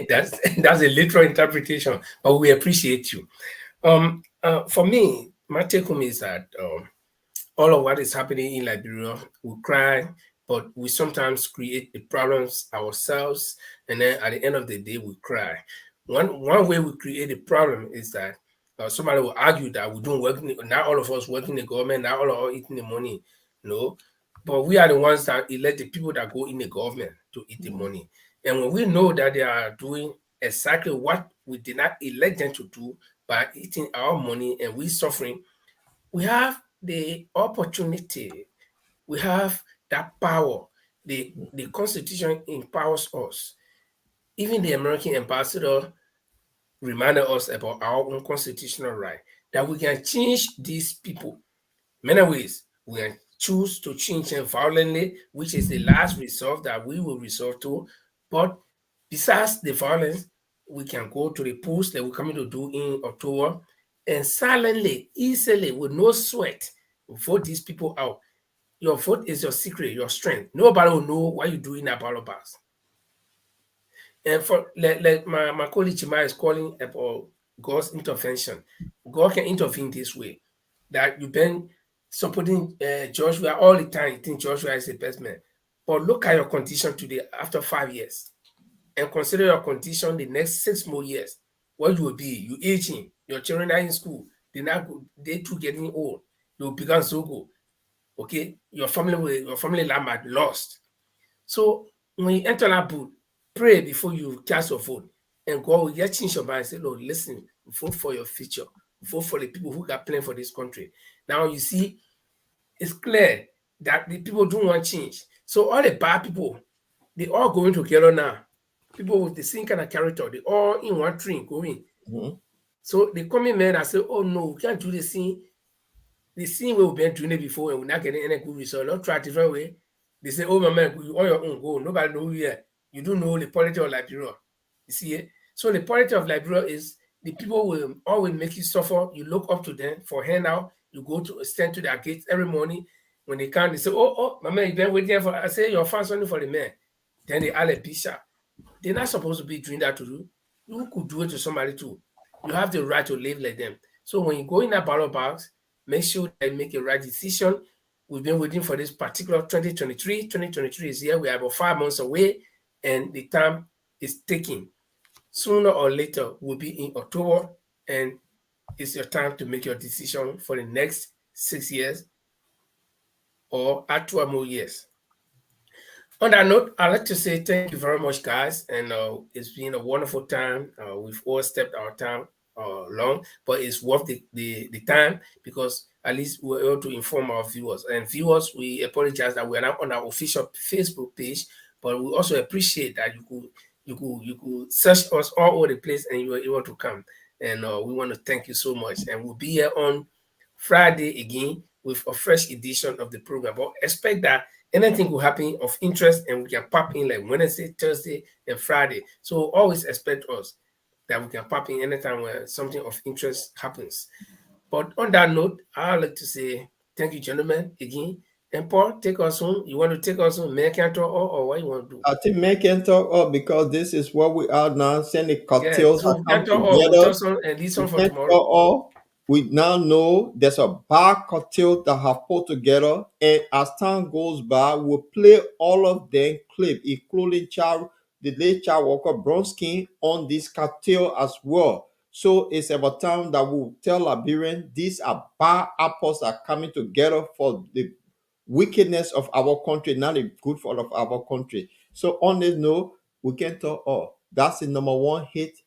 That's a literal interpretation, but we appreciate you. For me, my take home is that all of what is happening in Liberia, we cry, but we sometimes create the problems ourselves, and then at the end of the day, we cry. One way we create a problem is that somebody will argue that we don't work. Not all of us work in the government. Not all of us eating the money. No, but we are the ones that elect the people that go in the government to eat the money. And when we know that they are doing exactly what we did not elect them to do by eating our money and we suffering, we have the opportunity, we have that power. The Constitution empowers us. Even the American ambassador reminded us about our own constitutional right, that we can change these people many ways. We can choose to change them violently, which is the last resort that we will resort to. But besides the violence, we can go to the polls that we're coming to do in October and silently, easily, with no sweat, vote these people out. Your vote is your secret, your strength. Nobody will know what you're doing at ballot box. And for like my colleague Chima is calling about God's intervention. God can intervene this way. That you've been supporting Joshua all the time. You think Joshua is the best man. But look at your condition today after 5 years. And consider your condition the next 6 more years. What you will be, you aging, your children are in school, they too getting old, you will become Zogo. Okay, your family lamb lost. So when you enter that booth, pray before you cast your vote, and God will get change your mind and say, Lord, listen, vote for your future, vote for the people who got plan for this country. Now you see, it's clear that the people don't want change. So all the bad people, they all going together now. People with the same kind of character, they all in one train going. So the coming men that say, oh no, we can't do the same we've been doing it before and we're not getting any good result. Not try a different way. They say, oh my man, you on your own, go. Nobody know you yet. You don't know the politics of Liberia. You see it? So the politics of Liberia is the people will always make you suffer. You look up to them for handout. You go to stand to their gates every morning. When they come, they say, oh, my man, you've been waiting for, I say, your fans only for the man. Then they are a bishop. They're not supposed to be doing that to you. You could do it to somebody too. You have the right to live like them. So when you go in that ballot box, make sure that you make a right decision. We've been waiting for this particular 2023. 2023 is here. We are about 5 months away, and the time is ticking. Sooner or later, we'll be in October, and it's your time to make your decision for the next 6 years or at 12 more years. On that note, I'd like to say thank you very much, guys. And it's been a wonderful time. We've all stepped our time long, but it's worth the time because at least we're able to inform our viewers. And viewers, we apologize that we're not on our official Facebook page, but we also appreciate that you could search us all over the place and you were able to come. And we want to thank you so much. And we'll be here on Friday again with a fresh edition of the program. But expect that anything will happen of interest and we can pop in like Wednesday, Thursday, and Friday. So always expect us that we can pop in anytime where something of interest happens. But on that note, I'd like to say thank you, gentlemen, again. And Paul, take us home. You want to take us home, man can talk or what you want to do? I think man can talk up because this is what we are now. Sending cocktails so come together. And this one for tomorrow. All. We now know there's a bar cocktail that have put together, and as time goes by, we'll play all of them clip, including the late Charles Walker Bronsky on this cocktail as well. So it's about time that we'll tell Liberians these are bar apples that are coming together for the wickedness of our country, not the good for of our country. So on this note, we can talk. Oh, that's the number one hit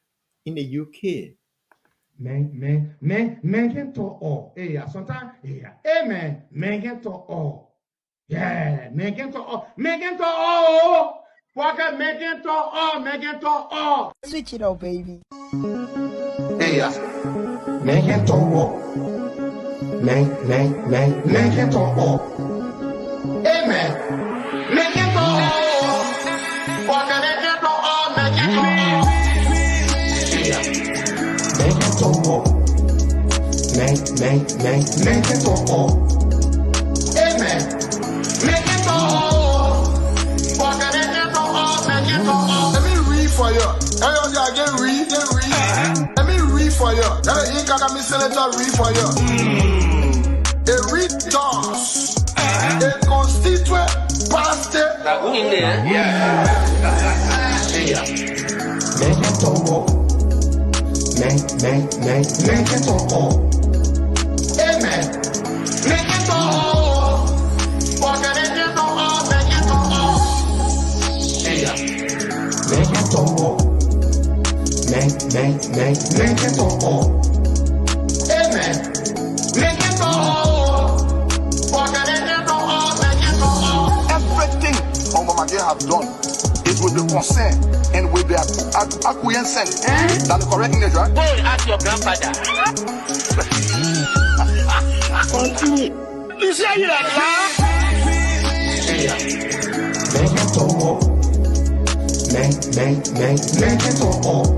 in the UK. Man can talk all. Yeah, sometimes, yeah. Amen. Man can talk all. Yeah, man can talk all. Man can talk all. Boakai, man can talk all. Man can talk all. Switch it up, baby. Yeah. Man can talk all. Man can talk all. Amen. Man can talk all. Boakai, man can talk all. Man can talk all. Yeah. Man can talk all. Man can talk all. Amen. Man can talk all. Boakai, man can talk all. Man can talk all. Let me read for you. Everybody again read. Let me read for you. Let me read for you. A readers, a constituent pastor. Yeah. Man can talk all. Man can talk all. Amen. Man can talk all. Boakai, man can talk all. Man can talk all. Yeah. Man can talk all. Man can talk all. Amen. Man can talk all. Boakai, man can talk all. Man can talk all. Everything Omamage have done is with the consent and with their acquiescence. That's the correct English, right? Go and ask your grandfather. Continue. You say you like that? Man can talk all. Man can talk all.